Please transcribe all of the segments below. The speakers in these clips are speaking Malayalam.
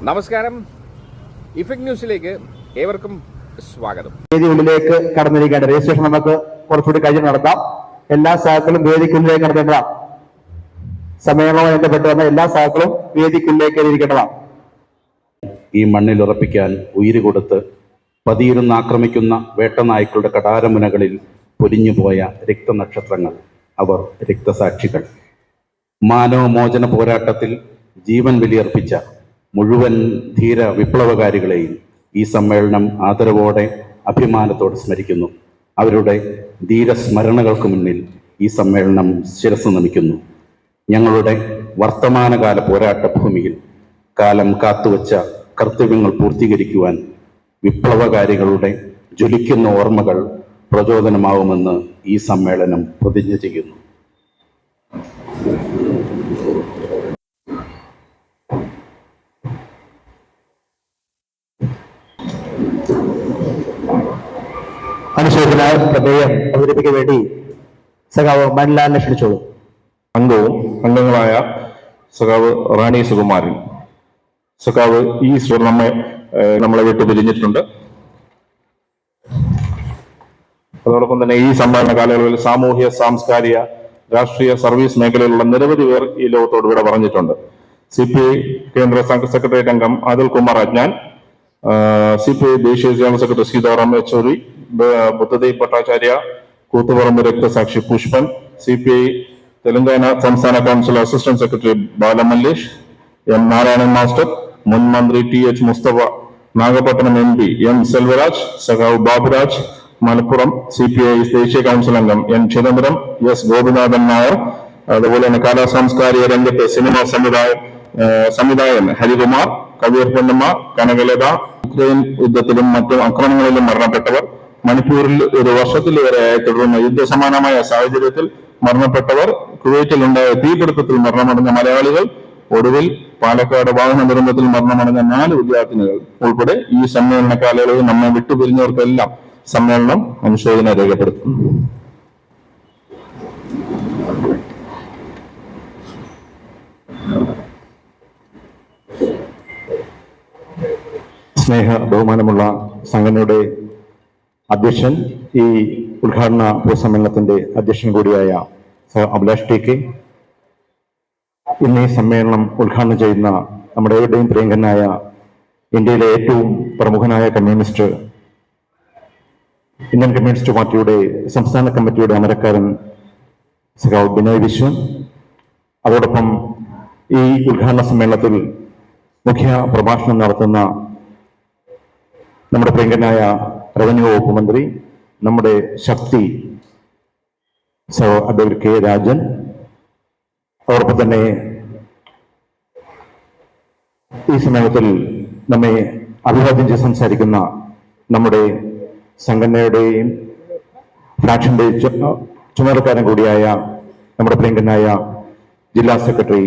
നമസ്കാരം. ഇഫക്ട് ന്യൂസിലേക്ക് ഏവർക്കും സ്വാഗതം. വേദിക്കുള്ളിലേക്ക് കടന്നിരിക്കേണ്ട രജിസ്ട്രേഷൻ നമുക്ക് കുറച്ചുകൂടി കഴിഞ്ഞ് നടത്താം. എല്ലാ സഹാക്കളും വേദിക്കുള്ളിലേക്ക് നടത്തേണ്ടതാണ്. സമയവുമായി ബന്ധപ്പെട്ട് വന്ന എല്ലാ സഹാക്കളും വേദിക്കുള്ളിലേക്ക് ഇരിക്കേണ്ടതാണ്. ഈ മണ്ണിൽ ഉറപ്പിക്കാൻ ഉയിര് കൊടുത്ത് പതിയിരുന്ന് ആക്രമിക്കുന്ന വേട്ടനായ്ക്കളുടെ കടാരമുനകളിൽ പൊലിഞ്ഞുപോയ രക്തനക്ഷത്രങ്ങൾ, അവർ രക്തസാക്ഷികൾ. മാനവമോചന പോരാട്ടത്തിൽ ജീവൻ ബലിയർപ്പിച്ച മുഴുവൻ ധീര വിപ്ലവകാരികളെയും ഈ സമ്മേളനം ആദരവോടെ അഭിമാനത്തോടെ സ്മരിക്കുന്നു. അവരുടെ ധീരസ്മരണകൾക്ക് മുന്നിൽ ഈ സമ്മേളനം ശിരസ് നമിക്കുന്നു. ഞങ്ങളുടെ വർത്തമാനകാല പോരാട്ട ഭൂമിയിൽ കാലം കാത്തുവച്ച കർത്തവ്യങ്ങൾ പൂർത്തീകരിക്കുവാൻ വിപ്ലവകാരികളുടെ ജ്വലിക്കുന്ന ഓർമ്മകൾ പ്രചോദനമാവുമെന്ന് ഈ സമ്മേളനം പ്രതിജ്ഞ ചെയ്യുന്നു. അനുശോചന പ്രമേയം അവതരിപ്പിക്കാൻ വേണ്ടി സഖാവ് മൻലാലിനെ ക്ഷണിച്ചോളൂ. അംഗങ്ങളായ സഖാവ് റാണി സുകുമാരൻ, സഖാവ് ഈശ്വർ നമ്മളെ വിട്ടു പിരിഞ്ഞിട്ടുണ്ട്. അതോടൊപ്പം തന്നെ ഈ സമ്മേളന കാലയളവിൽ സാമൂഹ്യ, സാംസ്കാരിക, രാഷ്ട്രീയ, സർവീസ് മേഖലയിലുള്ള നിരവധി പേർ ഈ ലോകത്തോട് ഇവിടെ പറഞ്ഞിട്ടുണ്ട്. CPI കേന്ദ്ര സെക്രട്ടേറിയറ്റ് അംഗം അതുൽ കുമാർ അജ്ഞാൻ, CPI ദേശീയ ജനറൽ സെക്രട്ടറി സീതാറാം യെച്ചൂരി, ബുദ്ധദേവ് ഭട്ടാചാര്യ, കൂത്തുപറമ്പ് രക്തസാക്ഷി പുഷ്പൻ, CPI തെലങ്കാന സംസ്ഥാന council assistant secretary Balamallesh, M Narayanan master, മുൻ മന്ത്രി TH Mustafa, Nagapattinam MP M Selvaraj, സഖാവ് ബാബുരാജ്, മലപ്പുറം CPI ദേശീയ കൗൺസിൽ അംഗം N ചിദംബരം, S ഗോപിനാഥൻ നായർ, അതുപോലെ തന്നെ കലാ സാംസ്കാരിക രംഗത്തെ സിനിമാ സംവിധായകൻ ഹരികുമാർ, കവിയർ പൊന്നമ്മ, കനകലത, ഉക്രൈൻ യുദ്ധത്തിലും മറ്റു ആക്രമണങ്ങളിലും മരണപ്പെട്ടവർ, മണിപ്പൂരിൽ ഒരു വർഷത്തിലേറെയായി തുടർന്ന യുദ്ധസമാനമായ സാഹചര്യത്തിൽ മരണപ്പെട്ടവർ, കുവൈറ്റിലുണ്ടായ തീപിടുത്തത്തിൽ മരണമടഞ്ഞ മലയാളികൾ, ഒടുവിൽ പാലക്കാട് വാഹന ദുരന്തത്തിൽ മരണമടഞ്ഞ 4 വിദ്യാർത്ഥിനികൾ ഉൾപ്പെടെ ഈ സമ്മേളന കാലയളവിൽ നമ്മെ വിട്ടുപിരിഞ്ഞവർക്കെല്ലാം സമ്മേളനം അനുശോചന രേഖപ്പെടുത്തും. സ്നേഹ ബഹുമാനമുള്ള സംഘടനയുടെ അധ്യക്ഷൻ, ഈ ഉദ്ഘാടന പൊതുസമ്മേളനത്തിന്റെ അധ്യക്ഷൻ കൂടിയായ അഭിലാഷ് TK, ഇന്ന് ഈ സമ്മേളനം ഉദ്ഘാടനം ചെയ്യുന്ന നമ്മുടെ ഏവരുടെയും പ്രിയങ്കരനായ ഇന്ത്യയിലെ ഏറ്റവും പ്രമുഖനായ ഇന്ത്യൻ കമ്മ്യൂണിസ്റ്റ് പാർട്ടിയുടെ സംസ്ഥാന കമ്മിറ്റിയുടെ അമരക്കാരൻ സഖാവ് ബിനോയ് വിശ്വൻ, അതോടൊപ്പം ഈ ഉദ്ഘാടന സമ്മേളനത്തിൽ മുഖ്യ പ്രഭാഷണം നടത്തുന്ന നമ്മുടെ പ്രിയങ്കരനായ റവന്യൂ വകുപ്പ് മന്ത്രി, നമ്മുടെ ശക്തി അഡ്വക്കേറ്റ് K രാജൻ, അതോടൊപ്പം തന്നെ ഈ സമ്മേളനത്തിൽ നമ്മെ അഭിവാദ്യം ചെയ്ത് സംസാരിക്കുന്ന നമ്മുടെ സംഘടനയുടെയും ഫ്രാക്ഷന്റെ ചുമതലക്കാരൻ കൂടിയായ നമ്മുടെ പ്രിയങ്കരനായ ജില്ലാ സെക്രട്ടറി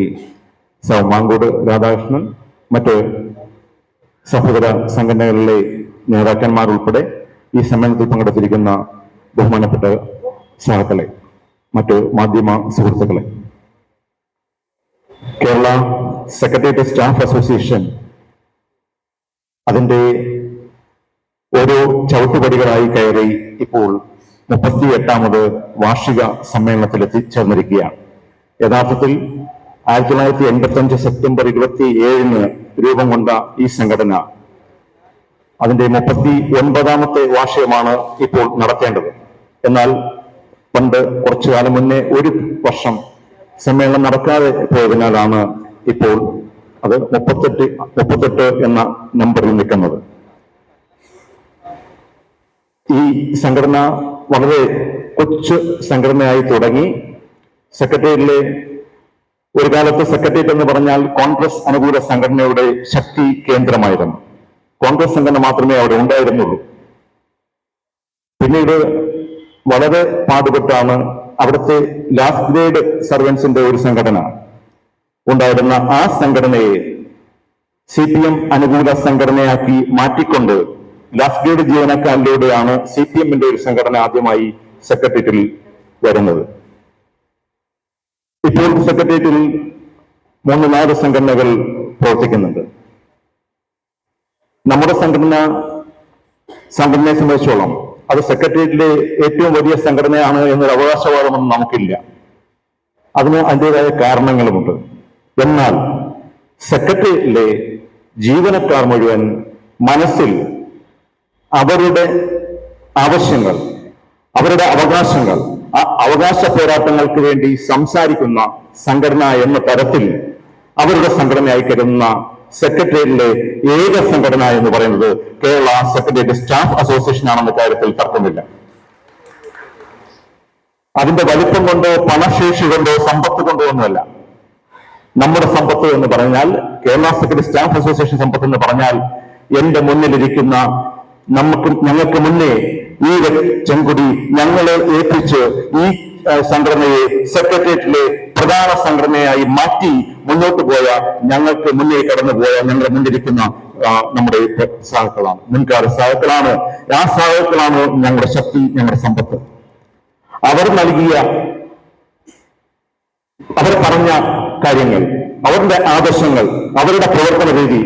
മാങ്കോട് രാധാകൃഷ്ണൻ, മറ്റ് സഹോദര സംഘടനകളിലെ നേതാക്കന്മാർ ഉൾപ്പെടെ ഈ സമ്മേളനത്തിൽ പങ്കെടുത്തിരിക്കുന്ന ബഹുമാനപ്പെട്ട സഹാക്കളെ, മറ്റ് മാധ്യമ സുഹൃത്തുക്കളെ, കേരള സെക്രട്ടേറിയറ്റ് സ്റ്റാഫ് അസോസിയേഷൻ അതിന്റെ ഓരോ ചവിട്ടുപടികളായി കയറി ഇപ്പോൾ 38ാമത് വാർഷിക സമ്മേളനത്തിൽ എത്തിച്ചേർന്നിരിക്കുകയാണ്. യഥാർത്ഥത്തിൽ 1985 സെപ്റ്റംബർ 27 രൂപം കൊണ്ട ഈ സംഘടന അതിന്റെ 39ാമത്തെ വാർഷികമാണ് ഇപ്പോൾ നടത്തേണ്ടത്. എന്നാൽ പണ്ട് കുറച്ചു കാലം മുന്നേ 1 വർഷം സമ്മേളനം നടക്കാതെ പോയതിനാലാണ് ഇപ്പോൾ അത് 38 എന്ന നമ്പറിൽ നിൽക്കുന്നത്. ഈ സംഘടന വളരെ കൊച്ചു സംഘടനയായി തുടങ്ങി. സെക്രട്ടേറിയറ്റിലെ ഒരു കാലത്ത് സെക്രട്ടേറിയറ്റ് എന്ന് പറഞ്ഞാൽ കോൺഗ്രസ് അനുകൂല സംഘടനയുടെ ശക്തി കേന്ദ്രമായിരുന്നു. കോൺഗ്രസ് സംഘടന മാത്രമേ അവിടെ ഉണ്ടായിരുന്നുള്ളൂ. പിന്നീട് വളരെ പാടുപെട്ടാണ് അവിടുത്തെ ലാസ്റ്റ് ഗ്രേഡ് സർവൻസിന്റെ ഒരു സംഘടന ഉണ്ടായിരുന്ന ആ സംഘടനയെ CPM അനുകൂല സംഘടനയാക്കി മാറ്റിക്കൊണ്ട് ലാസ്റ്റ് ഗ്രേഡ് ജീവനക്കാരിലൂടെയാണ് CPMന്റെ ഒരു സംഘടന ആദ്യമായി സെക്രട്ടേറിയറ്റിൽ വരുന്നത്. ഇപ്പോൾ സെക്രട്ടേറിയറ്റിൽ 3-4 സംഘടനകൾ പ്രവർത്തിക്കുന്നുണ്ട്. നമ്മുടെ സംഘടനയെ സംബന്ധിച്ചോളം അത് സെക്രട്ടേറിയറ്റിലെ ഏറ്റവും വലിയ സംഘടനയാണ് എന്നൊരു അവകാശവാദമൊന്നും നമുക്കില്ല. അതിന് അതിൻ്റെതായ കാരണങ്ങളുമുണ്ട്. എന്നാൽ സെക്രട്ടേറിയറ്റിലെ ജീവനക്കാർ മുഴുവൻ മനസ്സിൽ അവരുടെ ആവശ്യങ്ങൾ, അവരുടെ അവകാശങ്ങൾ, ആ അവകാശ പോരാട്ടങ്ങൾക്ക് വേണ്ടി സംസാരിക്കുന്ന സംഘടന എന്ന തരത്തിൽ അവരുടെ സംഘടനയായി കരുതുന്ന സെക്രട്ടേറിയറ്റിലെ ഏക സംഘടന എന്ന് പറയുന്നത് കേരള സെക്രട്ടേറിയറ്റ് സ്റ്റാഫ് അസോസിയേഷൻ ആണെന്ന കാര്യത്തിൽ തർക്കമില്ല. അതിന്റെ വലിപ്പം കൊണ്ടോ പണശേഷി കൊണ്ടോ സമ്പത്ത് കൊണ്ടോ ഒന്നുമല്ല. നമ്മുടെ സമ്പത്ത് എന്ന് പറഞ്ഞാൽ, കേരള സെക്രട്ടറി സ്റ്റാഫ് അസോസിയേഷൻ സമ്പത്ത് എന്ന് പറഞ്ഞാൽ, എന്റെ മുന്നിലിരിക്കുന്ന ഞങ്ങൾക്ക് മുന്നേ ഈ ചെങ്കുടി ഞങ്ങളെ ഏൽപ്പിച്ച് ഈ സംഘടനയെ സെക്രട്ടേറിയറ്റിലെ പ്രധാന സംഘടനയായി മാറ്റി മുന്നോട്ട് പോയ, ഞങ്ങൾക്ക് മുന്നേ കടന്നുപോയ, ഞങ്ങളുടെ മുന്നിലിരിക്കുന്ന നമ്മുടെ സഹാക്കളാണ്, മുൻകാല സഹാക്കളാണ്. ആ സഹാക്കളാണ് ഞങ്ങളുടെ ശക്തി, ഞങ്ങളുടെ സമ്പത്ത്. അവർ പറഞ്ഞ കാര്യങ്ങൾ, അവരുടെ ആദർശങ്ങൾ, അവരുടെ പ്രവർത്തന രീതി,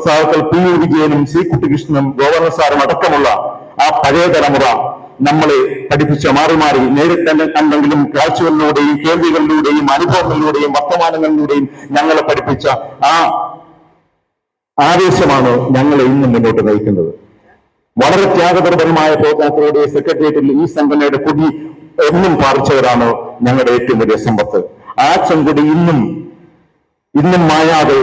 സഹാക്കൾ PU വിജയനും C കുട്ടികൃഷ്ണനും ഗവർണർ സാറും അടക്കമുള്ള ആ പഴയ തലമുറ നമ്മളെ പഠിപ്പിച്ച മാറി മാറി നേരിട്ടെങ്കിലും കാഴ്ചകളിലൂടെയും കേൾവികളിലൂടെയും അനുഭവങ്ങളിലൂടെയും വർത്തമാനങ്ങളിലൂടെയും ഞങ്ങളെ പഠിപ്പിച്ച ആ ആവേശമാണ് ഞങ്ങളെ ഇന്നും മുന്നോട്ട് നയിക്കുന്നത്. വളരെ ത്യാഗപരമായ പ്രവർത്തനത്തിലൂടെ സെക്രട്ടേറിയറ്റിൽ ഈ സംഘടനയുടെ കൊടി എന്നും പാറിച്ചവരാണ് ഞങ്ങളുടെ ഏറ്റവും വലിയ സമ്പത്ത്. ആ ചെങ്കൊടി ഇന്നും മായാതെ,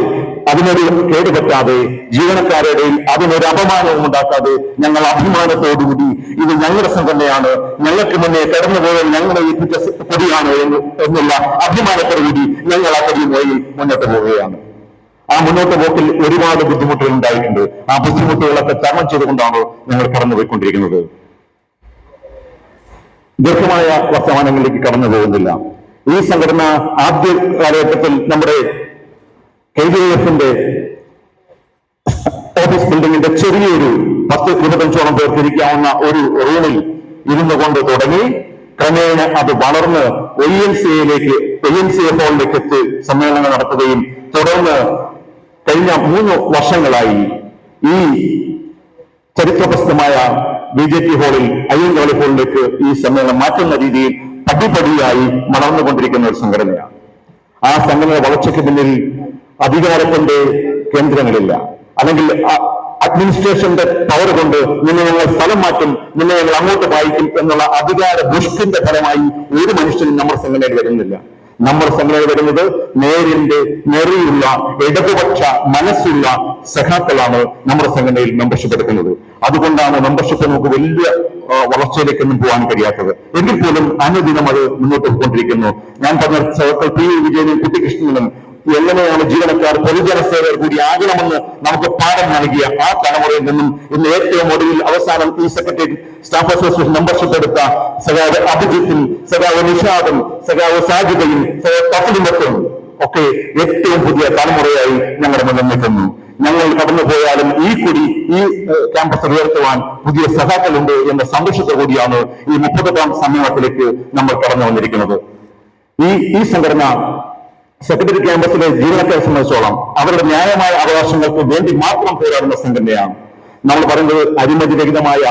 അതിനൊരു കേടുപറ്റാതെ, ജീവനക്കാരുടെ അതിനൊരു അപമാനവും ഉണ്ടാക്കാതെ, ഞങ്ങൾ അഭിമാനത്തോടുകൂടി ഇത് ഞങ്ങളുടെ സംഘടനയാണ്, ഞങ്ങൾക്ക് മുന്നേ കടന്നുപോയാൽ ഞങ്ങളെ ഏൽപ്പിച്ച കൊടിയാണ് എന്നുള്ള അഭിമാനത്തോടുകൂടി ഞങ്ങൾ ആ കൊടിയുമായി മുന്നോട്ട് പോവുകയാണ്. ആ മുന്നോട്ട് പോക്കിൽ ഒരുപാട് ബുദ്ധിമുട്ടുകൾ ഉണ്ടായിട്ടുണ്ട്. ആ ബുദ്ധിമുട്ടുകളൊക്കെ തരണം ചെയ്തുകൊണ്ടാണ് ഞങ്ങൾ കടന്നുപോയിക്കൊണ്ടിരിക്കുന്നത്. ദീർഘമായ വർത്തമാനങ്ങളിലേക്ക് കടന്നു പോകുന്നില്ല. ഈ സംഘടന ആദ്യ കാലഘട്ടത്തിൽ നമ്മുടെ KJF-ന്റെ ഓഫീസ് ബിൽഡിങ്ങിന്റെ ചെറിയൊരു 10-25ഓളം പേർക്ക് ഇരിക്കാവുന്ന ഒരു റൂമിൽ ഇരുന്നു കൊണ്ട് തുടങ്ങി ക്രമേണ അത് വളർന്ന് YMCA ഹാളിലേക്ക് എത്തി സമ്മേളനങ്ങൾ നടത്തുകയും തുടർന്ന് കഴിഞ്ഞ 3 വർഷങ്ങളായി ഈ ചരിത്രപ്രസിദ്ധമായ BJP ഹാളിൽ അയ്യങ്കാളി ഹാളിലേക്ക് ഈ സമ്മേളനം മാറ്റുന്ന രീതിയിൽ പടിപടിയായി വളർന്നുകൊണ്ടിരിക്കുന്ന ഒരു സംഘടനയാണ്. ആ സംഘടന വളർച്ചയ്ക്ക് പിന്നിൽ അധികാരത്തിന്റെ കേന്ദ്രങ്ങളില്ല, അല്ലെങ്കിൽ അഡ്മിനിസ്ട്രേഷന്റെ പവർ കൊണ്ട് നിന്നെ ഞങ്ങൾ സ്ഥലം മാറ്റും, നിന്നെ ഞങ്ങൾ അങ്ങോട്ട് വായിക്കും എന്നുള്ള അധികാര ദുഷ്ടിന്റെ ഫലമായി ഒരു മനുഷ്യനും നമ്മുടെ സംഘടനയിൽ വരുന്നില്ല. നമ്മുടെ സംഘടനയിൽ വരുന്നത് നേരെയുള്ള ഇടതുപക്ഷ മനസ്സുള്ള സഖാക്കളാണ് നമ്മുടെ സംഘടനയിൽ മെമ്പർഷിപ്പ് എടുക്കുന്നത്. അതുകൊണ്ടാണ് മെമ്പർഷിപ്പ് നമുക്ക് വലിയ വളർച്ചയിലേക്കൊന്നും പോകാൻ കഴിയാത്തത്. എങ്കിൽ പോലും അനുദിനം അത് മുന്നോട്ട് പോയിക്കൊണ്ടിരിക്കുന്നു. ഞാൻ പറഞ്ഞ സഖാക്കൾ PU വിജയനും കുട്ടികൃഷ്ണനും എങ്ങനെയാണ് ജീവനക്കാർ പൊതുജന സേവകർ കൂടി ആകണമെന്ന് നമുക്ക് പാഠം നൽകിയ ആ തലമുറയിൽ നിന്നും ഇന്ന് ഏറ്റവും ഒടുവിൽ അവസാനം ഈ സെക്രട്ടേറിയറ്റ് സ്റ്റാഫ് അസോസിയേഷൻ മെമ്പർഷിപ്പ് എടുത്ത സഖാവ് അഭിജിത്തും, സഖാവ് നിഷാദും, സഖാവ് സാജിദയും, സഖാവ് തഫലിമത്തും ഒക്കെ ഏറ്റവും പുതിയ തലമുറയായി ഞങ്ങളുടെ മുന്നിൽ നിൽക്കുന്നു. ഞങ്ങൾ കടന്നുപോയാലും ഈ കൂടി ഈ ക്യാമ്പസ് ഉയർത്തുവാൻ പുതിയ സഖാക്കളുണ്ട് എന്ന സന്തോഷത്തോടു കൂടിയാണ് ഈ 38ാം സമ്മേളനത്തിലേക്ക് നമ്മൾ കടന്നു വന്നിരിക്കുന്നത്. ഈ സംഘടന സെക്രട്ടറി ക്യാമ്പസിലെ ജീവനക്കാരെ സംബന്ധിച്ചോളം അവരുടെ ന്യായമായ അവകാശങ്ങൾക്ക് വേണ്ടി മാത്രം പോരാടുന്ന സംഘടനയാണ്. നമ്മൾ പറയുന്നത് അഴിമതിരഹിതമായ,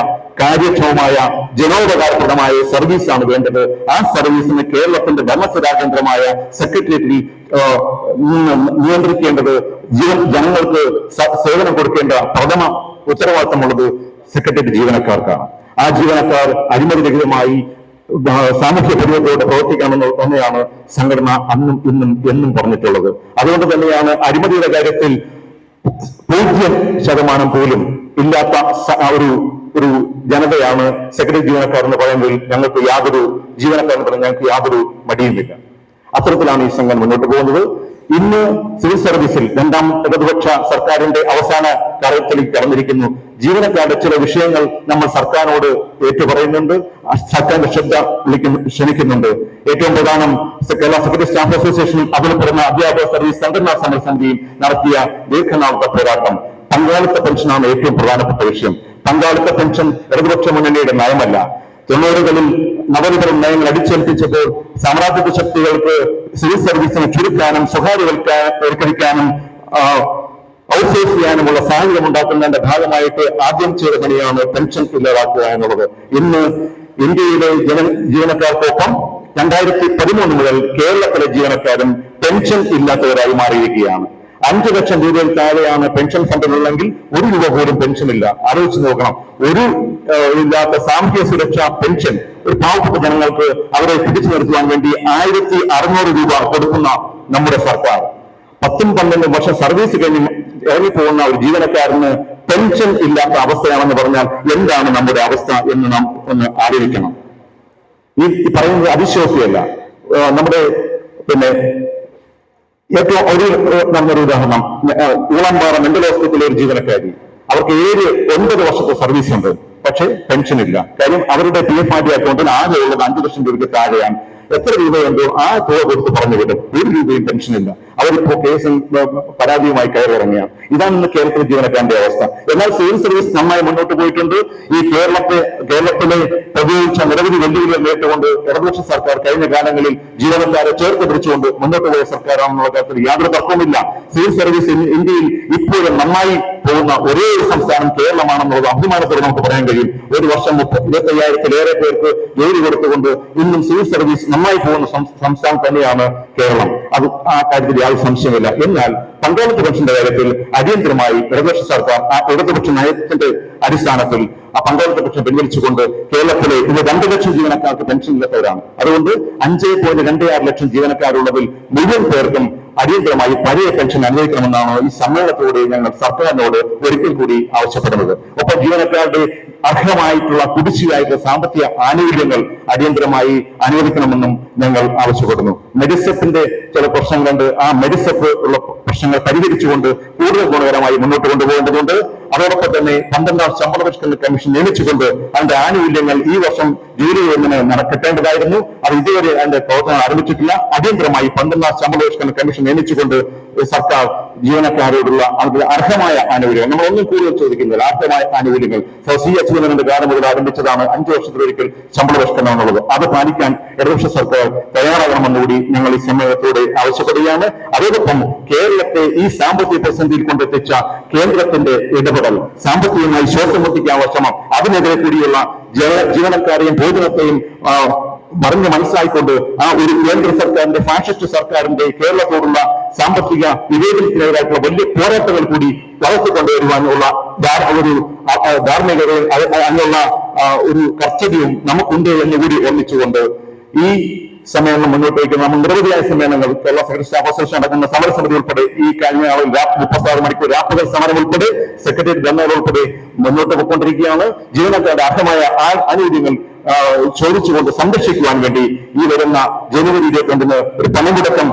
കാര്യക്ഷമമായ, ജനോപകാരപ്രദമായ സർവീസാണ് വേണ്ടത്. ആ സർവീസിന് കേരളത്തിന്റെ ഭരണസ്വരാജ്യന്ത്രമായ സെക്രട്ടേറിയറ്റിൽ നിയന്ത്രിക്കേണ്ടത്, ജനങ്ങൾക്ക് സേവനം കൊടുക്കേണ്ട പ്രഥമ ഉത്തരവാദിത്തമുള്ളത് സെക്രട്ടേറിയറ്റ് ജീവനക്കാർക്കാണ്. ആ ജീവനക്കാർ അഴിമതിരഹിതമായി സാമൂഹ്യ പരിവർത്തനത്തോടെ പ്രവർത്തിക്കണമെന്ന് തന്നെയാണ് സംഘടന അന്നും ഇന്നും എന്നും പറഞ്ഞിട്ടുള്ളത്. അതുകൊണ്ട് തന്നെയാണ് അഴിമതിയുടെ കാര്യത്തിൽ 0% പോലും ഇല്ലാത്ത ഒരു ജനതയാണ് സെക്രട്ടറി ജീവനക്കാർ എന്ന് പറയുമ്പോൾ ഞങ്ങൾക്ക് യാതൊരു മടിയുമില്ല. അത്തരത്തിലാണ് ഈ സംഘം മുന്നോട്ട് പോകുന്നത്. ഇന്ന് സിവിൽ സർവീസിൽ 2ാം ഇടതുപക്ഷ സർക്കാരിന്റെ അവസാന കാലത്തിലേക്ക് കടന്നിരിക്കുന്നു. ജീവനക്കാരുടെ ചില വിഷയങ്ങൾ നമ്മൾ സർക്കാരിനോട് ഏറ്റുപറയുന്നുണ്ട്, സർക്കാരിന്റെ ശ്രദ്ധ ക്ഷണിക്കുന്നുണ്ട്. ഏറ്റവും പ്രധാനം കേരള സെക്രട്ടറി സ്റ്റാഫ് അസോസിയേഷനും അതിൽ പെടുന്ന അധ്യാപക സർവീസ് സംഘടനാ സമരസമിതിയും നടത്തിയ ദീർഘനാളത്തെ പോരാട്ടം. പങ്കാളിത്ത പെൻഷനാണ് ഏറ്റവും പ്രധാനപ്പെട്ട വിഷയം. പങ്കാളിത്ത പെൻഷൻ ഇടതുപക്ഷ മുന്നണിയുടെ നയമല്ല. 90കളിൽ നവലിബറൽ നയങ്ങൾ അടിച്ചേൽപ്പിച്ചപ്പോൾ സാമ്രാജ്യത്വ ശക്തികൾക്ക് സിവിൽ സർവീസിനെ ചുരുക്കാനും സ്വകാര്യവൽക്കരിക്കാനും ഔട്ട്സോഴ്സ് ചെയ്യാനുമുള്ള സാഹചര്യം ഉണ്ടാക്കുന്നതിന്റെ ഭാഗമായിട്ട് ആദ്യം ചെയ്ത പണിയാണ് പെൻഷൻ ഇല്ലാതാക്കുക എന്നുള്ളത്. ഇന്ന് ഇന്ത്യയിലെ ജീവനക്കാർക്കൊപ്പം 2013 മുതൽ കേരളത്തിലെ ജീവനക്കാരും പെൻഷൻ ഇല്ലാത്തവരായി മാറിയിരിക്കുകയാണ്. 5 ലക്ഷം രൂപയിൽ താഴെയാണ് പെൻഷൻ ഫണ്ടിലുള്ളെങ്കിൽ 1 രൂപ പോലും പെൻഷൻ ഇല്ല. ആലോചിച്ച് നോക്കണം. ഒരു ഇല്ലാത്ത സാമൂഹ്യ സുരക്ഷാ പെൻഷൻ ഒരു പാവപ്പെട്ട ജനങ്ങൾക്ക് അവരെ പിടിച്ചു നിർത്തുവാൻ വേണ്ടി 1600 രൂപ കൊടുക്കുന്ന നമ്മുടെ സർക്കാർ 10-12 വർഷം സർവീസ് കഴിഞ്ഞ് ഇറങ്ങിപ്പോകുന്ന ഒരു ജീവനക്കാരന് പെൻഷൻ ഇല്ലാത്ത അവസ്ഥയാണെന്ന് പറഞ്ഞാൽ എന്താണ് നമ്മുടെ അവസ്ഥ എന്ന് നാം ഒന്ന് ആലോചിക്കണം. ഈ പറയുന്നത് അതിശയോക്തിയല്ല. നമ്മുടെ ഏറ്റവും ഒരു ഉദാഹരണം, ഊളംപാറ മെന്റൽ ഹോസ്പിറ്റലിലെ ഒരു ജീവനക്കാരി, അവർക്ക് 7-9 വർഷത്തെ സർവീസ് ഉണ്ട്, പക്ഷെ പെൻഷൻ ഇല്ല. കാര്യം അവരുടെ PFRD അക്കൗണ്ടിൽ ആകെ ഉള്ളത് 5 ലക്ഷം രൂപയ്ക്ക് താഴെയാണ്. എത്ര രൂപയുണ്ടോ ആ തുക കൊടുത്ത് പറഞ്ഞു വിടും. 1 രൂപയും പെൻഷനില്ല. അവരിപ്പോ കേസും പരാതിയുമായി കയറിയിറങ്ങിയാണ്. ഇതാണ് ഇന്ന് കേരളത്തിലെ ജീവനക്കാരന്റെ അവസ്ഥ. എന്നാൽ സിവിൽ സർവീസ് നന്നായി മുന്നോട്ട് പോയിട്ടുണ്ട്. ഈ കേരളത്തിലെ പ്രതികരിച്ച നിരവധി വെല്ലുവിളികൾ നേരിട്ടുകൊണ്ട് ഇടതുപക്ഷ സർക്കാർ കഴിഞ്ഞ കാലങ്ങളിൽ ജീവനക്കാരെ ചേർത്ത് പിടിച്ചുകൊണ്ട് മുന്നോട്ട് പോയ സർക്കാരാണെന്നുള്ള കാര്യത്തിൽ യാതൊരു തർക്കവുമില്ല. സിവിൽ സർവീസ് ഇന്ത്യയിൽ ഇപ്പോഴും നന്നായി പോകുന്ന ഒരേ ഒരു സംസ്ഥാനം കേരളമാണെന്നുള്ളത് അഭിമാനത്തോടെ നമുക്ക് പറയാൻ കഴിയും. ഒരു വർഷം 25,000-ലേറെ പേർക്ക് ജോലി കൊടുത്തുകൊണ്ട് ഇന്നും സിവിൽ സർവീസ് നന്നായി പോകുന്ന സംസ്ഥാനം തന്നെയാണ് കേരളം. അത് ആ കാര്യത്തിൽ യാതൊരു സംശയമില്ല. എന്നാൽ പങ്കാളിത്ത പെൻഷന്റെ കാര്യത്തിൽ അടിയന്തരമായി ഇടതുപക്ഷ സർക്കാർ ആ ഇടതുപക്ഷ നയത്തിന്റെ അടിസ്ഥാനത്തിൽ ആ പങ്കാളിത്ത പെൻഷൻ പിൻവലിച്ചുകൊണ്ട് കേരളത്തിലെ ഇത് 2 ലക്ഷം ജീവനക്കാർക്ക് പെൻഷൻ ഇല്ലാത്തവരാണ്. അതുകൊണ്ട് 5.26 ലക്ഷം ജീവനക്കാരുള്ളതിൽ മുഴുവൻ പേർക്കും അടിയന്തരമായി പഴയ പെൻഷൻ അനുവദിക്കണമെന്നാണ് ഈ സമ്മേളനത്തോടെ ഞങ്ങൾ സർക്കാരിനോട് ഒരിക്കൽ കൂടി ആവശ്യപ്പെടുന്നത്. ഒപ്പം ജീവനക്കാരുടെ അർഹമായിട്ടുള്ള കുടിശ്ശികയായിട്ടുള്ള സാമ്പത്തിക ആനുകൂല്യങ്ങൾ അടിയന്തരമായി അനുവദിക്കണമെന്നും ഞങ്ങൾ ആവശ്യപ്പെടുന്നു. മെഡിസെപ്പിന്റെ ചില പ്രശ്നം കണ്ട് ആ മെഡിസെപ്പ് ഉള്ള പ്രശ്നങ്ങൾ പരിഹരിച്ചുകൊണ്ട് കൂടുതൽ ഗുണകരമായി മുന്നോട്ട് കൊണ്ടുപോകേണ്ടതുണ്ട്. അതോടൊപ്പം തന്നെ 12ാം ശമ്പള പരിഷ്കരണ കമ്മീഷൻ നിയമിച്ചുകൊണ്ട് അതിന്റെ ആനുകൂല്യങ്ങൾ ഈ വർഷം ജൂലൈ 1 കിട്ടേണ്ടതായിരുന്നു. അത് ഇതുവരെ അതിന്റെ പ്രവർത്തനം ആരംഭിച്ചിട്ടില്ല. അടിയന്തരമായി 12ാം ശമ്പള പരിഷ്കരണ കമ്മീഷൻ നിയമിച്ചുകൊണ്ട് സർക്കാർ ജീവനക്കാരോടുള്ള അവരുടെ അർഹമായ ആനുകൂല്യങ്ങൾ, നമ്മളൊന്നും കൂടുതൽ ചോദിക്കുന്നില്ല, അർഹമായ ആനുകൂല്യങ്ങൾ സി അച്യുതന്റെ കാലം മുതൽ ആരംഭിച്ചതാണ് 5 വർഷത്തിലൊരിക്കൽ ശമ്പള പരിഷ്കരണം എന്നുള്ളത്. അത് പാലിക്കാൻ ഇടതുപക്ഷ സർക്കാർ തയ്യാറാകണമെന്നുകൂടി ഞങ്ങൾ ഈ സമ്മേളനത്തോടെ ആവശ്യപ്പെടുകയാണ്. അതോടൊപ്പം കേരളത്തെ ഈ സാമ്പത്തിക പ്രതിസന്ധിയിൽ കൊണ്ടെത്തിച്ച കേന്ദ്രത്തിന്റെ ഇടപെടൽ, സാമ്പത്തികമായി ശ്വാസം മുട്ടിക്കാനുള്ള ശ്രമം, അതിനെതിരെ കൂടിയുള്ള ജീവനക്കാരെയും ഭോജനത്തെയും പറഞ്ഞ് മനസ്സിലായിക്കൊണ്ട് ആ ഒരു കേന്ദ്ര സർക്കാരിന്റെ ഫാഷിസ്റ്റ് സർക്കാരിന്റെ കേരളത്തോടുള്ള സാമ്പത്തിക വിവേചനത്തിനെതിരായിട്ടുള്ള വലിയ പോരാട്ടങ്ങൾ കൂടി വളർത്തിക്കൊണ്ടുവരുവാനുള്ള ഒരു ധാർമ്മികതയും അതിനുള്ള ഒരു കർത്തവ്യവും നമുക്കുണ്ട് എന്നുകൂടി ഓർമ്മിച്ചുകൊണ്ട് ഈ സമ്മേളനം മുന്നോട്ട് വയ്ക്കുന്ന നമ്മൾ നിരവധിയായ സമ്മേളനങ്ങൾ കേരള സെക്രട്ടറി സ്റ്റാഫ് അസോസിയേഷൻ നടക്കുന്ന സമരസമിതി ഉൾപ്പെടെ ഈ കഴിഞ്ഞ നാളിൽ 36 മണിക്കൂർ രാപ്പകൽ സമരം ഉൾപ്പെടെ സെക്രട്ടേറിയറ്റ് ധർണകൾ ഉൾപ്പെടെ മുന്നോട്ട് പോയിക്കൊണ്ടിരിക്കുകയാണ്. ജീവനക്കാരുടെ അർഹമായ ആനുകൂല്യങ്ങൾ ചോദിച്ചുകൊണ്ട് സംരക്ഷിക്കുവാൻ വേണ്ടി ഈ വരുന്ന ജനുവരി 22 ഒരു പണിമുടക്കം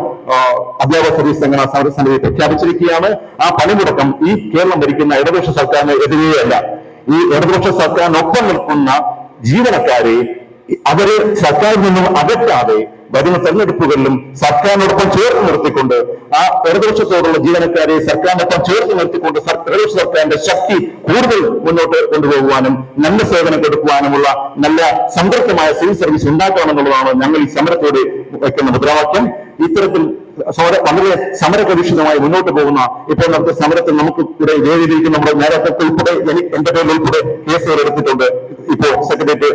അധ്യാപക സർവീസ് സംഘടനാ സമരസമിതി പ്രഖ്യാപിച്ചിരിക്കുകയാണ്. ആ പണിമുടക്കം ഈ കേരളം ഭരിക്കുന്ന ഇടതുപക്ഷ സർക്കാരിന് എതിരെയല്ല, ഈ ഇടതുപക്ഷ സർക്കാരിനൊപ്പം നിൽക്കുന്ന ജീവനക്കാരെ അവരെ സർക്കാരിൽ നിന്നും അകറ്റാതെ വരുന്ന തെരഞ്ഞെടുപ്പുകളിലും സർക്കാരിനോടൊപ്പം ചേർത്ത് നിർത്തിക്കൊണ്ട് ആ ഇടതുപക്ഷത്തോടുള്ള ജീവനക്കാരെ സർക്കാരിനൊപ്പം ചേർത്ത് നിർത്തിക്കൊണ്ട് ഇടതുപക്ഷ സർക്കാരിന്റെ ശക്തി കൂടുതൽ മുന്നോട്ട് കൊണ്ടുപോകുവാനും നല്ല സേവനം കൊടുക്കുവാനുമുള്ള നല്ല സംതൃപ്തമായ സിവിൽ സർവീസ് ഉണ്ടാക്കണമെന്നുള്ളതാണ് ഞങ്ങൾ ഈ സമരത്തോടെ വയ്ക്കുന്ന മുദ്രാവാക്യം. ഇത്തരത്തിൽ വളരെ സമരപ്രതീക്ഷിതമായി മുന്നോട്ട് പോകുന്ന ഇപ്പോൾ നടത്തിയ സമരത്തിൽ നമുക്ക് ഇവിടെ വേദിയിലേക്ക് നമ്മുടെ നേരത്തെ ഉൾപ്പെടെ എന്റെ പേരിൽ ഉൾപ്പെടെ കേസുകൾ എടുത്തിട്ടുണ്ട്. ഇപ്പോൾ സെക്രട്ടേറിയറ്റ്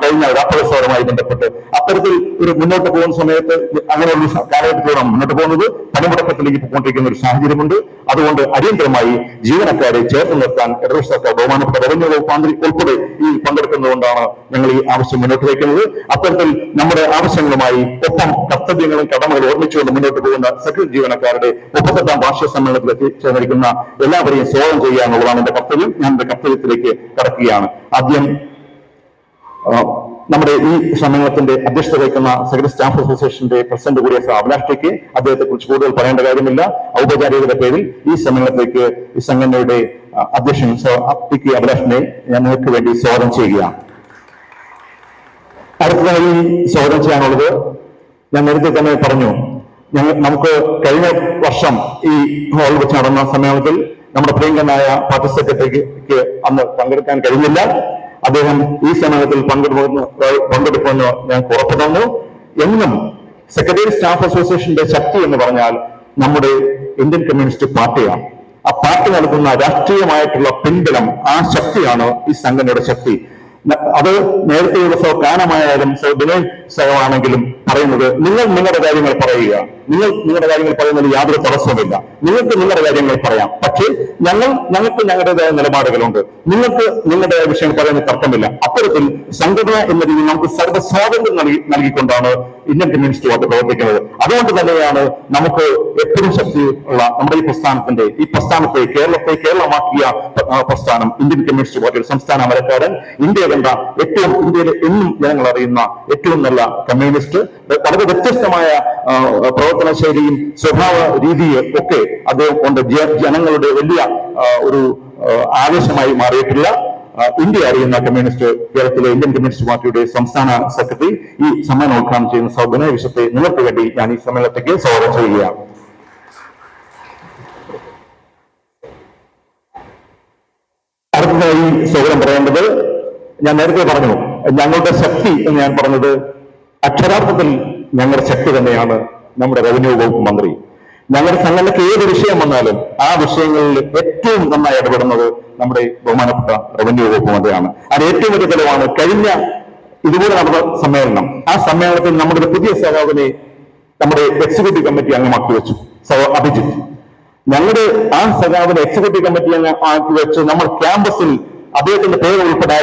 കഴിഞ്ഞ രാഷ്ട്രീയവുമായി ബന്ധപ്പെട്ട് അത്തരത്തിൽ ഒരു മുന്നോട്ട് പോകുന്ന സമയത്ത് അങ്ങനെയുള്ള കാലഘട്ടത്തിലൂടെയാണ് മുന്നോട്ട് പോകുന്നത്. പണിമുടക്കത്തിലേക്ക് പോയിക്കൊണ്ടിരിക്കുന്ന ഒരു സാഹചര്യമുണ്ട്. അതുകൊണ്ട് അടിയന്തരമായി ജീവനക്കാരെ ചേർത്ത് നിർത്താൻ ഇടതുപക്ഷ സർക്കാർ ബഹുമാനപ്പെട്ട റവന്യൂ വകുപ്പ് മന്ത്രി ഉൾപ്പെടെ ഈ പങ്കെടുക്കുന്നതുകൊണ്ടാണ് ഞങ്ങൾ ഈ ആവശ്യം മുന്നോട്ട് വയ്ക്കുന്നത്. അത്തരത്തിൽ നമ്മുടെ ആവശ്യങ്ങളുമായി ഒപ്പം കർത്തവ്യങ്ങളും കടമകളും ഓർമ്മിച്ചുകൊണ്ട് മുന്നോട്ട് പോകുന്ന സെക്രട്ടറി ജീവനക്കാരുടെ 38ാം വാർഷിക സമ്മേളനത്തിൽ എത്തിച്ചേർന്നിരിക്കുന്ന എല്ലാവരെയും സ്വാഗതം ചെയ്യുക എന്നുള്ളതാണ് എന്റെ കർത്തവ്യം. ഞാൻ എന്റെ കർത്തവ്യത്തിലേക്ക് കടക്കുകയാണ്. ആദ്യം നമ്മുടെ ഈ സമ്മേളനത്തിന്റെ അധ്യക്ഷത വഹിക്കുന്ന സെക്രട്ടറി സ്റ്റാഫ് അസോസിയേഷന്റെ പ്രസിഡന്റ് കൂടിയ അഭിലാഷ് ടിക്ക്, അദ്ദേഹത്തെ കുറിച്ച് കൂടുതൽ പറയേണ്ട കാര്യമില്ല. ഔപചാരികതയുടെ പേരിൽ ഈ സമ്മേളനത്തിലേക്ക് ഈ സംഘടനയുടെ അധ്യക്ഷൻ ടിക്ക് അഭിലാഷിനെ ഞാൻ നിങ്ങൾക്ക് വേണ്ടി സ്വാഗതം ചെയ്യുകയാണ്. അടുത്തതായി സ്വാഗതം ചെയ്യാനുള്ളത് ഞാൻ നേരത്തെ തന്നെ പറഞ്ഞു, നമുക്ക് കഴിഞ്ഞ വർഷം ഈ ഹാളിൽ വെച്ച് നടന്ന സമ്മേളനത്തിൽ നമ്മുടെ പ്രിയങ്കനായ പാർട്ടി സെക്രട്ടറിക്ക് അന്ന് പങ്കെടുക്കാൻ കഴിഞ്ഞില്ല. അദ്ദേഹം ഈ സമ്മേളനത്തിൽ പങ്കെടുക്കുമെന്ന് ഞാൻ ഉറപ്പു തന്നു. എന്നും സെക്രട്ടറി സ്റ്റാഫ് അസോസിയേഷന്റെ ശക്തി എന്ന് പറഞ്ഞാൽ നമ്മുടെ ഇന്ത്യൻ കമ്മ്യൂണിസ്റ്റ് പാർട്ടിയാണ്. ആ പാർട്ടി നൽകുന്ന രാഷ്ട്രീയമായിട്ടുള്ള പിൻബലം, ആ ശക്തിയാണ് ഈ സംഘടനയുടെ ശക്തി. അത് നേരത്തെയുള്ള കാനമായാലും ദിനേശ് സഹമാണെങ്കിലും പറയുന്നത്, നിങ്ങൾ നിങ്ങളുടെ കാര്യങ്ങൾ പറയുക, നിങ്ങളുടെ കാര്യങ്ങൾ പറയുന്നതിൽ യാതൊരു തടസ്സവുമില്ല, നിങ്ങൾക്ക് നിങ്ങളുടെ കാര്യങ്ങൾ പറയാം, പക്ഷേ ഞങ്ങൾക്ക് ഞങ്ങളുടേതായ നിലപാടുകളുണ്ട്, നിങ്ങൾക്ക് നിങ്ങളുടെ വിഷയം പറയുന്ന തർക്കമില്ല. അത്തരത്തിൽ സംഘടന എന്ന രീതിയിൽ നമുക്ക് സർവ്വ സ്വാതന്ത്ര്യം നൽകിക്കൊണ്ടാണ് ഇന്ത്യൻ കമ്മ്യൂണിസ്റ്റ് പാർട്ടി പ്രവർത്തിക്കുന്നത്. അതുകൊണ്ട് തന്നെയാണ് നമുക്ക് എപ്പോഴും ശക്തിയുള്ള നമ്മുടെ ഈ പ്രസ്ഥാനത്തെ കേരളമാക്കിയ പ്രസ്ഥാനം ഇന്ത്യൻ കമ്മ്യൂണിസ്റ്റ് പാർട്ടിയുടെ സംസ്ഥാന അമരക്കാരൻ, ഇന്ത്യ കണ്ട ഇന്ത്യയിലെ എന്നും ജനങ്ങൾ അറിയുന്ന ഏറ്റവും നല്ല കമ്മ്യൂണിസ്റ്റ്, വളരെ വ്യത്യസ്തമായ പ്രവർത്തന ശൈലിയും സ്വഭാവ രീതിയും ഒക്കെ അദ്ദേഹം കൊണ്ട് ജനങ്ങളുടെ വലിയ ഒരു ആവേശമായി മാറിയിട്ടുള്ള ഇന്ത്യ അറിയുന്ന കമ്മ്യൂണിസ്റ്റ്, കേരളത്തിലെ ഇന്ത്യൻ കമ്മ്യൂണിസ്റ്റ് പാർട്ടിയുടെ സംസ്ഥാന സെക്രട്ടറി ഈ സമ്മേളനം ഉദ്ഘാടനം ചെയ്യുന്ന സൗബിനെ വിഷയത്തെ നിങ്ങൾക്ക് വേണ്ടി ഞാൻ ഈ സമ്മേളനത്തിലേക്ക് സ്വാഗതം ചെയ്യുകയാണ്. അടുത്തതായി സ്വാഗതം പറയേണ്ടത്, ഞാൻ നേരത്തെ പറഞ്ഞു ഞങ്ങളുടെ ശക്തി എന്ന് ഞാൻ പറഞ്ഞത്, അക്ഷരാർത്ഥത്തിൽ ഞങ്ങളുടെ ശക്തി തന്നെയാണ് നമ്മുടെ റവന്യൂ വകുപ്പ് മന്ത്രി. ഞങ്ങളുടെ സംഘടനയ്ക്ക് ഏത് വിഷയം വന്നാലും ആ വിഷയങ്ങളിൽ ഏറ്റവും നന്നായി ഇടപെടുന്നത് നമ്മുടെ ബഹുമാനപ്പെട്ട റവന്യൂ വകുപ്പ് മന്ത്രിയാണ്. അത് ഏറ്റവും വലിയ തെളിവാണ് കഴിഞ്ഞ ഇതുപോലെ നടന്ന സമ്മേളനം. ആ സമ്മേളനത്തിൽ നമ്മുടെ പുതിയ സഹാവിനെ നമ്മുടെ എക്സിക്യൂട്ടീവ് കമ്മിറ്റി അംഗമാക്കി വെച്ചു, അഭിജിത്ത്. ഞങ്ങളുടെ ആ സഖാവിനെ എക്സിക്യൂട്ടീവ് കമ്മിറ്റി ആക്കി വെച്ച് നമ്മൾ ക്യാമ്പസിൽ അദ്ദേഹത്തിന്റെ പേര് ഉൾപ്പെടെ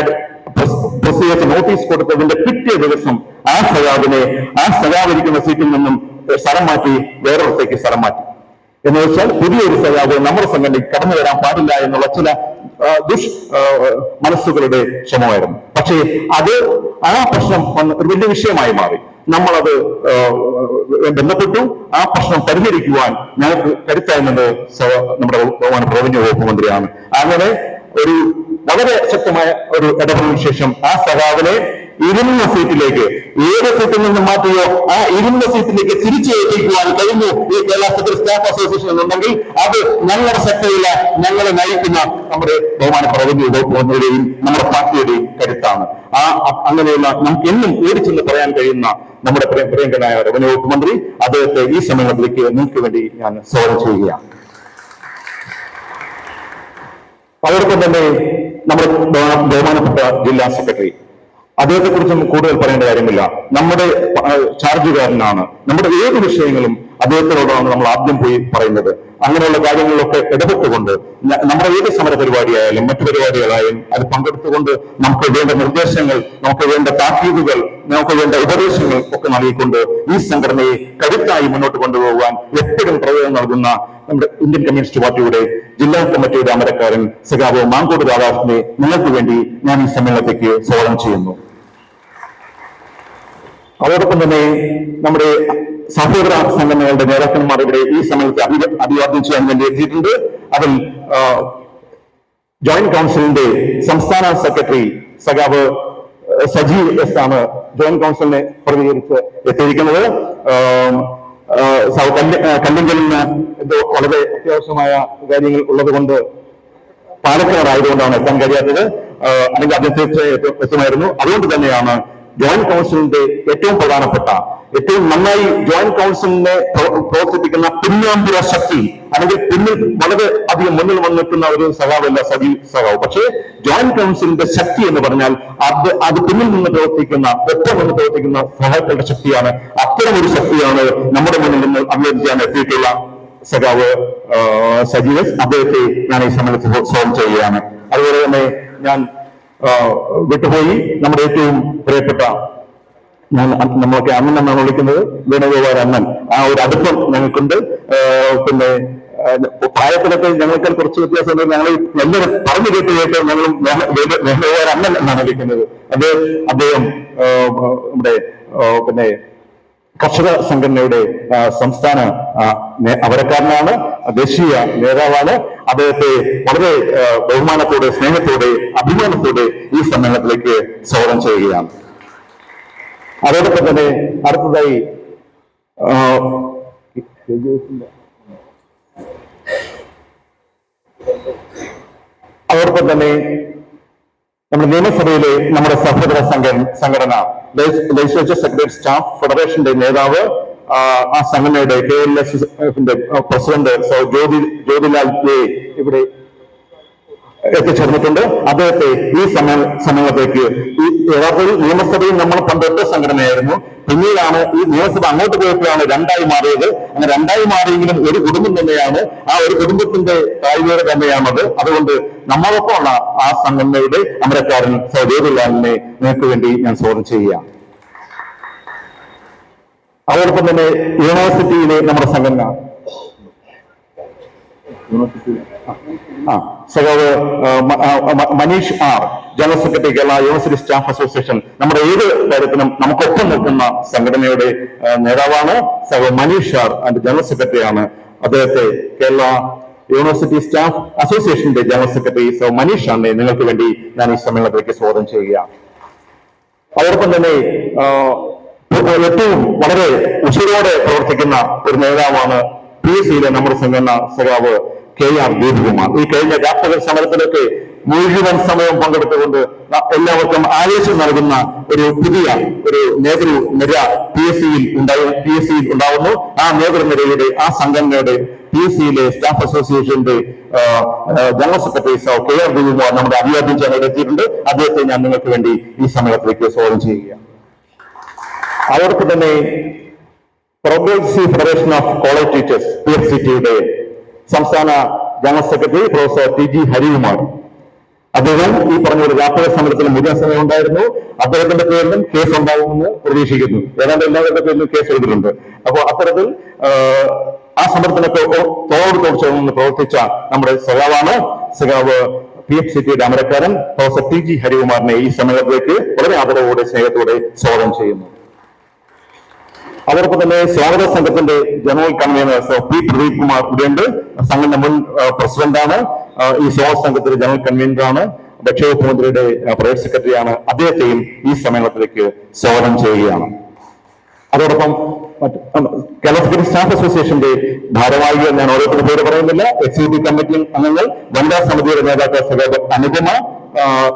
പ്രസിദ്ധീകരിച്ച് നോട്ടീസ് കൊടുത്തതിന്റെ പിറ്റേ ദിവസം ആ സഖാവിരിക്കുന്ന സീറ്റിൽ നിന്നും സ്ഥലം മാറ്റി വേറൊരിടത്തേക്ക് സ്ഥലം മാറ്റി. എന്ന് വെച്ചാൽ പുതിയൊരു സഖാവ് നമ്മുടെ സംഘടനയ്ക്ക് കടന്നു വരാൻ പാടില്ല എന്നുള്ള ചില മനസ്സുകളുടെ ശ്രമമായിരുന്നു. പക്ഷേ ആ പ്രശ്നം ഒരു വലിയ വിഷയമായി മാറി. നമ്മളത് ബന്ധപ്പെട്ടു. ആ പ്രശ്നം പരിഹരിക്കുവാൻ ഞങ്ങൾക്ക് കരുത്തായിരുന്നത് നമ്മുടെ റവന്യൂ വകുപ്പ് മന്ത്രിയാണ്. അങ്ങനെ ഒരു വളരെ ശക്തമായ ഒരു ഇടപെടലിന് ശേഷം ആ സഖാവിനെ ഇരുന്ന സീറ്റിലേക്ക്, ഏത് സീറ്റിൽ നിന്ന് മാറ്റിയോ ആ ഇരുന്ന സീറ്റിലേക്ക് തിരിച്ചേൽപ്പിക്കുവാൻ കഴിഞ്ഞു ഈ കേരള സെക്രട്ടറി സ്റ്റാഫ് അസോസിയേഷൻ എന്നുണ്ടെങ്കിൽ അത് ഞങ്ങളുടെ ശക്തിയില്ല, ഞങ്ങളെ നയിക്കുന്ന നമ്മുടെ ബഹുമാനപ്പെട്ട റവന്യൂ വകുപ്പ് മന്ത്രിയുടെയും നമ്മുടെ പാർട്ടിയുടെയും കരുത്താണ്. അങ്ങനെയുള്ള നമുക്ക് എന്നും ഓടിച്ചെന്ന് പറയാൻ കഴിയുന്ന നമ്മുടെ പ്രിയങ്കനായ റവന്യൂ വകുപ്പ് മന്ത്രി, അദ്ദേഹത്തെ ഈ സമ്മേളനത്തിലേക്ക് നിങ്ങൾക്ക് വേണ്ടി ഞാൻ സ്വാഗതം ചെയ്യുകയാണ്. അതോടൊപ്പം തന്നെ നമ്മുടെ ബഹുമാനപ്പെട്ട ജില്ലാ സെക്രട്ടറി, അദ്ദേഹത്തെ കുറിച്ച് കൂടുതൽ പറയേണ്ട കാര്യമില്ല. നമ്മുടെ ചാർജുകാരനാണ്. നമ്മുടെ ഏത് വിഷയങ്ങളും അദ്ദേഹത്തിനോടാണ് നമ്മൾ ആദ്യം പോയി പറയുന്നത്. അങ്ങനെയുള്ള കാര്യങ്ങളിലൊക്കെ ഇടപെട്ടുകൊണ്ട് നമ്മുടെ ഏത് സമര പരിപാടിയായാലും മറ്റു പരിപാടികളായാലും അത് പങ്കെടുത്തുകൊണ്ട് നമുക്ക് വേണ്ട നിർദ്ദേശങ്ങൾ, നമുക്ക് വേണ്ട താക്കീതുകൾ, നമുക്ക് വേണ്ട ഉപദേശങ്ങൾ ഒക്കെ നൽകിക്കൊണ്ട് ഈ സംഘടനയെ കരുത്തായി മുന്നോട്ട് കൊണ്ടുപോകാൻ എപ്പോഴും പ്രയോജനം നൽകുന്ന നമ്മുടെ ഇന്ത്യൻ കമ്മ്യൂണിസ്റ്റ് പാർട്ടിയുടെ ജില്ലാ കമ്മിറ്റിയുടെ അമരക്കാരൻ സഖാവ് മാങ്കോട് രാധാകൃഷ്ണനെ നിങ്ങൾക്ക് വേണ്ടി ഞാൻ ഈ സമ്മേളനത്തിലേക്ക് സ്വാഗതം ചെയ്യുന്നു. അതോടൊപ്പം തന്നെ നമ്മുടെ സഹോദര സംഘടനകളുടെ നേതാക്കന്മാർ ഇവിടെ ഈ സമ്മേളനത്തെ അഭിവാദ്യം ചെയ്യാൻ വേണ്ടി എത്തിയിട്ടുണ്ട്. അതിൽ ജോയിന്റ് കൗൺസിലിന്റെ സംസ്ഥാന സെക്രട്ടറി സഖാവ് സജീവ് എസ് ആണ് ജോയിന്റ് കൗൺസിലിനെ പ്രതികരിച്ച് എത്തിയിരിക്കുന്നത്. കല്ലിങ്കലിന് എന്തോ വളരെ അത്യാവശ്യമായ കാര്യങ്ങൾ ഉള്ളത് കൊണ്ട് പാലക്കാടായതുകൊണ്ടാണ് എത്താൻ കഴിയാത്തത്. അല്ലെങ്കിൽ അദ്ദേഹത്തെ എത്തുമായിരുന്നു. അതുകൊണ്ട് തന്നെയാണ് ജോയിന്റ് കൗൺസിലിന്റെ ഏറ്റവും പ്രധാനപ്പെട്ട, ഏറ്റവും നന്നായി ജോയിന്റ് കൗൺസിലിനെ പ്രവർത്തിപ്പിക്കുന്ന പിന്നാമ്പുര ശക്തി, അല്ലെങ്കിൽ പിന്നിൽ വളരെ അധികം മുന്നിൽ വന്നിട്ടുന്ന ഒരു സഖാവല്ല സജീവ് സഖാവ്. പക്ഷേ ജോയിന്റ് കൗൺസിലിന്റെ ശക്തി എന്ന് പറഞ്ഞാൽ അത് പിന്നിൽ നിന്ന് പ്രവർത്തിക്കുന്ന, ഒപ്പം നിന്ന് പ്രവർത്തിക്കുന്ന സഹാക്കളുടെ ശക്തിയാണ്. അത്തരം ഒരു ശക്തിയാണ് നമ്മുടെ മുന്നിൽ നിന്ന് അഭിനന്ദിക്കാൻ എത്തിയിട്ടുള്ള സഖാവ് സജീവ്. അദ്ദേഹത്തെ ഞാൻ ഈ സമയത്ത് സ്വാഗതം ചെയ്യുകയാണ്. അതുപോലെ തന്നെ ഞാൻ വിട്ടുപോയി നമ്മുടെ ഏറ്റവും പ്രിയപ്പെട്ട, നമ്മളൊക്കെ അണ്ണൻ എന്നാണ് വിളിക്കുന്നത്, വേണുഗോപാൽ അണ്ണൻ. ആ ഒരു അടുപ്പം ഞങ്ങൾക്കുണ്ട്. പിന്നെ പ്രായത്തിലൊക്കെ ഞങ്ങൾക്ക് കുറച്ച് വ്യത്യാസമുണ്ട്. ഞങ്ങൾ എല്ലാവരും പറഞ്ഞു കേട്ട് ഞങ്ങളും വേണുഗോപാൽ അണ്ണൻ എന്നാണ് വിളിക്കുന്നത്. അദ്ദേഹം നമ്മുടെ പിന്നെ കർഷക സംഘടനയുടെ സംസ്ഥാന അമരക്കാരനാണ്, ദേശീയ നേതാവാണ്. അദ്ദേഹത്തെ വളരെ ബഹുമാനത്തോടെ, സ്നേഹത്തോടെ, അഭിമാനത്തോടെ ഈ സമ്മേളനത്തിലേക്ക് സ്വാഗതം ചെയ്യുകയാണ്. അതോടൊപ്പം തന്നെ അടുത്തതായി നമ്മുടെ നിയമസഭയിലെ നമ്മുടെ സഹോദര സംഘടന ലെജിസ്ലേച്ചർ സെക്രട്ടറി സ്റ്റാഫ് ഫെഡറേഷന്റെ നേതാവ് ആ സംഘടനയുടെ KLS പ്രസിഡന്റ് ജ്യോതിലാൽ ഇവിടെ എത്തിച്ചേർന്നിട്ടുണ്ട്. അദ്ദേഹത്തെ ഈ സമയത്തേക്ക് ഈ യഥാർത്ഥത്തിൽ നിയമസഭയിൽ നമ്മൾ പണ്ടൊറ്റ സംഘടനയായിരുന്നു. പിന്നീടാണ് ഈ നിയമസഭ അങ്ങോട്ട് പോയപ്പോഴാണ് രണ്ടായി മാറിയത്. അങ്ങനെ രണ്ടായി മാറിയെങ്കിലും ഒരു കുടുംബം തന്നെയാണ്, ആ ഒരു കുടുംബത്തിന്റെ താഴ്വേര് തന്നെയാണത്. അതുകൊണ്ട് നമ്മളൊപ്പമുള്ള ആ സംഘടനയുടെ അമരക്കാരൻ ജ്യോതിലാലിനെ നിങ്ങൾക്ക് വേണ്ടി ഞാൻ സ്വാഗതം ചെയ്യുകയാണ്. അതോടൊപ്പം തന്നെ യൂണിവേഴ്സിറ്റിയിലെ നമ്മുടെ സംഘടന സഖാവ് Manish R, general secretary Kerala university staff association, നമ്മുടെ ഏത് കാര്യത്തിനും നമുക്കൊപ്പം നിൽക്കുന്ന സംഘടനയുടെ നേതാവാണ്. സഖാവ് മനീഷ് ആർ അതിന്റെ ജനറൽ സെക്രട്ടറിയാണ്. അദ്ദേഹത്തെ കേരള യൂണിവേഴ്സിറ്റി സ്റ്റാഫ് അസോസിയേഷന്റെ ജനറൽ സെക്രട്ടറി മനീഷ് ആറിനെ നിങ്ങൾക്ക് വേണ്ടി ഞാൻ ഈ സമ്മേളനത്തിലേക്ക് സ്വാഗതം ചെയ്യുകയാണ്. അതോടൊപ്പം തന്നെ ഏറ്റവും വളരെ ഉശിരോടെ പ്രവർത്തിക്കുന്ന ഒരു നേതാവാണ് PSCയിലെ നമ്മുടെ സംഘടന സഖാവ് KR ദീപകുമാർ. ഈ കഴിഞ്ഞ രാഷ്ട്രീയ സമരത്തിലൊക്കെ മുഴുവൻ സമയം പങ്കെടുത്തുകൊണ്ട് എല്ലാവർക്കും ആവേശം നൽകുന്ന ഒരു പുതിയ ഒരു നേതൃനിര PSCയിൽ ഉണ്ടാവുന്നു. ആ നേതൃനിരയുടെ ആ സംഘടനയുടെ PSCയിലെ സ്റ്റാഫ് അസോസിയേഷന്റെ ജനറൽ സെക്രട്ടറി KR ദീപകുമാർ നമ്മുടെ അഭിവാദ്യം ചെയ്യാൻ എത്തിയിട്ടുണ്ട്. അദ്ദേഹത്തെ ഞാൻ നിങ്ങൾക്ക് വേണ്ടി ഈ സമയത്തിലേക്ക് സ്വാഗതം ചെയ്യുകയാണ്. അതോടൊപ്പം തന്നെ progressive federation of college teachers PFCTയുടെ സംസ്ഥാന general secretary professor TG Harikumar. അദ്ദേഹം ഈ പറഞ്ഞ ഒരു രാഷ്ട്രീയ സമരത്തിൽ മുഴുവൻ സമയം ഉണ്ടായിരുന്നു. അദ്ദേഹത്തിന്റെ പേരിലും കേസ് ഉണ്ടാകുമെന്ന് പ്രതീക്ഷിക്കുന്നു. ഏതാണ്ട് എല്ലാവരുടെ പേരിലും കേസ് എടുത്തിട്ടുണ്ട്. അപ്പോൾ അത്തരത്തിൽ ആ സമരത്തിനൊക്കെ തോട് ചേർന്ന് പ്രവർത്തിച്ച നമ്മുടെ സഖാവ് PFCTയുടെ അമരക്കാരൻ പ്രൊഫസർ TG ഹരികുമാറിനെ ഈ സമ്മേളനത്തിലേക്ക് വളരെ ആദരവോടെ സ്നേഹത്തോടെ സ്വാഗതം ചെയ്യുന്നു. അതോടൊപ്പം തന്നെ സ്വാഗത സംഘത്തിന്റെ general convener P Pradeep Kumar ഇവിടെയുണ്ട്. സംഘടന മുൻ പ്രസിഡന്റാണ്. ഈ സ്വാഗത സംഘത്തിന്റെ ജനറൽ കൺവീനറാണ്. ഭക്ഷ്യവകുപ്പ് മന്ത്രിയുടെ പ്രൈവറ്റ് സെക്രട്ടറിയാണ്. അദ്ദേഹത്തെയും ഈ സമ്മേളനത്തിലേക്ക് സ്വാഗതം ചെയ്യുകയാണ്. അതോടൊപ്പം കേരള സെക്രട്ടറി സ്റ്റാഫ് അസോസിയേഷന്റെ ഭാരവാഹികൾ ഞാൻ ഓരോരുത്തരുടെ പേര് പറയുന്നില്ല. എക്സിക്യൂട്ടീവ് കമ്മിറ്റി അംഗങ്ങൾ, വനിതാ സമിതിയുടെ നേതാക്കൾ സഖാവ് അനുപമ,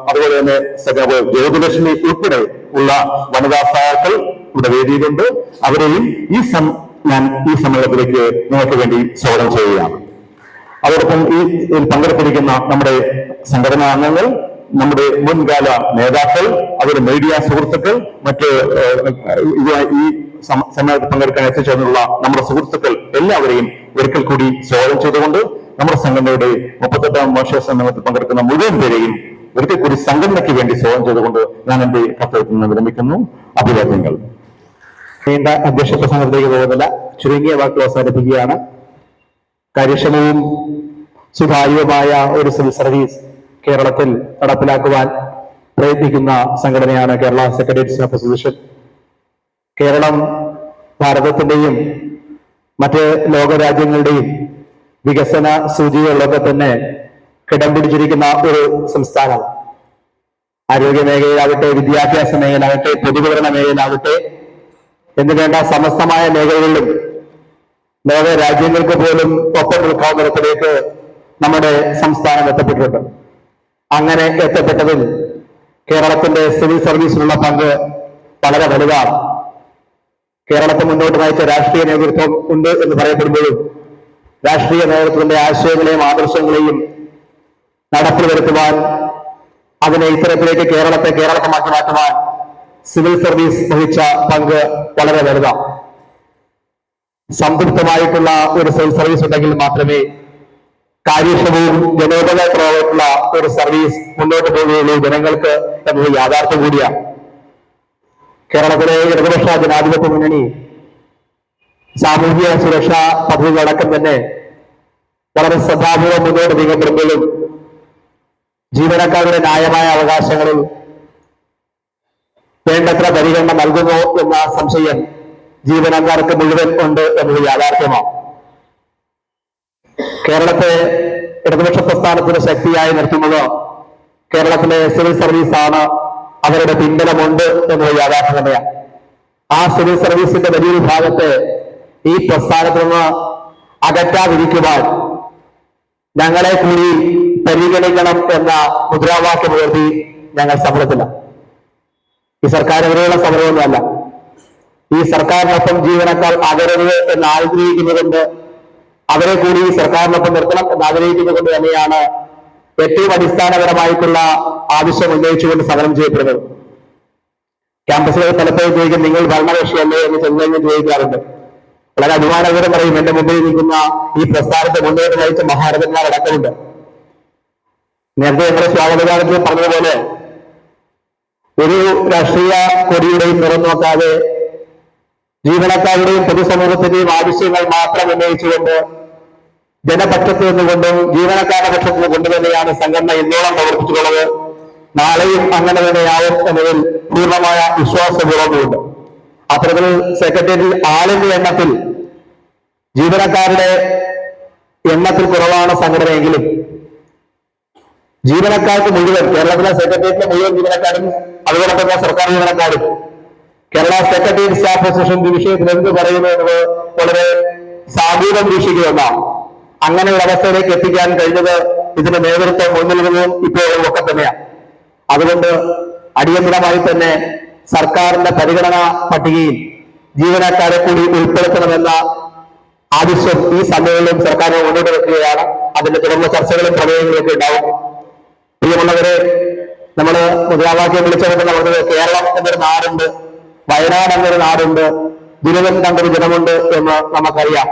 അതുപോലെ തന്നെ സഖാവ് ജ്യോതിലക്ഷ്മി ഉൾപ്പെടെ ഉള്ള വനിതാ സഹാക്കൾ ഇവിടെ വേദിയിലുണ്ട്. അവരെയും ഞാൻ ഈ സമ്മേളനത്തിലേക്ക് നിങ്ങൾക്ക് വേണ്ടി സ്വാഗതം ചെയ്യുകയാണ്. അതോടൊപ്പം ഈ പങ്കെടുത്തിരിക്കുന്ന നമ്മുടെ സംഘടനാ അംഗങ്ങൾ, നമ്മുടെ മുൻകാല നേതാക്കൾ, അവരുടെ മീഡിയ സുഹൃത്തുക്കൾ, മറ്റ് ഈ സമ്മേളനത്തിൽ പങ്കെടുക്കാൻ എത്തിച്ചേർന്നുള്ള നമ്മുടെ സുഹൃത്തുക്കൾ എല്ലാവരെയും ഒരിക്കൽ കൂടി സ്വാഗതം ചെയ്തുകൊണ്ട് നമ്മുടെ സംഘടനയുടെ 38ാം വാർഷിക സമ്മേളനത്തിൽ പങ്കെടുക്കുന്ന മുഴുവൻ പേരെയും ഒരിക്കൽ കൂടി സംഘടനയ്ക്ക് വേണ്ടി സ്വാഗതം ചെയ്തുകൊണ്ട് ഞാൻ എന്റെ കർത്തവ്യത്തിൽ നിന്ന് വിരമിക്കുന്നു. അഭിവാദ്യങ്ങൾ. നീണ്ട അധ്യക്ഷ പ്രസംഗത്തിലേക്ക് പോകുന്നില്ല, ചുരുങ്ങിയ വാക്കുകൾ അവസാനിപ്പിക്കുകയാണ്. കാര്യക്ഷമവും സുതാര്യവുമായ ഒരു സിവിൽ സർവീസ് കേരളത്തിൽ നടപ്പിലാക്കുവാൻ പ്രയത്നിക്കുന്ന സംഘടനയാണ് Kerala secretariat staff association. Keralam ഭാരതത്തിന്റെയും മറ്റ് ലോകരാജ്യങ്ങളുടെയും വികസന സൂചികകളിലൊക്കെ തന്നെ കിടം പിടിച്ചിരിക്കുന്ന ഒരു സംസ്ഥാനം. ആരോഗ്യ മേഖലയിലാകട്ടെ, വിദ്യാഭ്യാസ മേഖലയാകട്ടെ, പൊതുവിതരണ മേഖലയിലാകട്ടെ എന്ന് വേണ്ട സമസ്തമായ മേഖലകളിലും ലോക രാജ്യങ്ങൾക്ക് പോലും ഒപ്പം നിൽക്കാവുന്ന തരത്തിലേക്ക് നമ്മുടെ സംസ്ഥാനം എത്തപ്പെട്ടിട്ടുണ്ട്. അങ്ങനെ എത്തപ്പെട്ടതിൽ കേരളത്തിന്റെ സിവിൽ സർവീസിനുള്ള പങ്ക് വളരെ വലുതാണ്. കേരളത്തെ മുന്നോട്ട് നയിച്ച രാഷ്ട്രീയ നേതൃത്വം ഉണ്ട് എന്ന് പറയപ്പെടുമ്പോഴും രാഷ്ട്രീയ നേതൃത്വത്തിന്റെ ആശയങ്ങളെയും ആദർശങ്ങളെയും നടപ്പിൽ വരുത്തുവാൻ, അതിനെ ഇത്തരത്തിലേക്ക് കേരളമാക്കി മാറ്റുവാൻ സിവിൽ സർവീസ് വഹിച്ച പങ്ക് വളരെ വലുതാണ്. സംതൃപ്തമായിട്ടുള്ള ഒരു സിവിൽ സർവീസ് ഉണ്ടെങ്കിൽ മാത്രമേ കാര്യക്ഷമവും ജനോപകാരപ്രദമായിട്ടുള്ള ഒരു സർവീസ് മുന്നോട്ട് പോകുകയുള്ളൂ ജനങ്ങൾക്ക് എന്നത് യാഥാർത്ഥ്യം കൂടിയാണ്. കേരളത്തിലെ ഇടതുപക്ഷ ജനാധിപത്യ മുന്നണി സാമൂഹ്യ സുരക്ഷാ പദ്ധതികളടക്കം തന്നെ വളരെ ശ്രദ്ധാപൂർവം മുന്നോട്ട് നീങ്ങപ്പെടുമ്പോഴും ജീവനക്കാരുടെ ന്യായമായ അവകാശങ്ങളിൽ വേണ്ടത്ര പരിഗണന നൽകുന്നു എന്ന സംശയം ജീവനക്കാർക്ക് മുഴുവൻ ഉണ്ട് എന്നത് യാഥാർത്ഥ്യമാണ്. കേരളത്തെ ഇടതുപക്ഷ പ്രസ്ഥാനത്തിന്റെ ശക്തിയായി നിർത്തുന്നത് കേരളത്തിലെ സിവിൽ സർവീസാണ്. അവരുടെ പിൻബലമുണ്ട് എന്നത് യാഥാർത്ഥ്യം തന്നെയാണ്. ആ സിവിൽ സർവീസിന്റെ വലിയൊരു ഭാഗത്തെ ഈ പ്രസ്ഥാനത്തിൽ നിന്ന് അകറ്റാതിരിക്കുവാൻ ഞങ്ങളെ കൂടി പരിഗണിക്കണം എന്ന മുദ്രാവാക്യം ഉയർത്തി ഞങ്ങൾ സമരത്തില്ല. ഈ സർക്കാരിനെതിരെയുള്ള സമരമൊന്നുമല്ല. ഈ സർക്കാരിനൊപ്പം ജീവനക്കാർ അകരരുത് എന്ന് ആഗ്രഹിക്കുന്നതുകൊണ്ട് അവരെ കൂടി ഈ സർക്കാരിനൊപ്പം നിർത്തണം എന്ന് ആഗ്രഹിക്കുന്നതുകൊണ്ട് തന്നെയാണ് ഏറ്റവും അടിസ്ഥാനപരമായിട്ടുള്ള ആവശ്യം ഉന്നയിച്ചുകൊണ്ട് സമരം ചെയ്യപ്പെടുന്നത്. ക്യാമ്പസുകൾ പലപ്പോഴും ചോദിക്കും, നിങ്ങൾ ഭരണകക്ഷിയല്ലേ എന്ന് ചെന്നൈയിൽ ചോദിക്കാറുണ്ട്. വളരെ അഭിമാനകരം പറയും, എന്റെ മുമ്പിൽ നിൽക്കുന്ന ഈ പ്രസ്ഥാനത്തെ മുന്നോട്ട് നയിച്ച മഹാരഥന്മാരടക്കമുണ്ട്. നേരത്തെ നമ്മുടെ സ്വാഗതഗാനത്തിൽ പറഞ്ഞതുപോലെ ഒരു രാഷ്ട്രീയ കൊടിയുടെയും നിറം നോക്കാതെ ജീവനക്കാരുടെയും പൊതുസമൂഹത്തിന്റെയും ആവശ്യങ്ങൾ മാത്രം ഉന്നയിച്ചുകൊണ്ട് ജനപക്ഷത്ത് നിന്നുകൊണ്ടും ജീവനക്കാരുടെ പക്ഷത്ത് നിന്നുകൊണ്ട് തന്നെയാണ് സംഘടന ഇന്നോളം പ്രവർത്തിച്ചിട്ടുള്ളത്. നാളെയും അങ്ങനെ തന്നെയാവും എന്നതിൽ പൂർണ്ണമായ വിശ്വാസപൂർവ്വമുണ്ട്. അത്തരത്തിൽ സെക്രട്ടേറിയറ്റിൽ ആളിന്റെ എണ്ണത്തിൽ ജീവനക്കാരുടെ എണ്ണത്തിൽ കുറവാണ് സംഘടനയെങ്കിലും ജീവനക്കാർക്ക് മുഴുവൻ, കേരളത്തിലെ സെക്രട്ടേറിയറ്റിലെ മുഴുവൻ ജീവനക്കാരും അതുപോലെ തന്നെ സർക്കാർ ജീവനക്കാരും കേരള സെക്രട്ടേറിയറ്റ് സ്റ്റാഫ് അസോസിയേഷൻ ഈ വിഷയത്തിൽ എന്ത് പറയുന്നു എന്നത് വളരെ സാധൂതം വീക്ഷിക്കുന്നതാണ്. അങ്ങനെയുള്ള അവസ്ഥയിലേക്ക് എത്തിക്കാൻ കഴിഞ്ഞത് ഇതിന്റെ നേതൃത്വം മുന്നിൽ നിന്നും ഇപ്പോഴും ഒക്കെ തന്നെയാണ്. അതുകൊണ്ട് അടിയന്തരമായി തന്നെ സർക്കാരിന്റെ പരിഗണനാ പട്ടികയിൽ ജീവനക്കാരെ കൂടി ഉൾപ്പെടുത്തണമെന്ന ആവശ്യം ഈ സമ്മേളനം സർക്കാരിനെ മുന്നോട്ട് വെക്കുകയാണ്. അതിന്റെ തുടർന്ന് ചർച്ചകളും പ്രമേയങ്ങളൊക്കെ ഉണ്ടാവും. പ്രിയമുള്ളവരെ, നമ്മള് മുദ്രാവാക്യം വിളിച്ചുകൊണ്ട് പറഞ്ഞത് കേരളം എന്നൊരു നാടുണ്ട്, വയനാട് എന്നൊരു നാടുണ്ട്, ദുരിതം കണ്ടൊരു ജനമുണ്ട് എന്ന് നമുക്കറിയാം.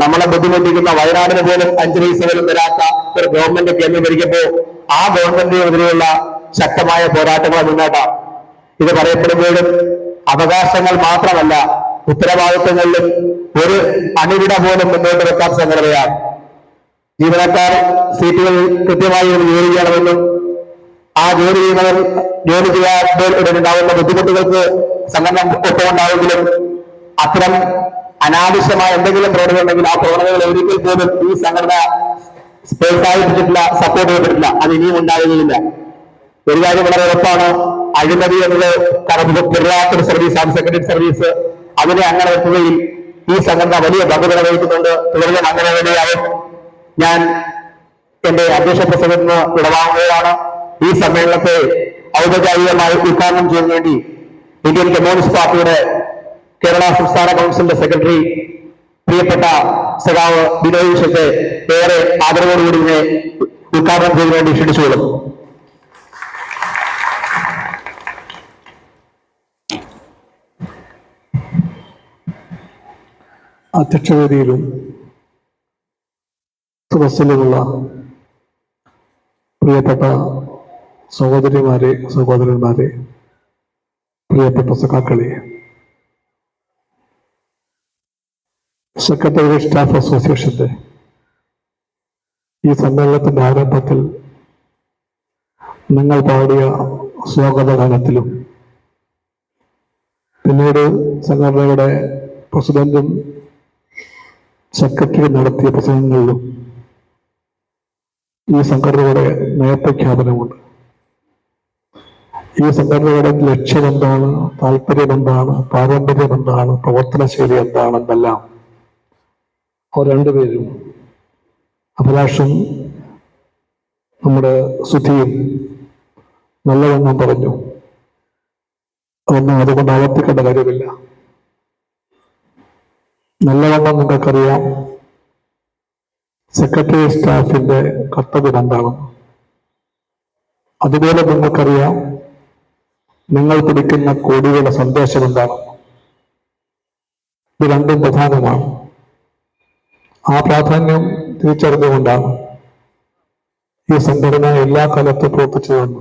നമ്മളെ ബുദ്ധിമുട്ടിക്കുന്ന വയനാടിന് പോലും 5 പൈസ പോലും വരാത്ത ഒരു ഗവൺമെന്റ് കേന്ദ്രീകരിക്കുമ്പോൾ ആ ഗവൺമെന്റിനെതിരെയുള്ള ശക്തമായ പോരാട്ടങ്ങൾ മുന്നോട്ടാണ്. ഇത് പറയപ്പെടുമ്പോഴും അവകാശങ്ങൾ മാത്രമല്ല, ഉത്തരവാദിത്വങ്ങളിലും ഒരു അണിവിട പോലും മുന്നോട്ട് വെക്കാൻ സംഘടനയാണ്. ജീവനക്കാർ സീറ്റുകൾ കൃത്യമായി ജോലി ചെയ്യണമെന്നും ആ ജോലി ചെയ്യുന്നവർ ജോലി ചെയ്യാൻ ഉണ്ടാകുന്ന ബുദ്ധിമുട്ടുകൾക്ക് സംഘടന ഒപ്പമുണ്ടാവുമെങ്കിലും അത്തരം അനാവശ്യമായ എന്തെങ്കിലും പ്രവണത ഉണ്ടെങ്കിൽ ആ പ്രവണതകൾ ഒരിക്കൽ പോലും ഈ സംഘടന പ്രോത്സാഹിപ്പിച്ചിട്ടില്ല, സപ്പോർട്ട് ചെയ്തിട്ടില്ല. അത് ഇനിയും ഉണ്ടാകുകയില്ല. ഒരു കാര്യം വളരെ ഉറപ്പാണ്, അഴിമതി എന്നത് കേരളത്തിൽ സർവീസ്, സെക്രട്ടറി സർവീസ്, അതിനെ അങ്ങനെ എത്തുകയിൽ ഈ സംഘടന വലിയ പങ്ക് നിർവഹിക്കുന്നുണ്ട്. തുടർന്നും അങ്ങനെ തന്നെയാവും. ഞാൻ എന്റെ അധ്യക്ഷ പ്രസംഗത്തിന് വിടവാങ്ങുകയാണ്. ഈ സമ്മേളനത്തെ ഔപചാരികമായി ഉദ്ഘാടനം ചെയ്യാൻ വേണ്ടി ഇന്ത്യൻ കമ്മ്യൂണിസ്റ്റ് പാർട്ടിയുടെ കേരള സംസ്ഥാന കൗൺസിലിന്റെ സെക്രട്ടറി പ്രിയപ്പെട്ട സഖാവ് ബിനോയ് വിശ്വത്തെ ഏറെ ആദരവോടുകൂടി ഇതിനെ ഉദ്ഘാടനം ചെയ്യാൻ വേണ്ടി ക്ഷണിച്ചുകൊള്ളും. അധ്യക്ഷവേദിയിലും സദസ്സിലുമുള്ള പ്രിയപ്പെട്ട സഹോദരിമാരെ, സഹോദരന്മാരെ, പ്രിയപ്പെട്ട സഖാക്കളെ, സെക്രട്ടേറിയറ്റ് സ്റ്റാഫ് അസോസിയേഷന്റെ ഈ സമ്മേളനത്തിന്റെ ആരംഭത്തിൽ നിങ്ങൾ പാടിയ സ്വാഗതഗാനത്തിലും പിന്നീട് സംഘടനയുടെ പ്രസിഡന്റും സെക്രട്ടറി നടത്തിയ പ്രസംഗങ്ങളിലും ഈ സംഘടനയുടെ നയപ്രഖ്യാപനമുണ്ട്. ഈ സംഘടനയുടെ ലക്ഷ്യം എന്താണ്, താല്പര്യം എന്താണ്, പാരമ്പര്യം എന്താണ്, പ്രവർത്തനശൈലി എന്താണെന്നെല്ലാം അവർ രണ്ടുപേരും, അഭിലാഷും നമ്മുടെ സുധിയും നല്ലവണ്ണം പറഞ്ഞു. അതൊന്നും അതുകൊണ്ട് ആവർത്തിക്കേണ്ട കാര്യമില്ല. നല്ലവണ്ണം നിങ്ങൾക്കറിയാം സെക്രട്ടറി സ്റ്റാഫിന്റെ കർത്തവ്യം എന്താണ്. അതുപോലെ നിങ്ങൾക്കറിയാം നിങ്ങൾ പിടിക്കുന്ന കോടികളുടെ സന്ദേശം എന്താണ്. ഇത് രണ്ടും പ്രധാനമാണ്. ആ പ്രാധാന്യം തിരിച്ചറിഞ്ഞുകൊണ്ടാണ് ഈ സംഘടന എല്ലാ കാലത്തും പ്രവർത്തിച്ചു വന്നു.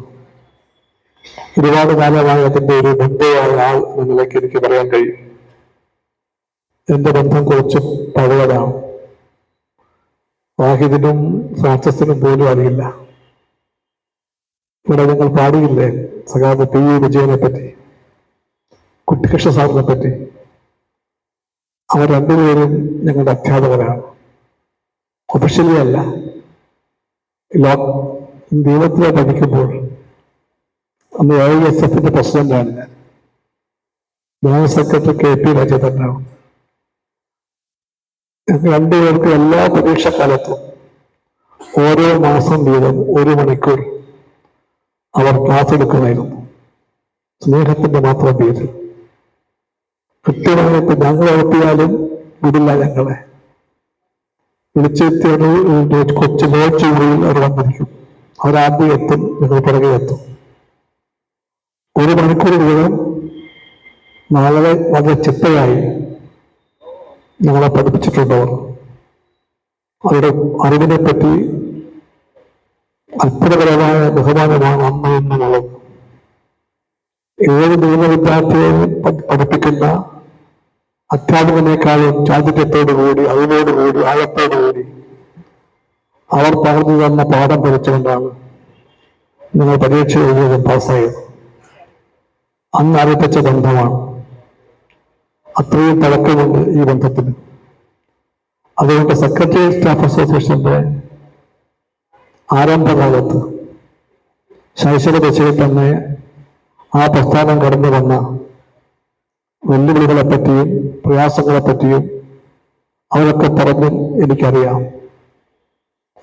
ഒരുപാട് കാലമായി അതിന്റെ ഒരു ബന്ധുവായ ആൾ എന്ന നിലയ്ക്ക് എനിക്ക് പറയാൻ കഴിയും. എന്റെ ബന്ധം കുറച്ച് പഴയതാണ്. വാഹിദിനും ഫ്രാൻസിസിനും പോലും അറിയില്ല. ഇവിടെ നിങ്ങൾ പാടിയില്ലേ സഖാവ് പി വിജയനെ പറ്റി, കുട്ടികൃഷ്ണ സാറിനെ പറ്റി. അവർ രണ്ടുപേരും ഞങ്ങളുടെ അധ്യാപകരാണ്. ഒഫീഷ്യലി അല്ല, ദൈവത്തിലെ പഠിക്കുമ്പോൾ അന്ന് AISF പ്രസിഡന്റാണ് ഞാൻ. General secretary KP രാജേന്ദ്രനാണ്. ഞങ്ങൾ രണ്ടുപേർക്ക് എല്ലാ പരീക്ഷാക്കാലത്തും ഓരോ മാസം വീതം 1 മണിക്കൂർ അവർ ക്ലാസ് എടുക്കുമായിരുന്നു. സ്നേഹത്തിന്റെ മാത്രം പേരിൽ. കൃത്യമായിട്ട് ഞങ്ങൾ എത്തിയാലും വിടില്ല ഞങ്ങളെ. വിളിച്ചെത്തിയൊരു കൊച്ചു ലോഡ്ജ് മുറിയിൽ അവർ വന്നിരിക്കും. അവരാദ്യം എത്തും, ഞങ്ങൾ പുറകെ എത്തും. 1 മണിക്കൂർ വീതം നാളെ വളരെ ചിട്ടയായി ഞങ്ങളെ പഠിപ്പിച്ചിട്ടുണ്ടവർ. അവരുടെ അറിവിനെ പറ്റി അത്ഭുതകരമായ ബഹുമാനമാണ് അമ്മ എന്നുള്ളത്. ഏത് നിയമ വിദ്യാർത്ഥിയെ പഠിപ്പിക്കുന്ന അധ്യാപകനേക്കാളും ചാതുര്യത്തോടുകൂടി, അറിവോടുകൂടി, ആഴത്തോടുകൂടി അവർ പറഞ്ഞു തന്ന പാഠം പഠിച്ചുകൊണ്ടാണ് നിങ്ങൾ പരീക്ഷ എഴുതിയതും പാസ്സായത്. അന്ന് ആരംഭിച്ച ബന്ധമാണ്. അത്രയും പഴക്കമുണ്ട് ഈ ബന്ധത്തിന്. അതുകൊണ്ട് സെക്രട്ടറി സ്റ്റാഫ് അസോസിയേഷന്റെ ആരംഭകാലത്ത് ശൈശവ ദശയിൽ തന്നെ ആ പ്രസ്ഥാനം കടന്നു വന്ന വെല്ലുവിളികളെപ്പറ്റിയും പ്രയാസങ്ങളെപ്പറ്റിയും അവരൊക്കെ പറഞ്ഞും എനിക്കറിയാം.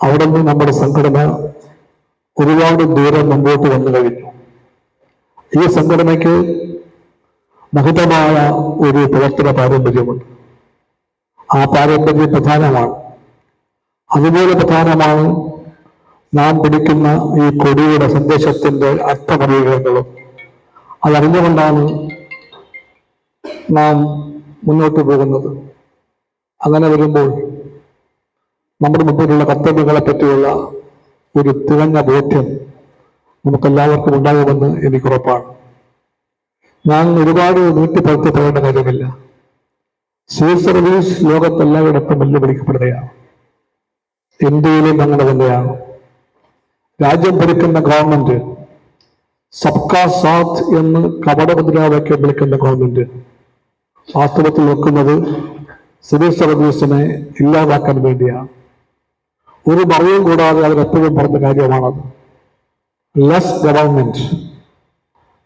അവിടെ നിന്ന് നമ്മുടെ സംഘടന ഒരുപാട് ദൂരം മുമ്പോട്ട് വന്നു കഴിഞ്ഞു. ഈ സംഘടനയ്ക്ക് മഹിതമായ ഒരു പ്രവർത്തന പാരമ്പര്യമുണ്ട്. ആ പാരമ്പര്യം പ്രധാനമാണ്. അതുപോലെ പ്രധാനമാണ് നാം പിടിക്കുന്ന ഈ കൊടിയുടെ സന്ദേശത്തിന്റെ അർത്ഥമറിയുകകളും. അതറിഞ്ഞുകൊണ്ടാണ് നാം മുന്നോട്ട് പോകുന്നത്. അങ്ങനെ വരുമ്പോൾ നമ്മുടെ മുമ്പിലുള്ള കർത്തവ്യങ്ങളെ പറ്റിയുള്ള ഒരു തികഞ്ഞ ബോധ്യം നമുക്കെല്ലാവർക്കും ഉണ്ടാകുമെന്ന് എനിക്കുറപ്പാണ്. ഞാൻ ഒരുപാട് നീട്ടിപ്പടുത്തി പറയേണ്ട കാര്യമില്ല. സിവിൽ സർവീസ് ലോകത്തെല്ലായിടത്തും വെല്ലുവിളിക്കപ്പെടുകയാണ്. ഇന്ത്യയിലും അങ്ങനെ തന്നെയാണ്. രാജ്യം ഭരിക്കുന്ന ഗവൺമെന്റ് സബ്കാ സാത്ത് എന്ന് കപടമുദ്രാവാക്യം വിളിക്കുന്ന ഗവൺമെന്റ് വാസ്തവത്തിൽ വെക്കുന്നത് സിവിൽ സർവീസിനെ ഇല്ലാതാക്കാൻ വേണ്ടിയാണ്. ഒരു മറയും കൂടാതെ അവരെപ്പോഴും പറഞ്ഞ കാര്യമാണത്. Less government,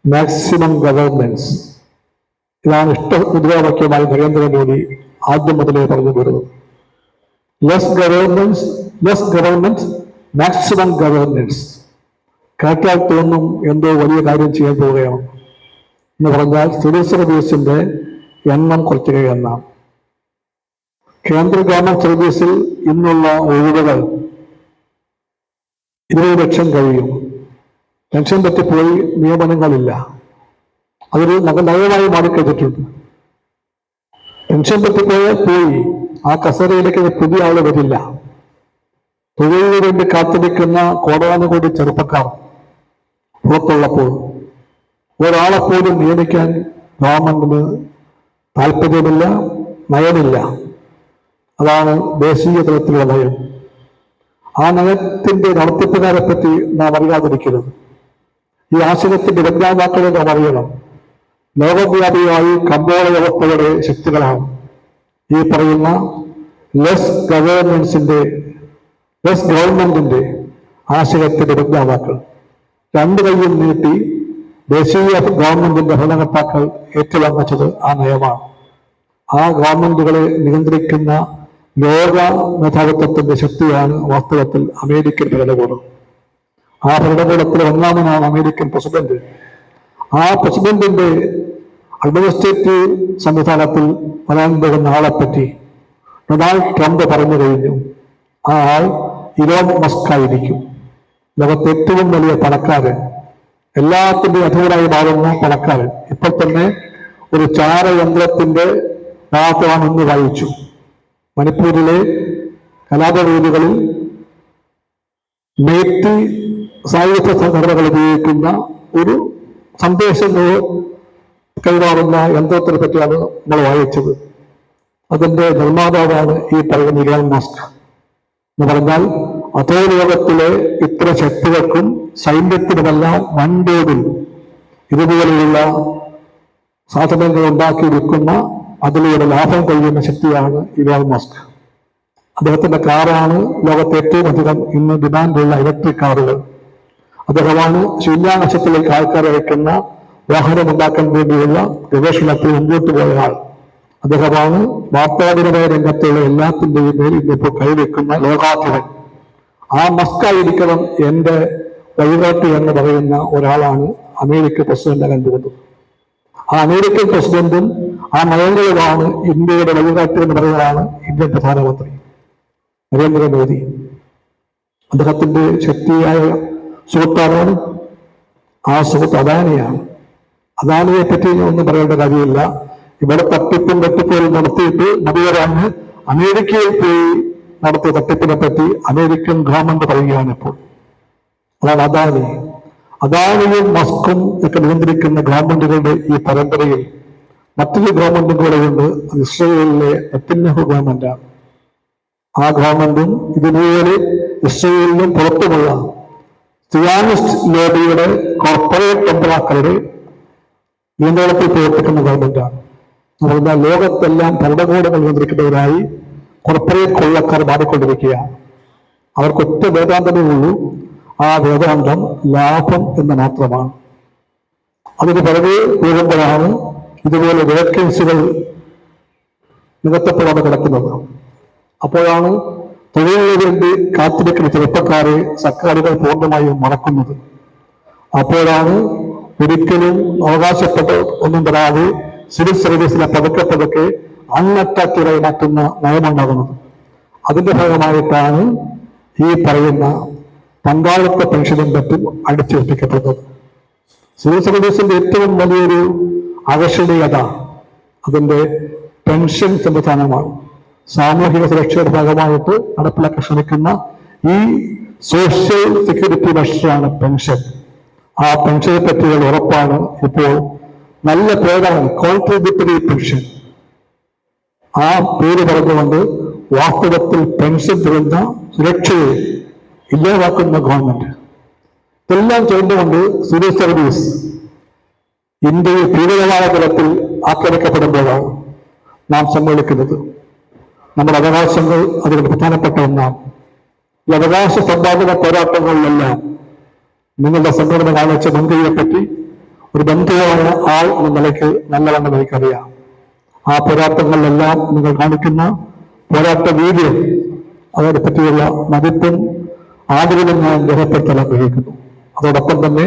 maximum governance. ഇതാണ് മുദ്രാവാക്യമായി നരേന്ദ്രമോദി ആദ്യം മുതലേ പറഞ്ഞു വരുന്നത്. Less governance, maximum governance. കേട്ടാൽ തോന്നും എന്തോ വലിയ കാര്യം ചെയ്യാൻ പോവുകയാണ് എന്ന് പറഞ്ഞാൽ സിവിൽ സർവീസിന്റെ എണ്ണം കുറയ്ക്കുക എന്നാണ്. കേന്ദ്ര ഗവൺമെന്റ് സർവീസിൽ ഇന്നുള്ള ഒഴിവുകൾ 20 ലക്ഷം കഴിയും. പെൻഷൻ പറ്റിപ്പോയി, നിയമനങ്ങളില്ല. അതൊരു നയമായി മാറിക്കഴിഞ്ഞിട്ടുണ്ട്. പെൻഷൻ പറ്റിപ്പോയാൽ പോയി, ആ കസേരയിലേക്ക് പുതിയ ആള് വരില്ല. തൊഴിലിനു വേണ്ടി കാത്തിരിക്കുന്ന കോടാനുകൂടി ചെറുപ്പക്കാർ പുറത്തുള്ളപ്പോൾ ഒരാളെപ്പോലും നിയമിക്കാൻ ഗവൺമെന്റിന് താല്പര്യമില്ല, നയമില്ല. അതാണ് ദേശീയ തലത്തിലുള്ള നയം. ആ നയത്തിന്റെ നടത്തിപ്പുകാരെ പറ്റി നാം അറിയാതിരിക്കരുത്. ഈ ആശയത്തിന്റെ വിജ്ഞാതാക്കളെ നാം അറിയണം. ലോകവ്യാപിയായി കമ്പോള വ്യവസ്ഥയുടെ ശക്തികളാണ് ഈ പറയുന്ന ലെസ് ഗവൺമെന്റിന്റെ ആശയത്തിന്റെ വിജ്ഞാതാക്കൾ. 2 കൈയും നീട്ടി ദേശീയ ഗവൺമെന്റിന്റെ ഭരണകർത്താക്കൾ ഏറ്റുവാങ്ങിച്ചത് ആ നയമാണ്. ആ ഗവൺമെന്റുകളെ നിയന്ത്രിക്കുന്ന ലോക മേധാവിത്വത്തിന്റെ ശക്തിയാണ് വാസ്തവത്തിൽ അമേരിക്കൻ ഭരണകൂടം. ആ ഭരണകൂടത്തിൽ ഒന്നാമനാണ് അമേരിക്കൻ പ്രസിഡന്റ്. ആ പ്രസിഡന്റിന്റെ അഡ്മിനിസ്ട്രേറ്റീവ് സംവിധാനത്തിൽ വരാൻ പോകുന്ന ആളെപ്പറ്റി ഡൊണാൾഡ് ട്രംപ് പറഞ്ഞു കഴിഞ്ഞു. ആ ആൾ ഇലോൺ മസ്ക് ആയിരിക്കും. ലോകത്തെ ഏറ്റവും വലിയ പണക്കാരൻ, എല്ലാത്തിന്റെയും അധിപനായി മാറുന്ന പണക്കാരൻ. ഇപ്പോൾ തന്നെ ഒരു ചാരയന്ത്രത്തിന്റെ ഭാഗത്താണെന്ന് വായിച്ചു. മണിപ്പൂരിലെ കലാപവേദികളിൽ മേത്തി സായുധ സംഘടനകൾ ഉപയോഗിക്കുന്ന ഒരു സന്ദേശം കൈമാറുന്ന യന്ത്രത്തിനെ പറ്റിയാണ് നമ്മൾ വായിച്ചത്. അതിന്റെ നിർമ്മാതാവാണ് ഈ പറയുന്ന ഇലോൺ മസ്ക്. എന്ന് പറഞ്ഞാൽ അതേ ലോകത്തിലെ ഇത്ര ശക്തികൾക്കും സൈന്യത്തിനുമെല്ലാം വൻതോതിൽ ഇതുപോലെയുള്ള സാധനങ്ങൾ ഉണ്ടാക്കി വിൽക്കുന്ന, അതിലൂടെ ലാഭം കഴിയുന്ന ശക്തിയാണ് ഇലോൺ മസ്ക്. അദ്ദേഹത്തിന്റെ കാറാണ് ലോകത്തെ ഏറ്റവും അധികം ഇന്ന് ഡിമാൻഡുള്ള ഇലക്ട്രിക് കാറുകൾ. അദ്ദേഹമാണ് ശൂന്യാകാശത്തിലേക്ക് ആൾക്കാരെ അയക്കുന്ന വാഹനം ഉണ്ടാക്കാൻ വേണ്ടിയുള്ള ഗവേഷണത്തിൽ മുമ്പോട്ട് പോയ ആൾ. അദ്ദേഹമാണ് വാർത്താവിനിമയ രംഗത്തുള്ള എല്ലാത്തിന്റെയും മേൽ ഇന്നിപ്പോൾ കൈവെക്കുന്ന ലോകാധിപൻ. ആ മസ്കായിരിക്കണം എന്റെ വഴികാട്ടി എന്ന് പറയുന്ന ഒരാളാണ് അമേരിക്ക പ്രസിഡന്റ് കണ്ടുകൊണ്ടത്. ആ അമേരിക്കൻ പ്രസിഡന്റും ആ നയങ്ങളുമാണ് ഇന്ത്യയുടെ വഴികാട്ടി എന്ന് പറയുന്നതാണ് ഇന്ത്യൻ പ്രധാനമന്ത്രി നരേന്ദ്രമോദി. അദ്ദേഹത്തിന്റെ ശക്തിയായ സുഹൃത്താണ് ആ സുഹൃത്ത് അദാനിയാണ്. അദാനിയെ പറ്റി ഒന്നും പറയേണ്ട കാര്യമില്ല. ഇവിടെ തട്ടിപ്പും വെട്ടിപ്പുകളും നടത്തിയിട്ട് മതിവരാണ് അമേരിക്കയിൽ പോയി നടത്തിയ തട്ടിപ്പിനെ പറ്റി അമേരിക്കൻ ഗവൺമെന്റ് പറയുകയാണ് ഇപ്പോൾ. അതാണ് അദാനി. അദാനിയും മസ്കും ഒക്കെ നിയന്ത്രിക്കുന്ന ഗവൺമെന്റുകളുടെ ഈ പരമ്പരയിൽ മറ്റൊരു ഗവൺമെന്റും കൂടെയുണ്ട്. അത് ഇസ്രയേലിലെ നെതന്യാഹു ഗവൺമെന്റാണ്. ആ ഗവൺമെന്റും ഇതുപോലെ ഇസ്രയേലിലും പുറത്തുമുള്ള സിയാനിസ്റ്റ് ലോബിയുടെ കോർപ്പറേറ്റ് കമ്പനികളുടെ നിയന്ത്രണത്തിൽ പ്രവർത്തിക്കുന്ന ഗവൺമെന്റാണ്. പറഞ്ഞാൽ ലോകത്തെല്ലാം ഭരണകൂടങ്ങൾ നിയന്ത്രിക്കുന്നവരായി കോർപ്പറേറ്റ് കൊള്ളക്കാർ മാറിക്കൊണ്ടിരിക്കുകയാണ്. അവർക്കൊറ്റ വേദാന്തമേ ഉള്ളൂ. ആ വേദാന്തം ലാഭം എന്ന് മാത്രമാണ്. അതിന് പുറകെ പോകുമ്പോഴാണ് ഇതുപോലെ വേക്കൻസികൾ നികത്തപ്പെടാതെ കിടക്കുന്നത്. അപ്പോഴാണ് തൊഴിലിനു വേണ്ടി കാത്തിരിക്കുന്ന ചെറുപ്പക്കാരെ സർക്കാരുകൾ പൂർണ്ണമായും മറക്കുന്നത്. അപ്പോഴാണ് ഒരിക്കലും അവകാശപ്പെട്ട് ഒന്നും തരാതെ സിവിൽ സർവീസിനെ പതുക്കെ അൺഅട്രാക്റ്റീവായി മാറ്റുന്ന നയമുണ്ടാകുന്നത്. അതിന്റെ ഭാഗമായിട്ടാണ് ഈ പറയുന്ന പങ്കാളിത്ത പെൻഷനും മറ്റും അടിച്ചേൽപ്പിക്കപ്പെടുന്നത്. സിവിൽ സർവീസിന്റെ ഏറ്റവും വലിയൊരു ആകർഷണീയത അതിന്റെ പെൻഷൻ സംവിധാനമാണ്. സാമൂഹിക സുരക്ഷയുടെ ഭാഗമായിട്ട് നടപ്പിലാക്കാൻ ശ്രമിക്കുന്ന ഈ സോഷ്യൽ സെക്യൂരിറ്റി മെഷറാണ് പെൻഷൻ. ആ പെൻഷനെ പറ്റിയുള്ള ഉറപ്പാണ് ഇപ്പോൾ നല്ല പേരാണ് കോൺട്രിബ്യൂട്ടറി പെൻഷൻ. ആ പേര് പറഞ്ഞുകൊണ്ട് വാസ്തവത്തിൽ പെൻഷൻ തരുന്ന സുരക്ഷയെ ഇല്ലാതാക്കുന്ന ഗവൺമെന്റ്. ഇതെല്ലാം ചെയ്തുകൊണ്ട് സിവിൽ സർവീസ് ഇന്ത്യയിൽ തീവ്രമായ തലത്തിൽ ആക്രമിക്കപ്പെടുമ്പോഴാണ് നാം സമ്മേളിക്കുന്നത്. നമ്മുടെ അവകാശങ്ങൾ അതിന് പ്രധാനപ്പെട്ട ഒന്നാണ്. ഈ അവകാശ സമ്പാദന പോരാട്ടങ്ങളിലെല്ലാം നിങ്ങളുടെ സംഘടന കാണിച്ച മുൻകൈയെ പറ്റി ഒരു ബന്ധുവായ ആൾ എന്ന നിലയ്ക്ക് നല്ലവണ്ണം എനിക്കറിയാം. ആ പോരാട്ടങ്ങളിലെല്ലാം നിങ്ങൾ കാണിക്കുന്ന പോരാട്ട വീര്യം അതിനെ പറ്റിയുള്ള മതിപ്പും ആദരവും ഞാൻ രേഖപ്പെടുത്താൻ ആഗ്രഹിക്കുന്നു. അതോടൊപ്പം തന്നെ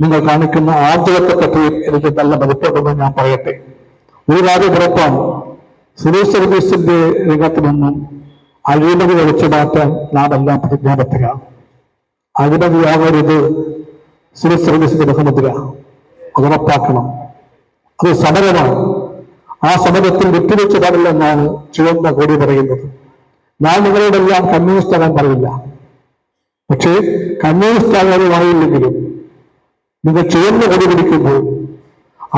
നിങ്ങൾ കാണിക്കുന്ന ആർജവത്തെ പറ്റിയും എനിക്ക് നല്ല മതിപ്പുണ്ടെന്ന് ഞാൻ പറയട്ടെ. ഒരു കാര്യം ഉറപ്പാണ്, സിവിൽ സർവീസിന്റെ രംഗത്ത് നിന്നും അഴിമതി ഒഴിച്ചു മാറ്റാൻ നാം എല്ലാം പ്രതിജ്ഞാബദ്ധരാണ്. അഴിമതിയാകരുത് സിവിൽ സർവീസിന്റെ ബഹുമുദ്ര. അതുറപ്പാക്കണം. അത് സമരമാണ്. ആ സമരത്തിൽ വിട്ടുവീഴ്ച പാടില്ലെന്നാണ് ചുവന്ന കോടി പറയുന്നത്. ഞാൻ നിങ്ങളോടെല്ലാം കമ്മ്യൂണിസ്റ്റ് ആകാൻ പറയില്ല. പക്ഷേ കമ്മ്യൂണിസ്റ്റ് ആകാനുമായില്ലെങ്കിലും നിങ്ങൾ ചുവന്ന കൊടി പിടിക്കുമ്പോൾ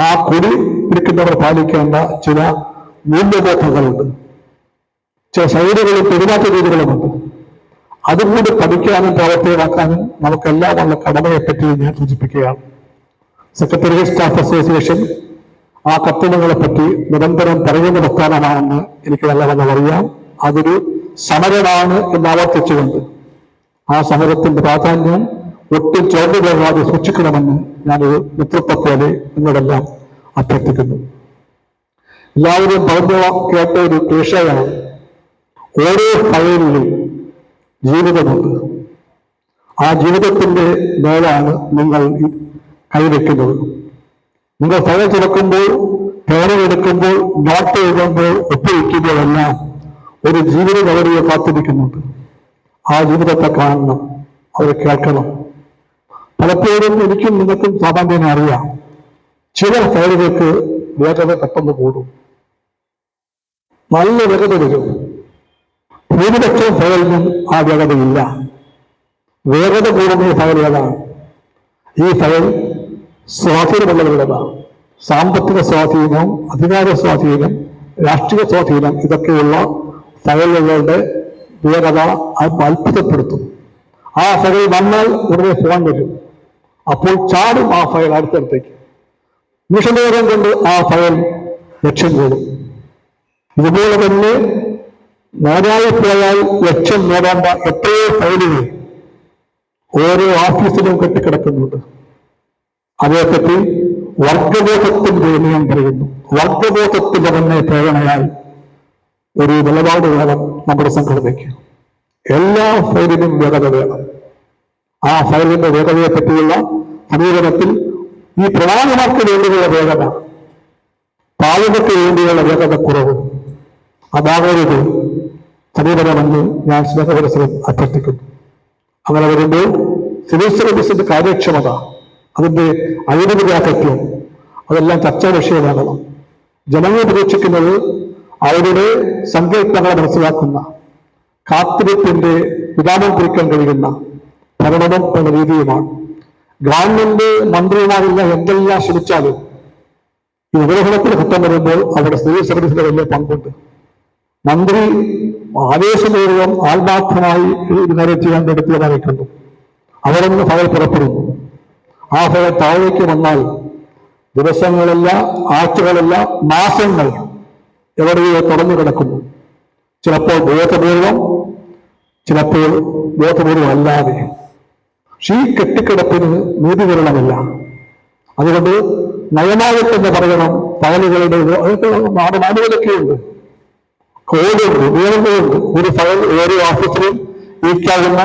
ആ കൊടി പിടിക്കുന്നവർ പാലിക്കേണ്ട ചില മൂല്യബോധങ്ങളുണ്ട്, ചില ശൈലികളും പെരുമാറ്റ രീതികളുമുണ്ട്. അതുകൂടി പഠിക്കാനും പ്രവർത്തകമാക്കാനും നമുക്കെല്ലാമുള്ള കടമയെപ്പറ്റി ഞാൻ സൂചിപ്പിക്കുകയാണ്. സെക്രട്ടേറിയറ്റ് സ്റ്റാഫ് അസോസിയേഷൻ ആ കത്തുകളെ പറ്റി നിരന്തരം പറയുന്ന പ്രസ്ഥാനമാണെന്ന് എനിക്ക് നല്ലവണ്ണം അറിയാം. അതൊരു സമരമാണ് എന്ന് ആവർത്തിച്ചുകൊണ്ട് ആ സമരത്തിന്റെ പ്രാധാന്യം ഒട്ടും ചോർന്നു പോകാതെ സൂക്ഷിക്കണമെന്ന് ഞാനൊരു നേതൃത്വത്തെ പോലെ നിങ്ങളെല്ലാം അഭ്യർത്ഥിക്കുന്നു. എല്ലാവരും പറഞ്ഞു കേട്ട ഒരു വിഷയമാണ്, ഓരോ ഫയലിലും ജീവിതമുണ്ട്. ആ ജീവിതത്തിന്റെ മേലാണ് നിങ്ങൾ കൈവയ്ക്കുന്നത്. നിങ്ങൾ ഫയൽ തുറക്കുമ്പോൾ, പേരെടുക്കുമ്പോൾ, നോട്ട് എഴുതുമ്പോൾ, ഒപ്പുവയ്ക്കുമ്പോഴെല്ലാം ഒരു ജീവിത നടപടിയെ കാത്തിരിക്കുന്നുണ്ട്. ആ ജീവിതത്തെ കാണണം, അവരെ കേൾക്കണം. പലപ്പോഴും എനിക്കും നിങ്ങൾക്കും സാമാന്യം അറിയാം, ചില ഫയലുകൾക്ക് വേഗത പെട്ടെന്ന് കൂടും, നല്ല വേഗത വരും. ഭൂരിപക്ഷം ഫയലിനും ആ വേഗതയില്ല. വേഗത കൂടുന്ന ഫയൽ ഏതാണ്? ഈ ഫയൽ സ്വാധീനമുള്ളവരുടേതാണ്. സാമ്പത്തിക സ്വാധീനം, അധികാര സ്വാധീനം, രാഷ്ട്രീയ സ്വാധീനം, ഇതൊക്കെയുള്ള ഫയലുകളുടെ വേഗത അത്ഭുതപ്പെടുത്തും. ആ ഫയൽ വന്നാൽ ഉടനെ ഫോൺ വരും. അപ്പോൾ ചാടും ആ ഫയൽ അടുത്തടുത്തേക്ക്. നിമിഷനേരം കൊണ്ട് ആ ഫയൽ ലക്ഷ്യം കൂടും. ഇതുപോലെ തന്നെ നേരായി പോയാൽ ലക്ഷ്യം നേടേണ്ട എത്രയോ ഫയലുകൾ ഓരോ ഓഫീസിലും കെട്ടിക്കിടക്കുന്നുണ്ട്. അതേപ്പറ്റി വർഗബോധത്തിന്റെ ഞാൻ പറയുന്നു. വർഗബോധത്തിന്റെ തന്നെ പ്രേരണയായി ഒരു നിലപാട് വേണം നമ്മുടെ സംഘടനയ്ക്ക്. എല്ലാ ഫയലിനും വേഗത വേണം. ആ ഫയലിന്റെ വേഗതയെ പറ്റിയുള്ള സമീപനത്തിൽ ഈ പ്രധാനമാർക്ക് വേണ്ടിയുള്ള വേഗത പാവങ്ങൾക്ക് വേണ്ടിയുള്ള വേഗതക്കുറവ് അതാകരുത് സമീപനമെന്ന് ഞാൻ സ്നേഹപരസ്പരം അഭ്യർത്ഥിക്കുന്നു. അങ്ങനെ വരുമ്പോൾ സിവിൽ സർവീസിന്റെ കാര്യക്ഷമത, അതിന്റെ അഴിമതിരാഹിത്യം അതെല്ലാം ചർച്ചാ വിഷയമാകണം. ജനങ്ങൾ പ്രതീക്ഷിക്കുന്നത് അവരുടെ സങ്കല്പങ്ങളെ മനസ്സിലാക്കുന്ന, കാത്തിരിപ്പിന്റെ വിരാമം കുറിക്കാൻ കഴിയുന്ന ഭരണം എന്ന രീതിയുമാണ്. ഗവൺമെന്റ് മന്ത്രിമാരെല്ലാം എന്തെല്ലാം ശ്രമിച്ചാലും ഈ നിർവഹണത്തിന് ഘട്ടം വരുമ്പോൾ അവിടെ സിവിൽ സർവീസിന്റെ വലിയ പങ്കുണ്ട്. മന്ത്രി ആവേശപൂർവ്വം ആത്മാർത്ഥമായി ഇത് കാര്യം ചെയ്യാൻ വേണ്ടി തീരുമാനിക്കുന്നു. അവിടെ നിന്ന് ഫയൽ പുറപ്പെടുന്നു. ആ ഫയൽ താഴേക്ക് വന്നാൽ ദിവസങ്ങളല്ല, ആഴ്ചകളല്ല, മാസങ്ങൾ എവിടെയോ തുറന്നു കിടക്കുന്നു. ചിലപ്പോൾ ബോധപൂർവം, ചിലപ്പോൾ ബോധപൂർവം അല്ലാതെ. ഈ കെട്ടിക്കിടപ്പിന് നീതികരണമില്ല. അതുകൊണ്ട് നയമാകട്ടെന്ന് പറയണം. ഫയലുകളുടെ മാനുവലൊക്കെയുണ്ട്, കോഡുണ്ട്, നിയമങ്ങളുണ്ട്. ഒരു ഫയൽ ഓരോ ഓഫീസിലും ഇരിക്കാവുന്ന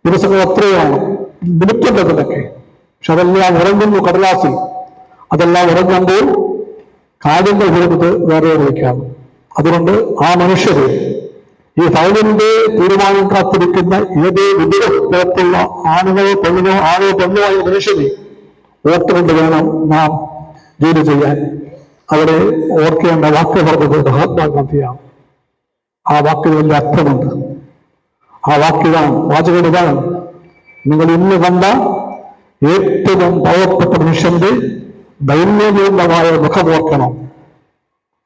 ദിവസങ്ങൾ എത്രയാണ്, നിമിത്തതൊക്കെ. പക്ഷെ അതെല്ലാം ഉറങ്ങുന്നു കടലാസിൽ. അതെല്ലാം ഉറങ്ങുമ്പോൾ കാര്യങ്ങൾ വരുന്നത് വേറെ വിളിക്കാം. അതുകൊണ്ട് ആ മനുഷ്യര് ഈ ഫയലിന്റെ തീരുമാനം കാത്തിരിക്കുന്ന ഏത് വിവിധ തരത്തിലുള്ള ആണുങ്ങളോ പെണ്ണിനോ ആണോ പെണ്ണുമായ മനുഷ്യനെ ഓർത്തുകൊണ്ട് വേണം നാം ജോലി ചെയ്യാൻ. അവിടെ ഓർക്കേണ്ട വാക്ക് പറഞ്ഞത് മഹാത്മാഗാന്ധിയാണ്. ആ വാക്കിന് വലിയ അർത്ഥമുണ്ട്. ആ വാക്കിലാണ്, വാചകം ഇതാണ്: നിങ്ങൾ ഇന്ന് കണ്ട ഏറ്റവും പാവപ്പെട്ട മനുഷ്യന്റെ ദൈന്യപൂർണമായ മുഖമോർക്കണം.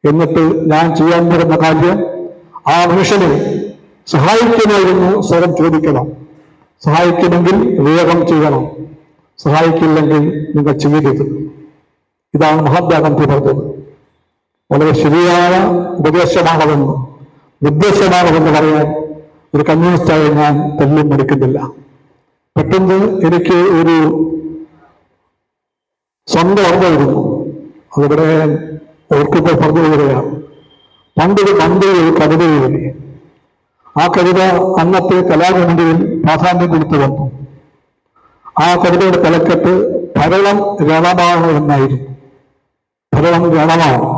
എന്നിട്ട് ഞാൻ ചെയ്യാൻ പോകുന്ന കാര്യം ആ മനുഷ്യനെ സഹായിക്കുമായിരുന്നു സ്വയം ചോദിക്കണം. സഹായിക്കുമെങ്കിൽ വേഗം ചെയ്യണം, സഹായിക്കില്ലെങ്കിൽ നിങ്ങൾ ചെയ്യരുത്. ഇതാണ് മഹാത്മാഗാന്ധി പറഞ്ഞത്. വളരെ ശരിയായ ഉപദേശമാണെന്ന്, നിർദ്ദേശമാണെന്ന് പറയാൻ ഒരു കമ്മ്യൂണിസ്റ്റായി ഞാൻ തെല്ലും മടിക്കുന്നില്ല. പെട്ടെന്ന് എനിക്ക് ഒരു സ്വന്തം ഓർമ്മയിരുന്നു. അതിവിടെ ഓർക്കുമ്പോൾ പറഞ്ഞു വരികയാണ്. പണ്ടൊരു മന്ത്രി ഒരു കവിത എഴുതി. ആ കവിത അന്നത്തെ കലാകൃതിയിൽ പ്രാധാന്യം കൊടുത്തു വന്നു. ആ കവിതയുടെ തലക്കെട്ട് ഭരണം രണമാണ് എന്നായിരുന്നു. ഭരണം രണമാണ്.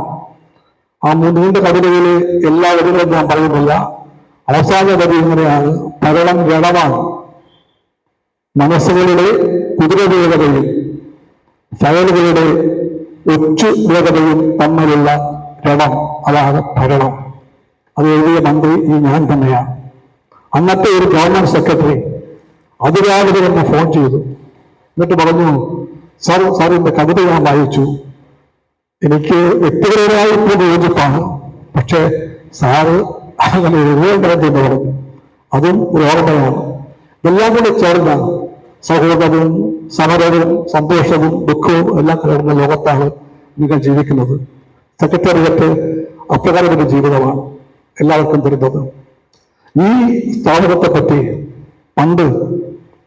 ആ നീണ്ട കവിതയിലെ എല്ലാ വരികളും ഞാൻ പറയുന്നില്ല. അവസാന വരി ഇങ്ങനെയാണ്: ഭരണം രണമാണ്. മനസ്സുകളുടെ കുതിരവേഗതയും ഫയലുകളുടെ ഒച്ചു വേഗതയും തമ്മിലുള്ള രണം, അതാണ് ഭരണം. അത് എഴുതിയ മന്ത്രി ഈ ഞാൻ തന്നെയാണ്. അന്നത്തെ ഒരു ഗവൺമെന്റ് സെക്രട്ടറി അതിരാവിലെ തന്നെ ഫോൺ ചെയ്തു. എന്നിട്ട് പറഞ്ഞു: സാറിന്റെ കവിത ഞാൻ വായിച്ചു. എനിക്ക് വ്യക്തിപരമായി ഇപ്പോൾ യോജിപ്പാണ്, പക്ഷേ സാറ് അങ്ങനെ എഴുതേണ്ടതെന്ന് പറഞ്ഞു. അതും ഒരു ഓർമ്മയാണ്. ഇതെല്ലാം കൂടി ചേർന്ന സൗഹൃദവും സമരവും സന്തോഷവും ദുഃഖവും എല്ലാം ചേർന്ന ലോകത്താണ് നിങ്ങൾ ജീവിക്കുന്നത്. സെക്രട്ടേറിയറ്റ് അപ്രകാരം ഒരു ജീവിതമാണ് എല്ലാവർക്കും തരുന്നത്. ഈ സ്ഥാപനത്തെ പറ്റി പണ്ട്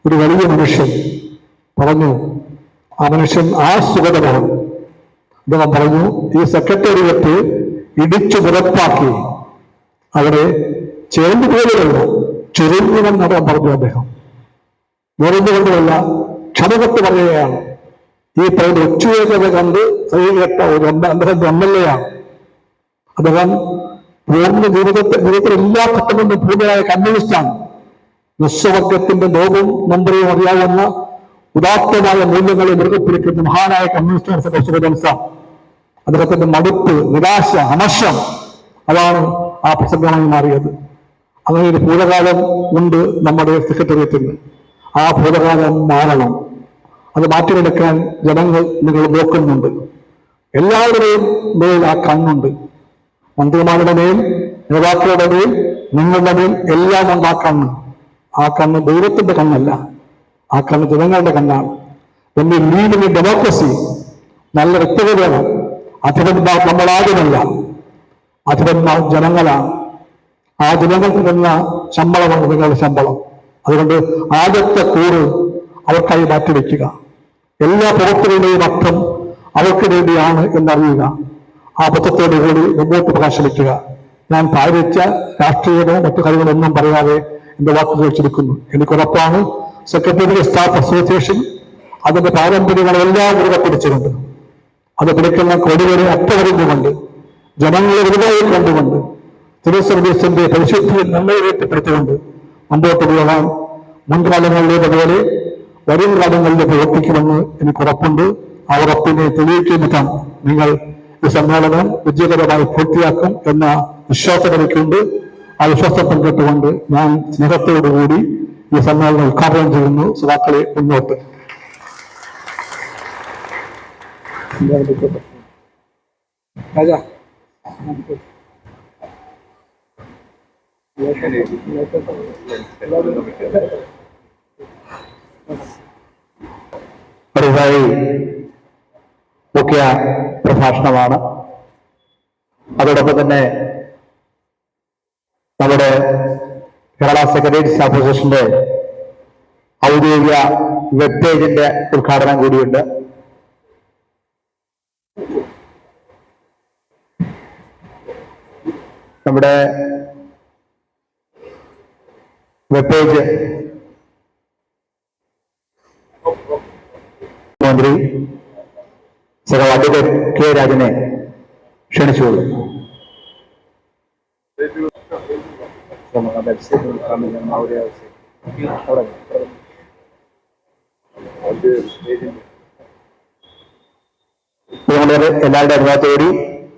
ഒരു വലിയ മനുഷ്യൻ പറഞ്ഞു. ആ മനുഷ്യൻ ആസുഖതനാണ്. അദ്ദേഹം പറഞ്ഞു, ഈ സെക്രട്ടേറിയറ്റ് ഇടിച്ചു നിരപ്പാക്കി അവിടെ ചേർന്നുപോലെയല്ല ചുരുങ്ങുമെന്ന് അദ്ദേഹം പറഞ്ഞു. അദ്ദേഹം വേറൊന്നുകൊണ്ടുമല്ല, ക്ഷമകത്ത് പറയുകയാണ്. ഈ പറയുന്ന ഒച്ചുവേഗത കണ്ട് സഹികെട്ട ഒരു MLA ആണ് അദ്ദേഹം. പൂർണ്ണ ജീവിതത്തിൽ എല്ലാ ഘട്ടങ്ങളിലും പൂർണ്ണമായ കമ്മ്യൂണിസ്റ്റാണ്. നിസ്വർഗത്തിന്റെ നോവും നമ്പറയും അറിയാവുന്ന ഉദാത്തമായ മൂല്യങ്ങളെ മൃഗപ്പിടിക്കുന്ന മഹാനായ കമ്മ്യൂണിസ്റ്റ്. അദ്ദേഹത്തിന്റെ മടുപ്പ്, നിരാശ, അമർഷം അതാണ് ആ പ്രസംഗമായി മാറിയത്. അങ്ങനെ ഒരു ഭൂതകാലം ഉണ്ട് നമ്മുടെ സെക്രട്ടേറിയറ്റിന്. ആ ഭൂതകാലം മാറണം. അത് മാറ്റിയെടുക്കാൻ ജനങ്ങൾ നിങ്ങൾ നോക്കുന്നുണ്ട്. എല്ലാവരുടെയും മേൽ ആ കണ്ണുണ്ട്. മന്ത്രിമാരുടെ മേൽ, നേതാക്കളുടെ മേൽ, നിങ്ങളുടെ മേൽ എല്ലാം ഉണ്ട് ആ കണ്ണ്. ആ കണ്ണ് ദൈവത്തിന്റെ കണ്ണല്ല, ആ കണ്ണ് ജനങ്ങളുടെ കണ്ണാണ്. എന്ന് ലീഡിങ് ഡെമോക്രസി നല്ല വ്യക്തത വേണം. അധിപന്മാർ നമ്മളാകുമല്ല, അധിപന്മാർ ജനങ്ങളാണ്. ആ ജനങ്ങൾക്ക് തന്ന ശമ്പളമാണ് നിങ്ങളുടെ ശമ്പളം. അതുകൊണ്ട് ആദ്യത്തെ കൂറ് അവർക്കായി മാറ്റിവെക്കുക. എല്ലാ പ്രവർത്തനങ്ങളുടെയും അർത്ഥം അവർക്ക് വേണ്ടിയാണ് എന്നറിയുക. ആ ബദ്ധത്തോടു കൂടി മുമ്പോട്ട് പ്രകാശിക്കുക. ഞാൻ ഭാരിച്ച രാഷ്ട്രീയമോ മറ്റു കാര്യങ്ങളൊന്നും പറയാതെ എന്റെ വാക്കുകൾ ചുരുക്കുന്നു. എനിക്കുറപ്പാണ് സെക്രട്ടേറിയറ്റ് സ്റ്റാഫ് അസോസിയേഷൻ അതിന്റെ പാരമ്പര്യങ്ങളെല്ലാം മുറുകെ പിടിച്ചിട്ടുണ്ട്. അത് പിടിക്കുന്ന കൊടിവരെ അറ്റവറിഞ്ഞുകൊണ്ട് ജനങ്ങളെ വലുതായി കണ്ടുകൊണ്ട് തിരുസർവീസിന്റെ പരിശുദ്ധിയെ നിർണ്ണയിക്കപ്പെടുത്തിക്കൊണ്ട് മുമ്പോട്ട് പോകാൻ മുൻകാലങ്ങളിലേതുപോലെ വരും കാലങ്ങളിൽ പ്രവർത്തിക്കുമെന്ന് എനിക്ക് ഉറപ്പുണ്ട്. ആ ഉറപ്പിനെ തെളിയിക്കും വിധം നിങ്ങൾ ഈ സമ്മേളനം വിജയകരമായി പൂർത്തിയാക്കും എന്ന വിശ്വാസം എനിക്കുണ്ട്. ആ വിശ്വാസം പങ്കിട്ടുകൊണ്ട് ഞാൻ സ്നേഹത്തോടുകൂടി ഈ സമ്മേളനം ഉദ്ഘാടനം ചെയ്യുന്നു. സദാക്കളെ മുന്നോട്ട്. രാജാ അടുത്തതായി മുഖ്യ പ്രഭാഷണമാണ്. അതോടൊപ്പം തന്നെ നമ്മുടെ കേരള സെക്രട്ടേറിയറ്റ് അസോസിയേഷന്റെ ഔദ്യോഗിക വെബ് പേജിന്റെ ഉദ്ഘാടനം കൂടിയുണ്ട്. നമ്മുടെ വെബ് പേജ് മന്ത്രി സഹ അഡ്വക്കേറ്റ് കെ രാജനെ ക്ഷണിച്ചുകൊള്ളു. എല്ലാവരുടെ അനുഭവത്തോടി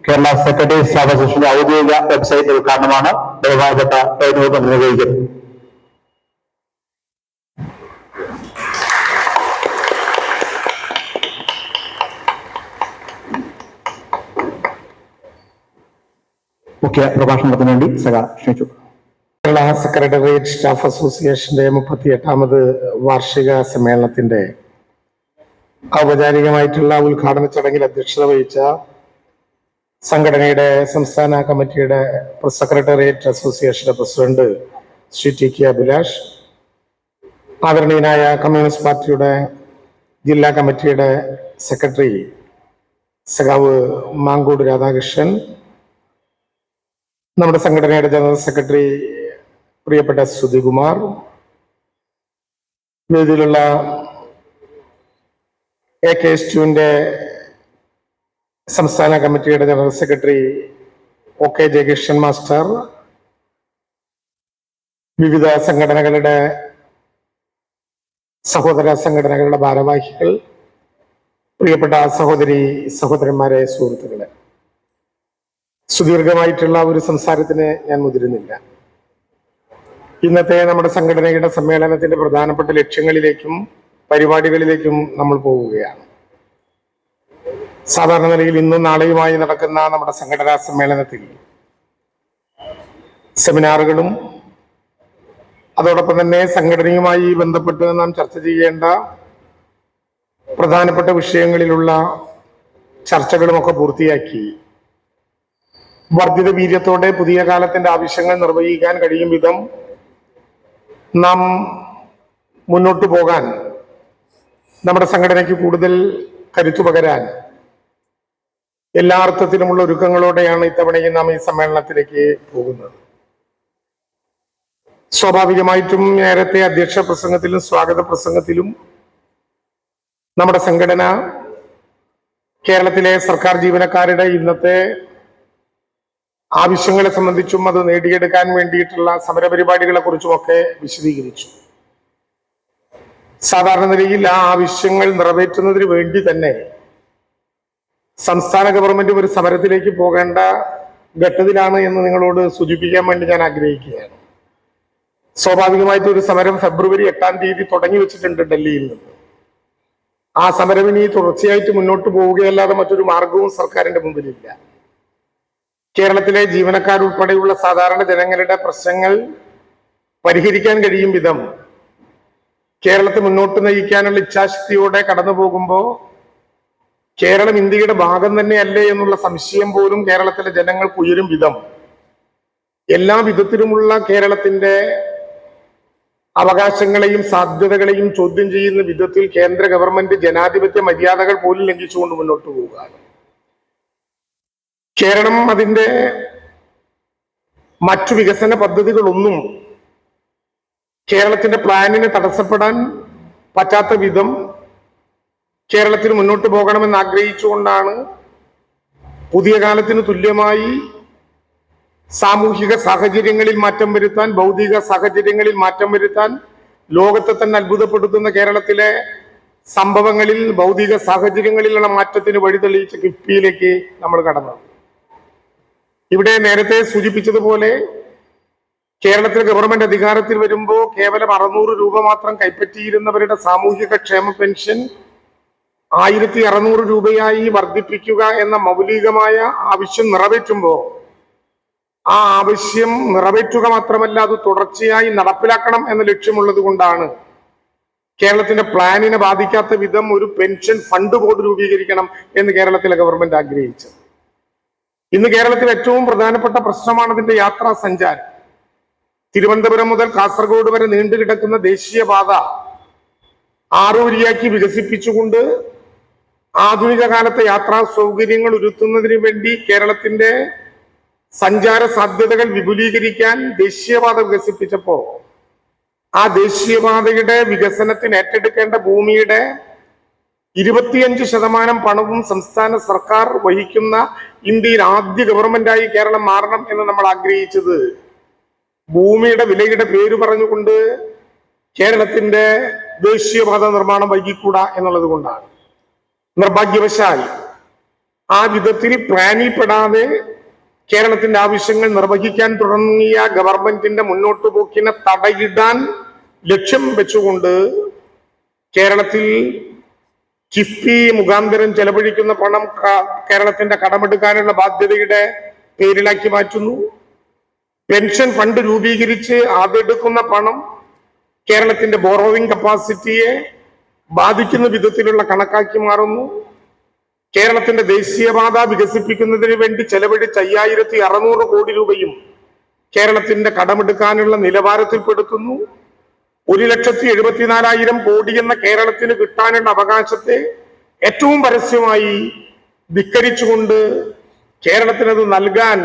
കേരള സെക്രട്ടേറിയറ്റ് സ്റ്റാഫ് അസോസിയേഷന്റെ ഔദ്യോഗിക വെബ്സൈറ്റ് ഉദ്ഘാടനമാണ് ബഹുമാനപ്പെട്ട നേതൃത്വം നിർവഹിക്കുന്നത്. മുഖ്യ പ്രഭാഷണത്തിന് വേണ്ടി സഹ ക്ഷണിച്ചു. കേരള സെക്രട്ടേറിയറ്റ് സ്റ്റാഫ് അസോസിയേഷന്റെ 38ാമത് വാർഷിക സമ്മേളനത്തിന്റെ ഔപചാരികമായിട്ടുള്ള ഉദ്ഘാടന ചടങ്ങിൽ അധ്യക്ഷത വഹിച്ച സംഘടനയുടെ സംസ്ഥാന കമ്മിറ്റിയുടെ സെക്രട്ടേറിയറ്റ് അസോസിയേഷന്റെ president Shri T K Abhilash, ആദരണീയനായ കമ്മ്യൂണിസ്റ്റ് പാർട്ടിയുടെ ജില്ലാ കമ്മിറ്റിയുടെ സെക്രട്ടറി സഖാവ് മാങ്കോട് രാധാകൃഷ്ണൻ, നമ്മുടെ സംഘടനയുടെ ജനറൽ സെക്രട്ടറി പ്രിയപ്പെട്ട സുധികുമാർ, വേദിയിലുള്ള AK-STUവിന്റെ സംസ്ഥാന കമ്മിറ്റിയുടെ general secretary OK Jayakrishnan master, വിവിധ സംഘടനകളുടെ സഹോദര സംഘടനകളുടെ ഭാരവാഹികൾ, പ്രിയപ്പെട്ട സഹോദരി സഹോദരന്മാരെ, സുഹൃത്തുക്കളെ, സുദീർഘമായിട്ടുള്ള ഒരു സംസാരത്തിന് ഞാൻ മുതിരുന്നില്ല. ഇന്നത്തെ നമ്മുടെ സംഘടനയുടെ സമ്മേളനത്തിന്റെ പ്രധാനപ്പെട്ട ലക്ഷ്യങ്ങളിലേക്കും പരിപാടികളിലേക്കും നമ്മൾ പോവുകയാണ്. സാധാരണ നിലയിൽ ഇന്നും നാളെയുമായി നടക്കുന്ന നമ്മുടെ സംഘടനാ സമ്മേളനത്തിൽ സെമിനാറുകളും അതോടൊപ്പം തന്നെ സംഘടനയുമായി ബന്ധപ്പെട്ട് നാം ചർച്ച ചെയ്യേണ്ട പ്രധാനപ്പെട്ട വിഷയങ്ങളിലുള്ള ചർച്ചകളുമൊക്കെ പൂർത്തിയാക്കി വർദ്ധിത വീര്യത്തോടെ പുതിയ കാലത്തിന്റെ ആവശ്യങ്ങൾ നിർവഹിക്കാൻ കഴിയും വിധം നാം മുന്നോട്ടു പോകാൻ, നമ്മുടെ സംഘടനയ്ക്ക് കൂടുതൽ കരുത്തു പകരാൻ എല്ലാ അർത്ഥത്തിലുമുള്ള ഒരുക്കങ്ങളോടെയാണ് ഇത്തവണയും നാം ഈ സമ്മേളനത്തിലേക്ക് പോകുന്നത്. സ്വാഭാവികമായിട്ടും നേരത്തെ അധ്യക്ഷ പ്രസംഗത്തിലും സ്വാഗത പ്രസംഗത്തിലും നമ്മുടെ സംഘടന കേരളത്തിലെ സർക്കാർ ജീവനക്കാരുടെ ഇന്നത്തെ ആവശ്യങ്ങളെ സംബന്ധിച്ചും അത് നേടിയെടുക്കാൻ വേണ്ടിയിട്ടുള്ള സമരപരിപാടികളെ കുറിച്ചുമൊക്കെ വിശദീകരിച്ചു. സാധാരണ നിലയിൽ ആ ആവശ്യങ്ങൾ നിറവേറ്റുന്നതിന് വേണ്ടി തന്നെ സംസ്ഥാന ഗവൺമെന്റ് ഒരു സമരത്തിലേക്ക് പോകേണ്ട ഘട്ടത്തിലാണ് എന്ന് നിങ്ങളോട് സൂചിപ്പിക്കാൻ വേണ്ടി ഞാൻ ആഗ്രഹിക്കുകയാണ്. സ്വാഭാവികമായിട്ടും ഒരു സമരം ഫെബ്രുവരി 8-ാം തീയതി തുടങ്ങി വെച്ചിട്ടുണ്ട് ഡൽഹിയിൽ നിന്ന്. ആ സമരം ഇനി തുടർച്ചയായിട്ട് മുന്നോട്ട് പോവുകയല്ലാതെ മറ്റൊരു മാർഗവും സർക്കാരിന്റെ മുമ്പിലില്ല. കേരളത്തിലെ ജീവനക്കാരുൾപ്പെടെയുള്ള സാധാരണ ജനങ്ങളുടെ പ്രശ്നങ്ങൾ പരിഹരിക്കാൻ കഴിയും വിധം കേരളത്തെ മുന്നോട്ട് നയിക്കാനുള്ള ഇച്ഛാശക്തിയോടെ കടന്നു പോകുമ്പോൾ കേരളം ഇന്ത്യയുടെ ഭാഗം തന്നെയല്ലേ എന്നുള്ള സംശയം പോലും കേരളത്തിലെ ജനങ്ങൾക്ക് ഉയരും വിധം എല്ലാ വിധത്തിലുമുള്ള കേരളത്തിന്റെ അവകാശങ്ങളെയും സാധ്യതകളെയും ചോദ്യം ചെയ്യുന്ന വിധത്തിൽ കേന്ദ്ര ഗവൺമെന്റ് ജനാധിപത്യ മര്യാദകൾ പോലും ലംഘിച്ചുകൊണ്ട് മുന്നോട്ട് പോവുകയാണ്. കേരളം അതിന്റെ മറ്റു വികസന പദ്ധതികളൊന്നും കേരളത്തിന്റെ പ്ലാനിന് തടസ്സപ്പെടാൻ പറ്റാത്ത വിധം കേരളത്തിന് മുന്നോട്ട് പോകണമെന്ന് ആഗ്രഹിച്ചുകൊണ്ടാണ് പുതിയ കാലത്തിന് തുല്യമായി സാമൂഹിക സാഹചര്യങ്ങളിൽ മാറ്റം വരുത്താൻ, ഭൗതിക സാഹചര്യങ്ങളിൽ മാറ്റം വരുത്താൻ, ലോകത്തെ തന്നെ അത്ഭുതപ്പെടുത്തുന്ന കേരളത്തിലെ സംഭവങ്ങളിൽ ഭൗതിക സാഹചര്യങ്ങളിലുള്ള മാറ്റത്തിന് വഴിതെളിയിച്ച കിഫ്ബിയിലേക്ക് നമ്മൾ കടന്നത്. ഇവിടെ നേരത്തെ സൂചിപ്പിച്ചതുപോലെ കേരളത്തിലെ ഗവൺമെന്റ് അധികാരത്തിൽ വരുമ്പോൾ കേവലം 600 രൂപ മാത്രം കൈപ്പറ്റിയിരുന്നവരുടെ സാമൂഹിക ക്ഷേമ പെൻഷൻ 1600 രൂപയായി വർദ്ധിപ്പിക്കുക എന്ന മൗലികമായ ആവശ്യം നിറവേറ്റുമ്പോൾ ആ ആവശ്യം നിറവേറ്റുക മാത്രമല്ല അത് തുടർച്ചയായി നടപ്പിലാക്കണം എന്ന ലക്ഷ്യമുള്ളത് കൊണ്ടാണ് കേരളത്തിന്റെ പ്ലാനിനെ ബാധിക്കാത്ത വിധം ഒരു പെൻഷൻ ഫണ്ട് ബോർഡ് രൂപീകരിക്കണം എന്ന് കേരളത്തിലെ ഗവൺമെന്റ് ആഗ്രഹിച്ചത്. ഇന്ന് കേരളത്തിൽ ഏറ്റവും പ്രധാനപ്പെട്ട പ്രശ്നമാണ് അതിന്റെ യാത്രാ സഞ്ചാരം. തിരുവനന്തപുരം മുതൽ കാസർഗോഡ് വരെ നീണ്ടുകിടക്കുന്ന ദേശീയപാത 6 വരിയാക്കി വികസിപ്പിച്ചുകൊണ്ട് ആധുനിക കാലത്തെ യാത്രാ സൗകര്യങ്ങൾ ഒരുക്കുന്നതിന് വേണ്ടി കേരളത്തിന്റെ സഞ്ചാര സാധ്യതകൾ വിപുലീകരിക്കാൻ ദേശീയപാത വികസിപ്പിച്ചപ്പോ ആ ദേശീയപാതയുടെ വികസനത്തിന് ഏറ്റെടുക്കേണ്ട ഭൂമിയുടെ 25% പണവും സംസ്ഥാന സർക്കാർ വഹിക്കുന്ന ഇന്ത്യയിൽ ആദ്യ ഗവൺമെന്റായി കേരളം മാറണം എന്ന് നമ്മൾ ആഗ്രഹിച്ചത് ഭൂമിയുടെ വിലയുടെ പേര് പറഞ്ഞുകൊണ്ട് കേരളത്തിന്റെ ദേശീയപാത നിർമ്മാണം വൈകിക്കൂടാ എന്നുള്ളത് കൊണ്ടാണ്. നിർഭാഗ്യവശാൽ ആ വിധത്തിൽ പ്ലാനിൽ പെടാതെ കേരളത്തിന്റെ ആവശ്യങ്ങൾ നിർവഹിക്കാൻ തുടങ്ങിയ ഗവൺമെന്റിന്റെ മുന്നോട്ടു പോക്കിനെ തടയിടാൻ ലക്ഷ്യം വെച്ചുകൊണ്ട് കേരളത്തിൽ കിഫ്ബി മുഖാന്തരം ചെലവഴിക്കുന്ന പണം കേരളത്തിന്റെ കടമെടുക്കാനുള്ള ബാധ്യതയുടെ പേരിലാക്കി മാറ്റുന്നു. പെൻഷൻ ഫണ്ട് രൂപീകരിച്ച് അതെടുക്കുന്ന പണം കേരളത്തിന്റെ ബോറോവിംഗ് കപ്പാസിറ്റിയെ ബാധിക്കുന്ന വിധത്തിലുള്ള കണക്കാക്കി മാറുന്നു. കേരളത്തിന്റെ ദേശീയപാത വികസിപ്പിക്കുന്നതിന് വേണ്ടി ചെലവഴിച്ച 5600 കോടി രൂപയും കേരളത്തിന്റെ കടമെടുക്കാനുള്ള നിലവാരത്തിൽപ്പെടുത്തുന്നു. 1,74,000 കോടി എന്ന കേരളത്തിന് കിട്ടാനുള്ള അവകാശത്തെ ഏറ്റവും പരസ്യമായി ധിക്കരിച്ചുകൊണ്ട് കേരളത്തിനത് നൽകാൻ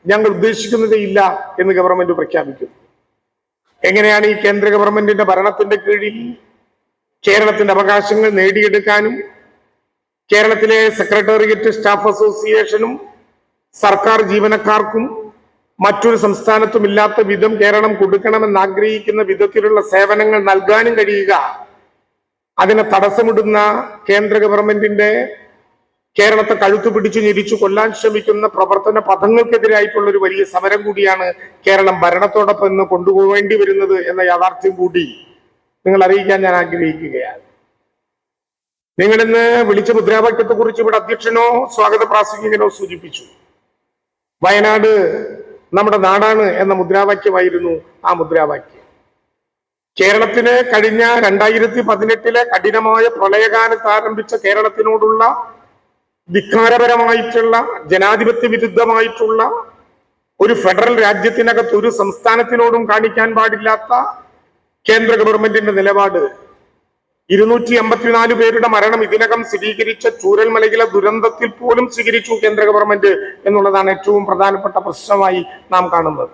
ഞങ്ങൾ ഉദ്ദേശിക്കുന്നതേ ഇല്ല എന്ന് ഗവൺമെന്റ് പ്രഖ്യാപിക്കുന്നു. എങ്ങനെയാണ് ഈ കേന്ദ്ര ഗവൺമെന്റിന്റെ ഭരണത്തിന്റെ കീഴിൽ കേരളത്തിന്റെ അവകാശങ്ങൾ നേടിയെടുക്കാനും കേരളത്തിലെ സെക്രട്ടേറിയറ്റ് സ്റ്റാഫ് അസോസിയേഷനും സർക്കാർ ജീവനക്കാർക്കും മറ്റൊരു സംസ്ഥാനത്തും ഇല്ലാത്ത വിധം കേരളം കൊടുക്കണമെന്ന് ആഗ്രഹിക്കുന്ന വിധത്തിലുള്ള സേവനങ്ങൾ നൽകാനും കഴിയുക? അതിനെ തടസ്സമിടുന്ന കേന്ദ്ര ഗവൺമെന്റിന്റെ കേരളത്തെ കഴുത്തു പിടിച്ചു ഞെരിച്ചു കൊല്ലാൻ ശ്രമിക്കുന്ന പ്രവർത്തന പദങ്ങൾക്കെതിരായിട്ടുള്ള ഒരു വലിയ സമരം കൂടിയാണ് കേരളം ഭരണത്തോടൊപ്പം ഇന്ന് കൊണ്ടുപോകേണ്ടി വരുന്നത് എന്ന യാഥാർത്ഥ്യം കൂടി നിങ്ങൾ അറിയിക്കാൻ ഞാൻ ആഗ്രഹിക്കുകയാണ്. നിങ്ങൾ ഇന്ന് വിളിച്ച മുദ്രാവാക്യത്തെ കുറിച്ച് ഇവിടെ അധ്യക്ഷനോ സ്വാഗത പ്രാസംഗികനോ സൂചിപ്പിച്ചു. വയനാട് നമ്മുടെ നാടാണ് എന്ന മുദ്രാവാക്യമായിരുന്നു ആ മുദ്രാവാക്യം. കേരളത്തിന് കഴിഞ്ഞ 2018 കഠിനമായ പ്രളയകാലത്ത് ആരംഭിച്ച കേരളത്തിനോടുള്ള ധിക്കാരപരമായിട്ടുള്ള ജനാധിപത്യ വിരുദ്ധമായിട്ടുള്ള ഒരു ഫെഡറൽ രാജ്യത്തിനകത്ത് ഒരു സംസ്ഥാനത്തിനോടും കാണിക്കാൻ പാടില്ലാത്ത കേന്ദ്ര ഗവൺമെന്റിന്റെ നിലപാട് 254 പേരുടെ മരണം ഇതിനകം സ്ഥിരീകരിച്ച ചൂരൽമലയിലെ ദുരന്തത്തിൽ പോലും സ്വീകരിച്ചു കേന്ദ്ര ഗവൺമെന്റ് എന്നുള്ളതാണ് ഏറ്റവും പ്രധാനപ്പെട്ട പ്രശ്നമായി നാം കാണുന്നത്.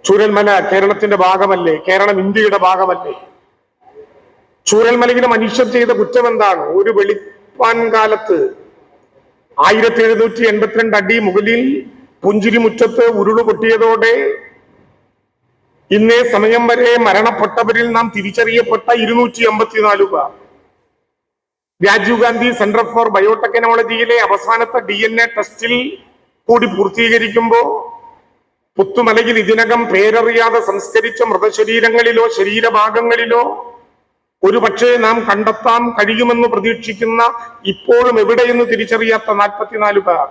ചൂരൽമല കേരളത്തിന്റെ ഭാഗമല്ലേ? കേരളം ഇന്ത്യയുടെ ഭാഗമല്ലേ? ചൂരൽമലയിലെ മനുഷ്യർ ചെയ്ത കുറ്റം എന്താണ്? ഒരു വെളിപ്പാൻ കാലത്ത് 1782 അടി മുകളിൽ പുഞ്ചിരിമുറ്റത്ത് ഉരുള് പൊട്ടിയതോടെ ഇന്നേ സമയം വരെ മരണപ്പെട്ടവരിൽ നാം തിരിച്ചറിയപ്പെട്ട 254 പേർ. രാജീവ് ഗാന്ധി സെന്റർ ഫോർ ബയോടെക്നോളജിയിലെ അവസാനത്തെ DNA ടെസ്റ്റിൽ കൂടി പൂർത്തീകരിക്കുമ്പോൾ പുത്തുമലയിൽ ഇതിനകം പേരറിയാതെ സംസ്കരിച്ച മൃതശരീരങ്ങളിലോ ശരീരഭാഗങ്ങളിലോ ഒരു പക്ഷേ നാം കണ്ടെത്താൻ കഴിയുമെന്ന് പ്രതീക്ഷിക്കുന്ന ഇപ്പോഴും എവിടെയെന്ന് തിരിച്ചറിയാത്ത 44 പേർ,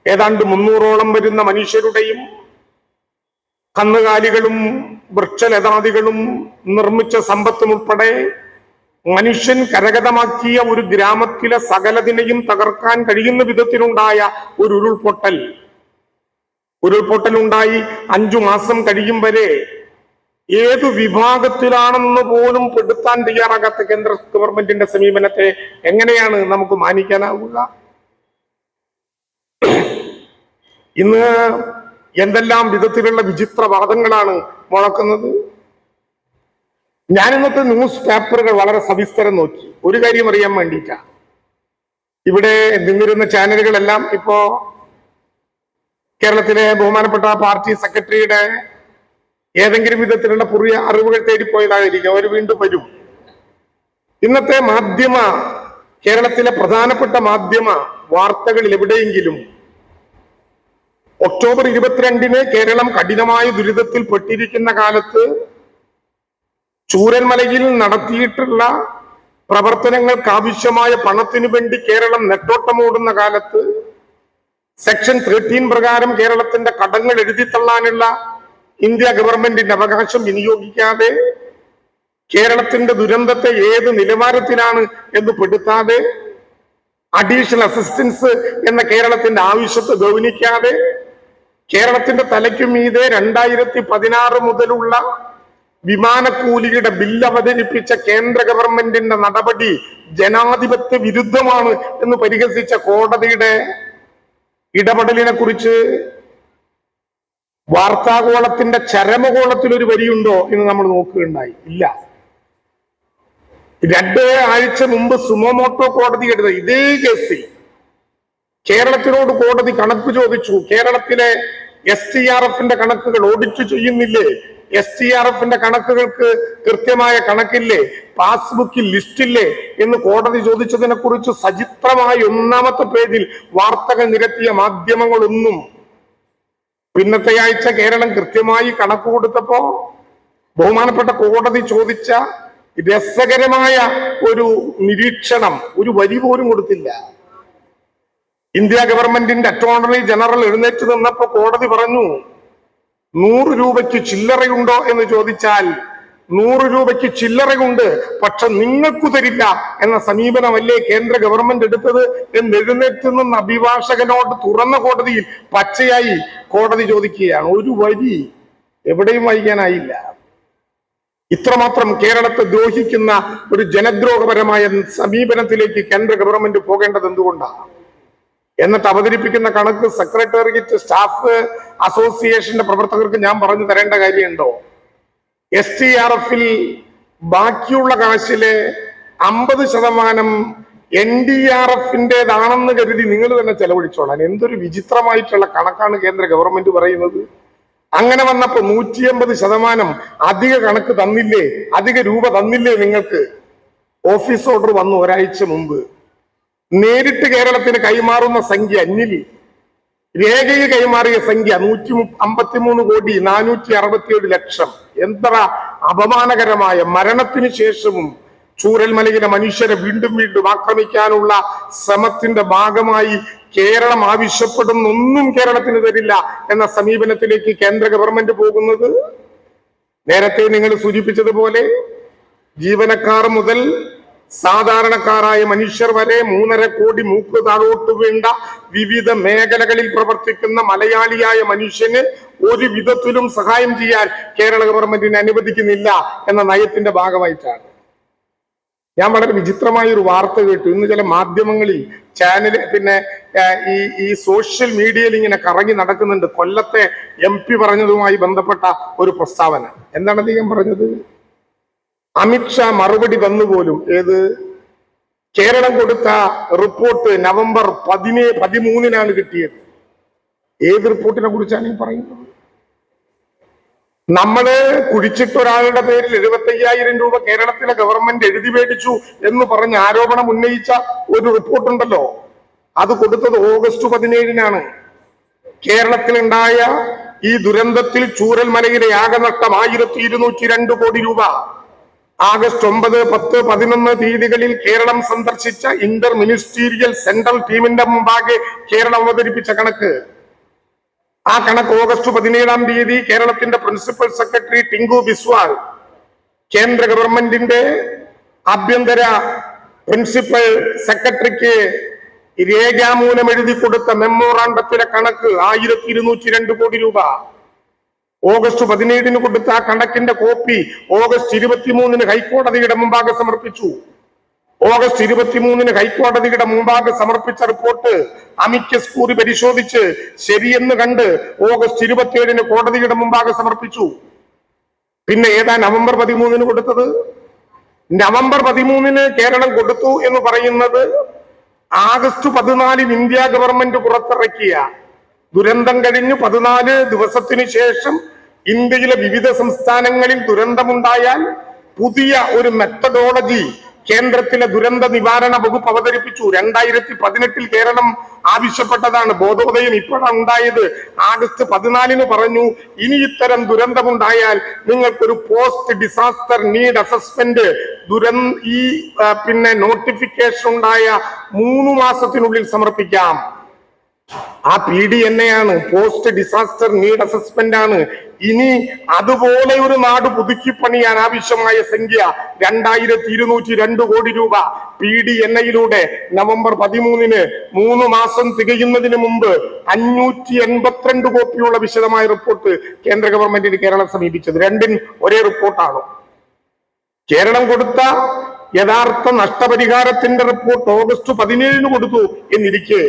ഏതാണ്ട് 300ഓളം വരുന്ന മനുഷ്യരുടെയും കന്നുകാലികളും വൃക്ഷലതാദികളും നിർമ്മിച്ച സമ്പത്തും ഉൾപ്പെടെ മനുഷ്യൻ കരഗതമാക്കിയ ഒരു ഗ്രാമത്തിലെ സകലതിനെയും തകർക്കാൻ കഴിയുന്ന വിധത്തിലുണ്ടായ ഒരു ഉരുൾപൊട്ടലുണ്ടായി 5 മാസം കഴിയും വരെ ഏതു വിഭാഗത്തിലാണെന്ന് പോലും പെടുത്താൻ തയ്യാറാകാത്ത കേന്ദ്ര ഗവൺമെന്റിന്റെ സമീപനത്തെ എങ്ങനെയാണ് നമുക്ക് മാനിക്കാനാവുക? ഇന്ന് എന്തെല്ലാം വിധത്തിലുള്ള വിചിത്ര വാദങ്ങളാണ് മുഴക്കുന്നത്. ഞാൻ ഇന്നത്തെ ന്യൂസ് പേപ്പറുകൾ വളരെ സവിസ്തരം നോക്കി, ഒരു കാര്യം അറിയാൻ വേണ്ടിയിട്ടാണ്. ഇവിടെ നിന്നിരുന്ന ചാനലുകളെല്ലാം ഇപ്പോ കേരളത്തിലെ ബഹുമാനപ്പെട്ട പാർട്ടി സെക്രട്ടറിയുടെ ഏതെങ്കിലും വിധത്തിലുള്ള പുതിയ അറിവുകൾ തേടിപ്പോയതായിരിക്കും, അവർ വീണ്ടും വരും. ഇന്നത്തെ കേരളത്തിലെ പ്രധാനപ്പെട്ട മാധ്യമ വാർത്തകളിൽ എവിടെയെങ്കിലും ഒക്ടോബർ 22 കേരളം കഠിനമായ ദുരിതത്തിൽ പെട്ടിരിക്കുന്ന കാലത്ത് ചൂരൽമലയിൽ നടത്തിയിട്ടുള്ള പ്രവർത്തനങ്ങൾക്ക് ആവശ്യമായ പണത്തിനു വേണ്ടി കേരളം നെട്ടോട്ടമോടുന്ന കാലത്ത് സെക്ഷൻ 13 പ്രകാരം കേരളത്തിന്റെ കടങ്ങൾ എഴുതിത്തള്ളാനുള്ള ഇന്ത്യ ഗവൺമെന്റിന്റെ അവകാശം വിനിയോഗിക്കാതെ, കേരളത്തിന്റെ ദുരന്തത്തെ ഏത് നിലവാരത്തിലാണ് എന്ന് പെടുത്താതെ, അഡീഷണൽ അസിസ്റ്റൻസ് എന്ന കേരളത്തിന്റെ ആവശ്യത്തെ ഗൗനിക്കാതെ, കേരളത്തിന്റെ തലയ്ക്കു മീതെ 2016 മുതലുള്ള വിമാനക്കൂലിയുടെ ബില്ല് അവതരിപ്പിച്ച കേന്ദ്ര ഗവൺമെന്റിന്റെ നടപടി ജനാധിപത്യ വിരുദ്ധമാണ് എന്ന് പരിഹസിച്ച കോടതിയുടെ ഇടപെടലിനെ കുറിച്ച് വാർത്താഗോളത്തിന്റെ ചരമഗോളത്തിൽ ഒരു വരിയുണ്ടോ എന്ന് നമ്മൾ നോക്കുകയുണ്ടായി. ഇല്ല. 2 ആഴ്ച മുമ്പ് സുമോമോട്ടോ കോടതി എടുത്ത ഇതേ കേസിൽ കേരളത്തിനോട് കോടതി കണക്ക് ചോദിച്ചു. കേരളത്തിലെ STRFന്റെ കണക്കുകൾ ഓഡിറ്റ് ചെയ്യുന്നില്ലേ? STRFന്റെ കണക്കുകൾക്ക് കൃത്യമായ കണക്കില്ലേ? പാസ്ബുക്കിൽ ലിസ്റ്റില്ലേ എന്ന് കോടതി ചോദിച്ചതിനെ കുറിച്ച് സചിത്രമായ 1-ാമത്തെ പേജിൽ വാർത്തകൾ നിരത്തിയ മാധ്യമങ്ങളൊന്നും പിന്നത്തെ ആഴ്ച കേരളം കൃത്യമായി കണക്ക് കൊടുത്തപ്പോ ബഹുമാനപ്പെട്ട കോടതി ചോദിച്ച രസകരമായ ഒരു നിരീക്ഷണം ഒരു വരി പോലും കൊടുത്തില്ല. ഇന്ത്യ ഗവൺമെന്റിന്റെ അറ്റോർണി ജനറൽ എഴുന്നേറ്റ് നിന്നപ്പോ കോടതി പറഞ്ഞു, 100 രൂപയ്ക്ക് ചില്ലറയുണ്ടോ എന്ന് ചോദിച്ചാൽ 100 രൂപയ്ക്ക് ചില്ലറയുണ്ട്, പക്ഷെ നിങ്ങൾക്കു തരില്ല എന്ന സമീപനമല്ലേ കേന്ദ്ര ഗവൺമെന്റ് എടുത്തത് എന്ന് എഴുന്നേറ്റ് നിന്ന് അഭിഭാഷകനോട് തുറന്ന കോടതിയിൽ പച്ചയായി കോടതി ചോദിക്കുകയാണ്. ഒരു വരി എവിടെയും വായിക്കാനായില്ല. ഇത്രമാത്രം കേരളത്തെ ദ്രോഹിക്കുന്ന ഒരു ജനദ്രോഹപരമായ സമീപനത്തിലേക്ക് കേന്ദ്ര ഗവൺമെന്റ് പോകേണ്ടത് എന്തുകൊണ്ടാണ്? എന്നിട്ട് അവതരിപ്പിക്കുന്ന കണക്ക് സെക്രട്ടേറിയറ്റ് സ്റ്റാഫ് അസോസിയേഷന്റെ പ്രവർത്തകർക്ക് ഞാൻ പറഞ്ഞു തരേണ്ട കാര്യമുണ്ടോ? STRFൽ ബാക്കിയുള്ള കാശിലെ 50% NDRFന്റേതാണെന്ന് കരുതി നിങ്ങൾ തന്നെ ചെലവഴിച്ചോളാൻ. എന്തൊരു വിചിത്രമായിട്ടുള്ള കണക്കാണ് കേന്ദ്ര ഗവൺമെന്റ് പറയുന്നത്. അങ്ങനെ വന്നപ്പോ 180% അധിക കണക്ക് തന്നില്ലേ, അധിക രൂപ തന്നില്ലേ നിങ്ങൾക്ക്? ഓഫീസ് ഓർഡർ വന്നു ഒരാഴ്ച മുമ്പ്. നേരിട്ട് കേരളത്തിന് കൈമാറുന്ന സംഖ്യ അന്യൽ, രേഖയിൽ കൈമാറിയ സംഖ്യ 153,467,00,000. എത്ര അപമാനകരമായ! മരണത്തിന് ശേഷവും ചൂരൽമലയിലെ മനുഷ്യരെ വീണ്ടും വീണ്ടും ആക്രമിക്കാനുള്ള ശ്രമത്തിന്റെ ഭാഗമായി കേരളം ആവശ്യപ്പെടുന്നൊന്നും കേരളത്തിന് തരില്ല എന്ന സമീപനത്തിലേക്ക് കേന്ദ്ര ഗവൺമെന്റ് പോകുന്നത്. നേരത്തെ നിങ്ങൾ സൂചിപ്പിച്ചതുപോലെ ജീവനക്കാർ മുതൽ സാധാരണക്കാരായ മനുഷ്യർ വരെ 3.5 കോടി മൂക്ക് താഴോട്ട് വേണ്ട വിവിധ മേഖലകളിൽ പ്രവർത്തിക്കുന്ന മലയാളിയായ മനുഷ്യന് ഒരു വിധത്തിലും സഹായം ചെയ്യാൻ കേരള ഗവൺമെന്റിനെ അനുവദിക്കുന്നില്ല എന്ന നയത്തിന്റെ ഭാഗമായിട്ടാണ്. ഞാൻ വളരെ വിചിത്രമായ ഒരു വാർത്ത കേട്ടു. ഇന്ന് ചില മാധ്യമങ്ങളിൽ ഈ സോഷ്യൽ മീഡിയയിൽ ഇങ്ങനെ കറങ്ങി നടക്കുന്നുണ്ട്. കൊല്ലത്തെ MP പറഞ്ഞതുമായി ബന്ധപ്പെട്ട ഒരു പ്രസ്താവന. എന്താണ് അദ്ദേഹം പറഞ്ഞത്? അമിത്ഷാ മറുപടി തന്നുപോലും. ഏത്? കേരളം കൊടുത്ത റിപ്പോർട്ട് നവംബർ 13 കിട്ടിയത്. ഏത് റിപ്പോർട്ടിനെ കുറിച്ചാണ് ഈ പറയുന്നത്? നമ്മള് കുഴിച്ചിട്ട് ഒരാളുടെ പേരിൽ 75,000 രൂപ കേരളത്തിലെ ഗവൺമെന്റ് എഴുതി മേടിച്ചു എന്ന് പറഞ്ഞ് ആരോപണം ഉന്നയിച്ച ഒരു റിപ്പോർട്ടുണ്ടല്ലോ, അത് കൊടുത്തത് ഓഗസ്റ്റ് 17 കേരളത്തിലുണ്ടായ ഈ ദുരന്തത്തിൽ ചൂരൽമലയിലെ ആകെ നഷ്ടം 1,202 കോടി രൂപ. ആഗസ്റ്റ് 9, 10, 11 തീയതികളിൽ കേരളം സന്ദർശിച്ച ഇന്റർ മിനിസ്റ്റീരിയൽ സെൻട്രൽ ടീമിന്റെ മുമ്പാകെ കേരളം അവതരിപ്പിച്ച കണക്ക്. ആ കണക്ക് ഓഗസ്റ്റ് 17 കേരളത്തിന്റെ പ്രിൻസിപ്പൽ സെക്രട്ടറി ടിങ്കു ബിസ്വാൾ കേന്ദ്ര ഗവൺമെന്റിന്റെ ആഭ്യന്തര പ്രിൻസിപ്പൽ സെക്രട്ടറിക്ക് രേഖാമൂലം എഴുതി കൊടുത്ത മെമ്മോറാണ്ടത്തിലെ കണക്ക് 1,202 കോടി രൂപ. ഓഗസ്റ്റ് 17 കൊടുത്ത ആ കണക്കിന്റെ കോപ്പി ഓഗസ്റ്റ് 23 ഹൈക്കോടതിയുടെ മുമ്പാകെ സമർപ്പിച്ചു. ഓഗസ്റ്റ് 23 ഹൈക്കോടതിയുടെ മുമ്പാകെ സമർപ്പിച്ച റിപ്പോർട്ട് അമിക്കസ് ക്യൂറി പരിശോധിച്ച് ശരിയെന്ന് കണ്ട് ഓഗസ്റ്റ് 27 കോടതിയുടെ മുമ്പാകെ സമർപ്പിച്ചു. പിന്നെ ഏതാ നവംബർ 13 കൊടുത്തത്? നവംബർ 13 കേരളം കൊടുത്തു എന്ന് പറയുന്നത് ആഗസ്റ്റ് 14 ഇന്ത്യ ഗവൺമെന്റ് പുറത്തിറക്കിയ ദുരന്തം കഴിഞ്ഞ് 14 ദിവസത്തിന് ശേഷം ഇന്ത്യയിലെ വിവിധ സംസ്ഥാനങ്ങളിൽ ദുരന്തമുണ്ടായാൽ പുതിയ ഒരു മെത്തഡോളജി കേന്ദ്രത്തിലെ ദുരന്ത നിവാരണ വകുപ്പ് അവതരിപ്പിച്ചു. 2018 കേരളം ആവശ്യപ്പെട്ടതാണ്. ബോധോദയം ഇപ്പോഴാണ് ഉണ്ടായത്. ആഗസ്റ്റ് 14 പറഞ്ഞു, ഇനി ഇത്തരം ദുരന്തമുണ്ടായാൽ നിങ്ങൾക്കൊരു പോസ്റ്റ് ഡിസാസ്റ്റർ നീഡ് അസസ്മെന്റ് പിന്നെ നോട്ടിഫിക്കേഷൻ ഉണ്ടായ 3 മാസത്തിനുള്ളിൽ സമർപ്പിക്കാം. ആ PDNA ആണ്, പോസ്റ്റ് ഡിസാസ്റ്റർ നീഡ് അസസ്മെന്റ് ആണ്. ഇനി അതുപോലെ ഒരു നാട് പുതുക്കി പണിയാൻ ആവശ്യമായ സംഖ്യ 2202 കോടി രൂപ PDNAയിലൂടെ നവംബർ 13 3 മാസം തികയുന്നതിന് മുമ്പ് 582 കോപ്പിയുള്ള വിശദമായ റിപ്പോർട്ട് കേന്ദ്ര ഗവൺമെന്റിന് കേരളം സമീപിച്ചത്. രണ്ടും ഒരേ റിപ്പോർട്ടാണ്. കേരളം കൊടുത്ത യഥാർത്ഥ നഷ്ടപരിഹാരത്തിന്റെ റിപ്പോർട്ട് ഓഗസ്റ്റ് 17 കൊടുത്തു എന്നിരിക്കെ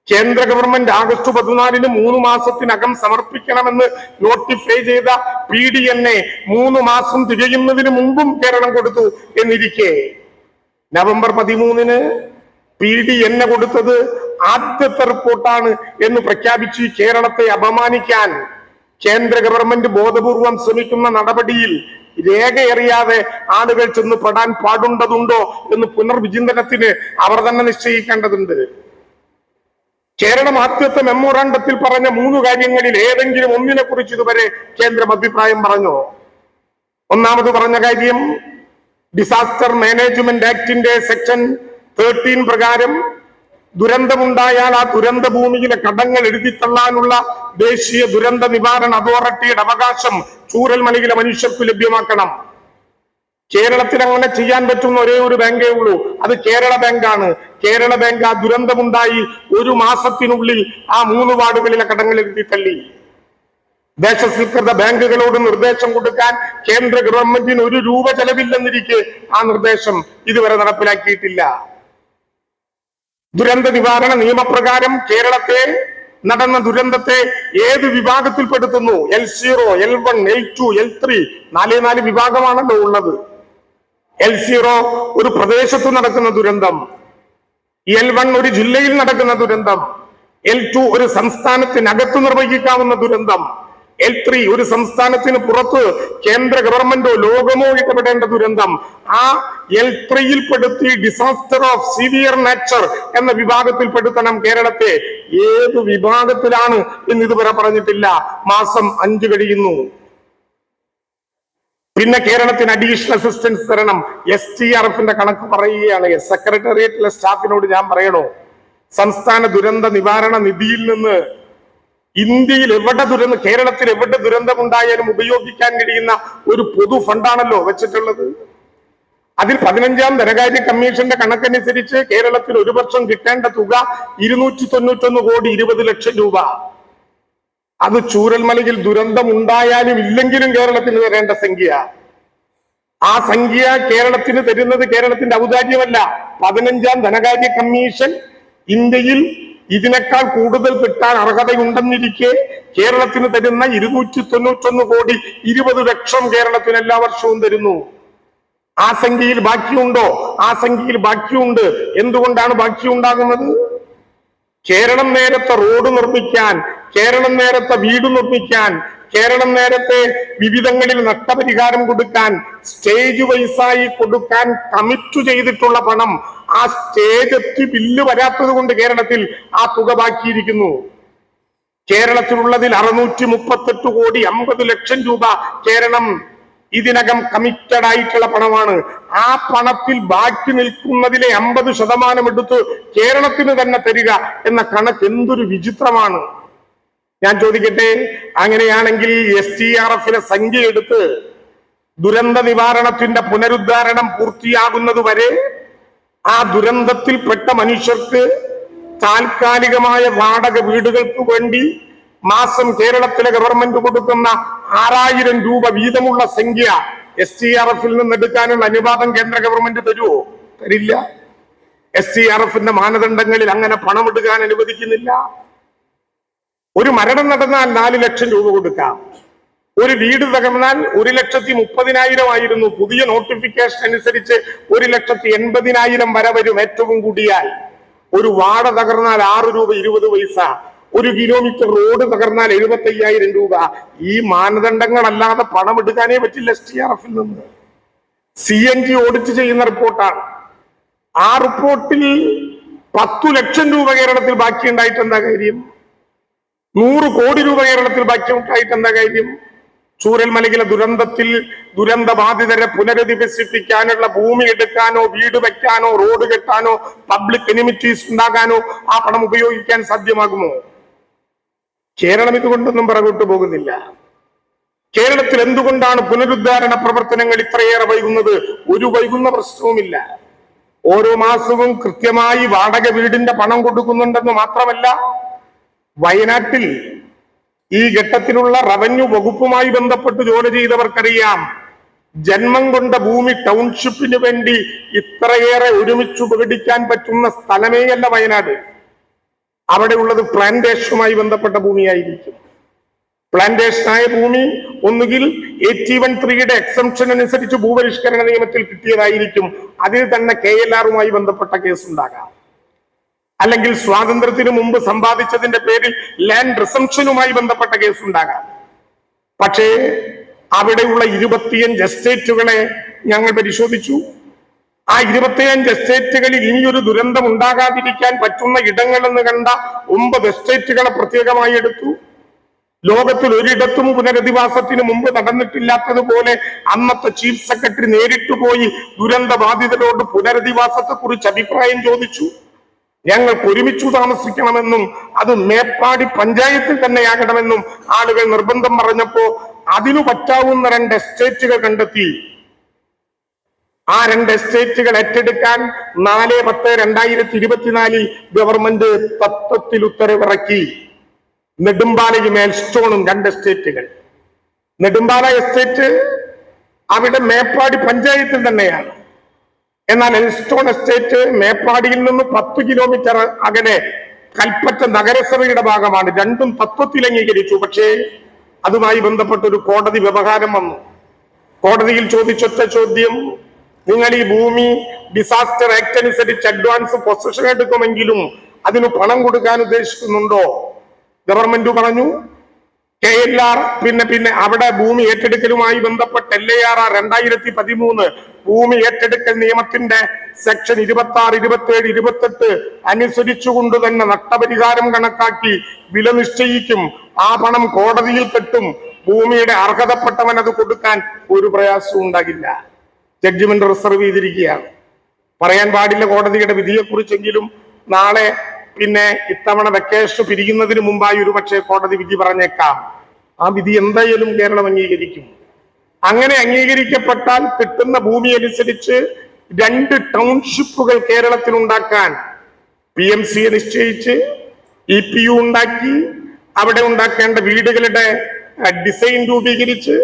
കേന്ദ്ര ഗവൺമെന്റ് ആഗസ്റ്റ് 14 3 മാസത്തിനകം സമർപ്പിക്കണമെന്ന് നോട്ടിഫൈ ചെയ്ത PDNA 3 മാസം തികയുന്നതിന് മുമ്പും കേരളം കൊടുത്തു എന്നിരിക്കെ നവംബർ 13 PDNA കൊടുത്തത് ആദ്യത്തെ റിപ്പോർട്ടാണ് എന്ന് പ്രഖ്യാപിച്ച് കേരളത്തെ അപമാനിക്കാൻ കേന്ദ്ര ഗവൺമെന്റ് ബോധപൂർവം ശ്രമിക്കുന്ന നടപടിയിൽ രേഖയറിയാതെ ആളുകൾ ചെന്ന് പെടാൻ പാടുണ്ടതുണ്ടോ എന്ന് പുനർവിചിന്തനത്തിന് അവർ തന്നെ നിശ്ചയിക്കേണ്ടതുണ്ട്. കേരളം ആദ്യത്തെ മെമ്മോറാണ്ടത്തിൽ പറഞ്ഞ 3 കാര്യങ്ങളിൽ ഏതെങ്കിലും ഒന്നിനെ കുറിച്ച് ഇതുവരെ കേന്ദ്രം അഭിപ്രായം പറഞ്ഞോ? ഒന്നാമത് പറഞ്ഞ കാര്യം, ഡിസാസ്റ്റർ മാനേജ്മെന്റ് ആക്ടിന്റെ സെക്ഷൻ 13 പ്രകാരം ദുരന്തമുണ്ടായാൽ ആ ദുരന്ത ഭൂമിയിലെ കടങ്ങൾ എഴുതിത്തള്ളാനുള്ള ദേശീയ ദുരന്ത നിവാരണ അതോറിറ്റിയുടെ അവകാശം ചൂരൽമലയിലെ മനുഷ്യർക്ക് ലഭ്യമാക്കണം. കേരളത്തിൽ അങ്ങനെ ചെയ്യാൻ പറ്റുന്ന ഒരേ ഒരു ബാങ്കേ ഉള്ളൂ, അത് കേരള ബാങ്കാണ്. കേരള ബാങ്ക് ആ ദുരന്തമുണ്ടായി 1 മാസത്തിനുള്ളിൽ ആ 3 വാർഡുകളിലെ കടങ്ങൾ എഴുതി തള്ളി. ദേശസ്വീകൃത ബാങ്കുകളോട് നിർദ്ദേശം കൊടുക്കാൻ കേന്ദ്ര ഗവൺമെന്റിന് 1 രൂപ ചെലവില്ലെന്നിരിക്കെ ആ നിർദ്ദേശം ഇതുവരെ നടപ്പിലാക്കിയിട്ടില്ല. ദുരന്ത നിവാരണ നിയമപ്രകാരം കേരളത്തെ നടന്ന ദുരന്തത്തെ ഏത് വിഭാഗത്തിൽപ്പെടുത്തുന്നു? L0, L1, L2, L3 4 വിഭാഗമാണല്ലോ ഉള്ളത്. L0 ഒരു പ്രദേശത്ത് നടക്കുന്ന ദുരന്തം, L1 ഒരു ജില്ലയിൽ നടക്കുന്ന ദുരന്തം, L2 ഒരു സംസ്ഥാനത്തിനകത്ത് നിർവഹിക്കാവുന്ന ദുരന്തം, L3 ഒരു സംസ്ഥാനത്തിന് പുറത്ത് കേന്ദ്ര ഗവൺമെന്റോ ലോകമോ ഇടപെടേണ്ട ദുരന്തം. ആ L3യിൽ പെടുത്തി ഡിസാസ്റ്റർ ഓഫ് സിവിയർ നേച്ചർ എന്ന വിഭാഗത്തിൽ പെടുത്തണം കേരളത്തെ. ഏത് വിഭാഗത്തിലാണ് എന്ന് ഇതുവരെ പറഞ്ഞിട്ടില്ല. മാസം 5 കഴിയുന്നു. പിന്നെ കേരളത്തിന് അഡീഷണൽ അസിസ്റ്റൻസ് തരണം. STRFന്റെ കണക്ക് പറയുകയാണ്. സെക്രട്ടേറിയറ്റിലെ സ്റ്റാഫിനോട് ഞാൻ പറയണോ, സംസ്ഥാന ദുരന്ത നിവാരണ നിധിയിൽ നിന്ന് ഇന്ത്യയിൽ കേരളത്തിൽ എവിടെ ദുരന്തമുണ്ടായാലും ഉപയോഗിക്കാൻ കഴിയുന്ന ഒരു പൊതു ഫണ്ടാണല്ലോ വെച്ചിട്ടുള്ളത്. അതിൽ 15ാം ധനകാര്യ കമ്മീഷന്റെ കണക്കനുസരിച്ച് കേരളത്തിൽ 1 വർഷം കിട്ടേണ്ട തുക 291 കോടി 20 ലക്ഷം രൂപ. അത് ചൂരൽമലയിൽ ദുരന്തം ഉണ്ടായാലും ഇല്ലെങ്കിലും കേരളത്തിന് തരേണ്ട സംഖ്യ. ആ സംഖ്യ കേരളത്തിന് തരുന്നത് കേരളത്തിന്റെ ഔദാര്യമല്ല. 15ാം ധനകാര്യ കമ്മീഷൻ ഇന്ത്യയിൽ ഇതിനേക്കാൾ കൂടുതൽ കിട്ടാൻ അർഹതയുണ്ടെന്നിരിക്കെ കേരളത്തിന് തരുന്ന 291 കോടി 20 ലക്ഷം കേരളത്തിന് എല്ലാ വർഷവും തരുന്നു. ആ സംഖ്യയിൽ ബാക്കിയുണ്ടോ? ആ സംഖ്യയിൽ ബാക്കിയുണ്ട്. എന്തുകൊണ്ടാണ് ബാക്കി ഉണ്ടാകുന്നത്? കേരളം നേരത്തെ റോഡ് നിർമ്മിക്കാൻ, കേരളം നേരത്തെ വീട് നിർമ്മിക്കാൻ, കേരളം നേരത്തെ വിവിധങ്ങളിൽ നഷ്ടപരിഹാരം കൊടുക്കാൻ, സ്റ്റേജ് വൈസായി കൊടുക്കാൻ കമ്മിറ്റ് ചെയ്തിട്ടുള്ള പണം ആ സ്റ്റേജ് എത്തി ബില്ല് വരാത്തത് കൊണ്ട് കേരളത്തിൽ ആ തുക ബാക്കിയിരിക്കുന്നു. കേരളത്തിലുള്ളതിൽ 638 കോടി 50 ലക്ഷം രൂപ കേരളം ഇതിനകം കമ്മിറ്റഡ് ആയിട്ടുള്ള പണമാണ്. ആ പണത്തിൽ ബാക്കി നിൽക്കുന്നതിലെ 50% എടുത്ത് കേരളത്തിന് തന്നെ തരിക എന്ന കണക്ക് എന്തൊരു വിചിത്രമാണ്. ഞാൻ ചോദിക്കട്ടെ, അങ്ങനെയാണെങ്കിൽ STRFിലെ സംഖ്യ എടുത്ത് ദുരന്ത നിവാരണത്തിന്റെ പുനരുദ്ധാരണം പൂർത്തിയാകുന്നത് വരെ ആ ദുരന്തത്തിൽപ്പെട്ട മനുഷ്യർക്ക് താൽക്കാലികമായ വാടക വീടുകൾക്ക് വേണ്ടി മാസം കേരളത്തിലെ ഗവൺമെന്റ് കൊടുക്കുന്ന 6000 രൂപ വീതമുള്ള സംഖ്യ STRFിൽ നിന്ന് എടുക്കാനുള്ള അനുവാദം കേന്ദ്ര ഗവൺമെന്റ് തരുമോ? തരില്ല. STRFിന്റെ മാനദണ്ഡങ്ങളിൽ അങ്ങനെ പണം എടുക്കാൻ അനുവദിക്കുന്നില്ല. ഒരു മരണം നടന്നാൽ 4 ലക്ഷം രൂപ കൊടുക്കാം. ഒരു വീട് തകർന്നാൽ 1,30,000 ആയിരുന്നു. പുതിയ നോട്ടിഫിക്കേഷൻ അനുസരിച്ച് 1,80,000 വരെ വരും ഏറ്റവും കൂടിയാൽ. ഒരു വാട തകർന്നാൽ 6 രൂപ 20 പൈസ. 1 കിലോമീറ്റർ റോഡ് തകർന്നാൽ 75,000 രൂപ. ഈ മാനദണ്ഡങ്ങളല്ലാതെ പണം എടുക്കാനേ പറ്റില്ല STRF-ൽ നിന്ന്. CNG ഓഡിറ്റ് ചെയ്യുന്ന റിപ്പോർട്ടാണ്. ആ റിപ്പോർട്ടിൽ 10 ലക്ഷം രൂപ കേരളത്തിൽ ബാക്കിയുണ്ടായിട്ട് എന്താ കാര്യം? 100 കോടി രൂപ കേരളത്തിൽ ബാക്കിയുണ്ടായിട്ട് എന്താ കാര്യം? ചൂരൽമലയിലെ ദുരന്തത്തിൽ ദുരന്തബാധിതരെ പുനരധിവസിപ്പിക്കാനുള്ള ഭൂമി എടുക്കാനോ വീട് വെക്കാനോ റോഡ് കെട്ടാനോ പബ്ലിക് എനിമിറ്റീസ് ഉണ്ടാകാനോ ആ പണം ഉപയോഗിക്കാൻ സാധ്യമാകുമോ? കേരളം ഇതുകൊണ്ടൊന്നും പിറകോട്ട് പോകുന്നില്ല. കേരളത്തിൽ എന്തുകൊണ്ടാണ് പുനരുദ്ധാരണ പ്രവർത്തനങ്ങൾ ഇത്രയേറെ വൈകുന്നത്? ഒരു വൈകുന്ന പ്രശ്നവുമില്ല. ഓരോ മാസവും കൃത്യമായി വാടക വീടിന്റെ പണം കൊടുക്കുന്നുണ്ടെന്ന് മാത്രമല്ല, വയനാട്ടിൽ ഈ ഘട്ടത്തിലുള്ള റവന്യൂ വകുപ്പുമായി ബന്ധപ്പെട്ട് ജോലി ചെയ്തവർക്കറിയാം, ജന്മം കൊണ്ട ഭൂമി ടൗൺഷിപ്പിന് വേണ്ടി ഇത്രയേറെ ഒരുമിച്ച് ഉപകടിക്കാൻ പറ്റുന്ന സ്ഥലമേയല്ല വയനാട്. അവിടെ ഉള്ളത് പ്ലാന്റേഷനുമായി ബന്ധപ്പെട്ട ഭൂമിയായിരിക്കും. പ്ലാന്റേഷനായ ഭൂമി ഒന്നുകിൽ 81(3) എക്സംഷൻ അനുസരിച്ച് ഭൂപരിഷ്കരണ നിയമത്തിൽ കിട്ടിയതായിരിക്കും. അതിൽ തന്നെ KLR-മായി ബന്ധപ്പെട്ട കേസുണ്ടാകാം. അല്ലെങ്കിൽ സ്വാതന്ത്ര്യത്തിന് മുമ്പ് സമ്പാദിച്ചതിന്റെ പേരിൽ ലാൻഡ് റിസംഷനുമായി ബന്ധപ്പെട്ട കേസുണ്ടാകാം. പക്ഷേ അവിടെയുള്ള 25 എസ്റ്റേറ്റുകളെ ഞങ്ങൾ പരിശോധിച്ചു. ആ 25 എസ്റ്റേറ്റുകളിൽ ഇനിയൊരു ദുരന്തം ഉണ്ടാകാതിരിക്കാൻ പറ്റുന്ന ഇടങ്ങളെന്ന് കണ്ട 9 എസ്റ്റേറ്റുകളെ പ്രത്യേകമായി എടുത്തു. ലോകത്തിൽ ഒരിടത്തും പുനരധിവാസത്തിന് മുമ്പ് നടന്നിട്ടില്ലാത്തതുപോലെ അന്നത്തെ ചീഫ് സെക്രട്ടറി നേരിട്ട് പോയി ദുരന്ത ബാധിതരോട് പുനരധിവാസത്തെ കുറിച്ച് അഭിപ്രായം ചോദിച്ചു. ഞങ്ങൾക്ക് ഒരുമിച്ചു താമസിക്കണമെന്നും അത് മേപ്പാടി പഞ്ചായത്തിൽ തന്നെയാകണമെന്നും ആളുകൾ നിർബന്ധം പറഞ്ഞപ്പോ അതിനു പറ്റാവുന്ന 2 എസ്റ്റേറ്റുകൾ കണ്ടെത്തി. ആ 2 എസ്റ്റേറ്റുകൾ ഏറ്റെടുക്കാൻ 4/10/2024 ഗവൺമെന്റ് തത്വത്തിൽ ഉത്തരവിറക്കി. നെടുമ്പാലയും മേൽസ്റ്റോണും 2 എസ്റ്റേറ്റുകൾ. നെടുമ്പാല എസ്റ്റേറ്റ് അവിടെ മേപ്പാടി പഞ്ചായത്തിൽ തന്നെയാണ്. എന്നാൽ എൽസ്റ്റോൺ എസ്റ്റേറ്റ് മേപ്പാടിയിൽ നിന്ന് 10 കിലോമീറ്റർ അകലെ കൽപ്പറ്റ നഗരസഭയുടെ ഭാഗമാണ്. രണ്ടും തത്വത്തിൽ അംഗീകരിച്ചു. പക്ഷേ അതുമായി ബന്ധപ്പെട്ട ഒരു കോടതി വ്യവഹാരം വന്നു. കോടതിയിൽ ചോദിച്ചൊറ്റ ചോദ്യം, നിങ്ങൾ ഈ ഭൂമി ഡിസാസ്റ്റർ ആക്ട് അനുസരിച്ച് അഡ്വാൻസ് പൊസഷൻ എടുക്കുമെങ്കിലും അതിന് പണം കൊടുക്കാൻ ഉദ്ദേശിക്കുന്നുണ്ടോ? ഗവൺമെന്റ് പറഞ്ഞു KLR പിന്നെ അവിടെ ഭൂമി ഏറ്റെടുക്കലുമായി ബന്ധപ്പെട്ട് LAR 2013 ഭൂമി ഏറ്റെടുക്കൽ നിയമത്തിന്റെ സെക്ഷൻ 26, 27, 28 അനുസരിച്ചുകൊണ്ട് തന്നെ നഷ്ടപരിഹാരം കണക്കാക്കി വില നിശ്ചയിക്കും. ആ പണം കോടതിയിൽ കെട്ടും. ഭൂമിയുടെ അർഹതപ്പെട്ടവൻ അത് കൊടുക്കാൻ ഒരു പ്രയാസവും ഉണ്ടാകില്ല. ജഡ്ജിമെന്റ് റിസർവ് ചെയ്തിരിക്കുകയാണ്. പറയാൻ പാടില്ല കോടതിയുടെ വിധിയെക്കുറിച്ചെങ്കിലും നാളെ പിന്നെ ഇത്തവണ വെക്കേഷൻ പിരിയുന്നതിന് മുമ്പായി ഒരു പക്ഷേ കോടതി വിധി പറഞ്ഞേക്കാം. ആ വിധി എന്തായാലും കേരളം അംഗീകരിക്കും. അങ്ങനെ അംഗീകരിക്കപ്പെട്ടാൽ കിട്ടുന്ന ഭൂമി അനുസരിച്ച് 2 ടൗൺഷിപ്പുകൾ കേരളത്തിൽ ഉണ്ടാക്കാൻ PMC നിശ്ചയിച്ച് EPU ഉണ്ടാക്കി അവിടെ ഉണ്ടാക്കേണ്ട വീടുകളുടെ ഡിസൈൻ രൂപീകരിച്ച്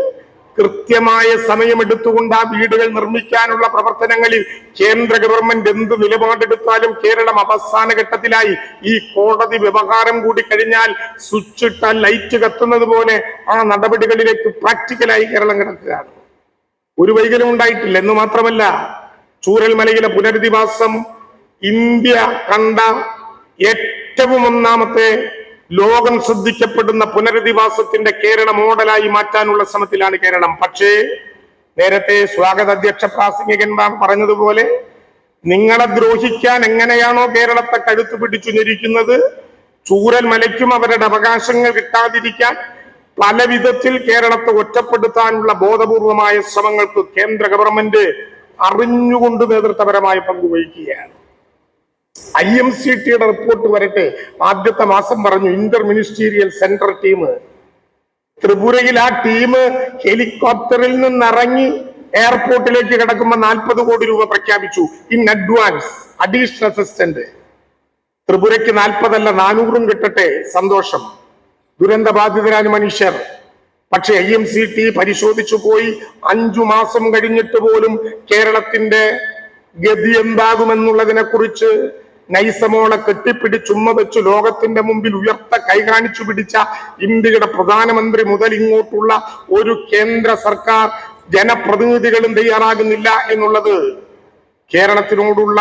കൃത്യമായ സമയമെടുത്തുകൊണ്ട് ആ വീടുകൾ നിർമ്മിക്കാനുള്ള പ്രവർത്തനങ്ങളിൽ കേന്ദ്ര ഗവൺമെന്റ് എന്ത് നിലപാടെടുത്താലും കേരളം അവസാന ഘട്ടത്തിലായി. ഈ കോടതി വ്യവഹാരം കൂടി കഴിഞ്ഞാൽ സ്വിച്ച് ഇട്ടാൽ ലൈറ്റ് കത്തുന്നത് പോലെ ആ നടപടികളിലേക്ക് പ്രാക്ടിക്കലായി കേരളം കിടക്കുകയാണ്. ഒരു വൈകല്യം ഉണ്ടായിട്ടില്ല. എന്ന് മാത്രമല്ല, ചൂരൽമലയിലെ പുനരധിവാസം ഇന്ത്യ കണ്ട ഏറ്റവും ഒന്നാമത്തെ ലോകം ശ്രദ്ധിക്കപ്പെടുന്ന പുനരധിവാസത്തിന്റെ കേരള മോഡലായി മാറ്റാനുള്ള ശ്രമത്തിലാണ് കേരളം. പക്ഷേ നേരത്തെ സ്വാഗത അധ്യക്ഷ പ്രാസംഗികന്മാർ പറഞ്ഞതുപോലെ നിങ്ങളെ ദ്രോഹിക്കാൻ എങ്ങനെയാണോ കേരളത്തെ കഴുത്തു പിടിച്ചു ഞെരിക്കുന്നത്, ചൂരൽമലയ്ക്കും അവരുടെ അവകാശങ്ങൾ കിട്ടാതിരിക്കാൻ പല വിധത്തിൽ കേരളത്തെ ഒറ്റപ്പെടുത്താനുള്ള ബോധപൂർവമായ ശ്രമങ്ങൾക്ക് കേന്ദ്ര ഗവൺമെന്റ് അറിഞ്ഞുകൊണ്ട് നേതൃത്വപരമായ പങ്കുവഹിക്കുകയാണ്. IMCTയുടെ റിപ്പോർട്ട് വരട്ടെ. ആദ്യത്തെ മാസം പറഞ്ഞു ഇന്റർ മിനിസ്റ്റീരിയൽ സെൻട്രൽ ടീം. ത്രിപുരയിൽ ആ ടീം ഹെലികോപ്റ്ററിൽ നിന്നിറങ്ങി എയർപോർട്ടിലേക്ക് കിടക്കുമ്പോൾ 40 കോടി രൂപ പ്രഖ്യാപിച്ചു ഇൻ അഡ്വാൻസ് അഡീഷണൽ അസിസ്റ്റന്റ്. ത്രിപുരയ്ക്ക് 40 അല്ല 400 കിട്ടട്ടെ, സന്തോഷം. ദുരന്തബാധിതരായ മനുഷ്യർ. പക്ഷെ IMCT പരിശോധിച്ചു പോയി 5 മാസം കഴിഞ്ഞിട്ട് പോലും കേരളത്തിന്റെ ഗതി എന്താകുമെന്നുള്ളതിനെ കുറിച്ച് നൈസമോളെ കെട്ടിപ്പിടിച്ചുമ്മ വെച്ചു ലോകത്തിന്റെ മുമ്പിൽ ഉയർത്ത കൈ കാണിച്ചു പിടിച്ച ഇന്ത്യയുടെ പ്രധാനമന്ത്രി മുതൽ ഇങ്ങോട്ടുള്ള ഒരു കേന്ദ്ര സർക്കാർ ജനപ്രതിനിധികളും തയ്യാറാകുന്നില്ല എന്നുള്ളത് കേരളത്തിനോടുള്ള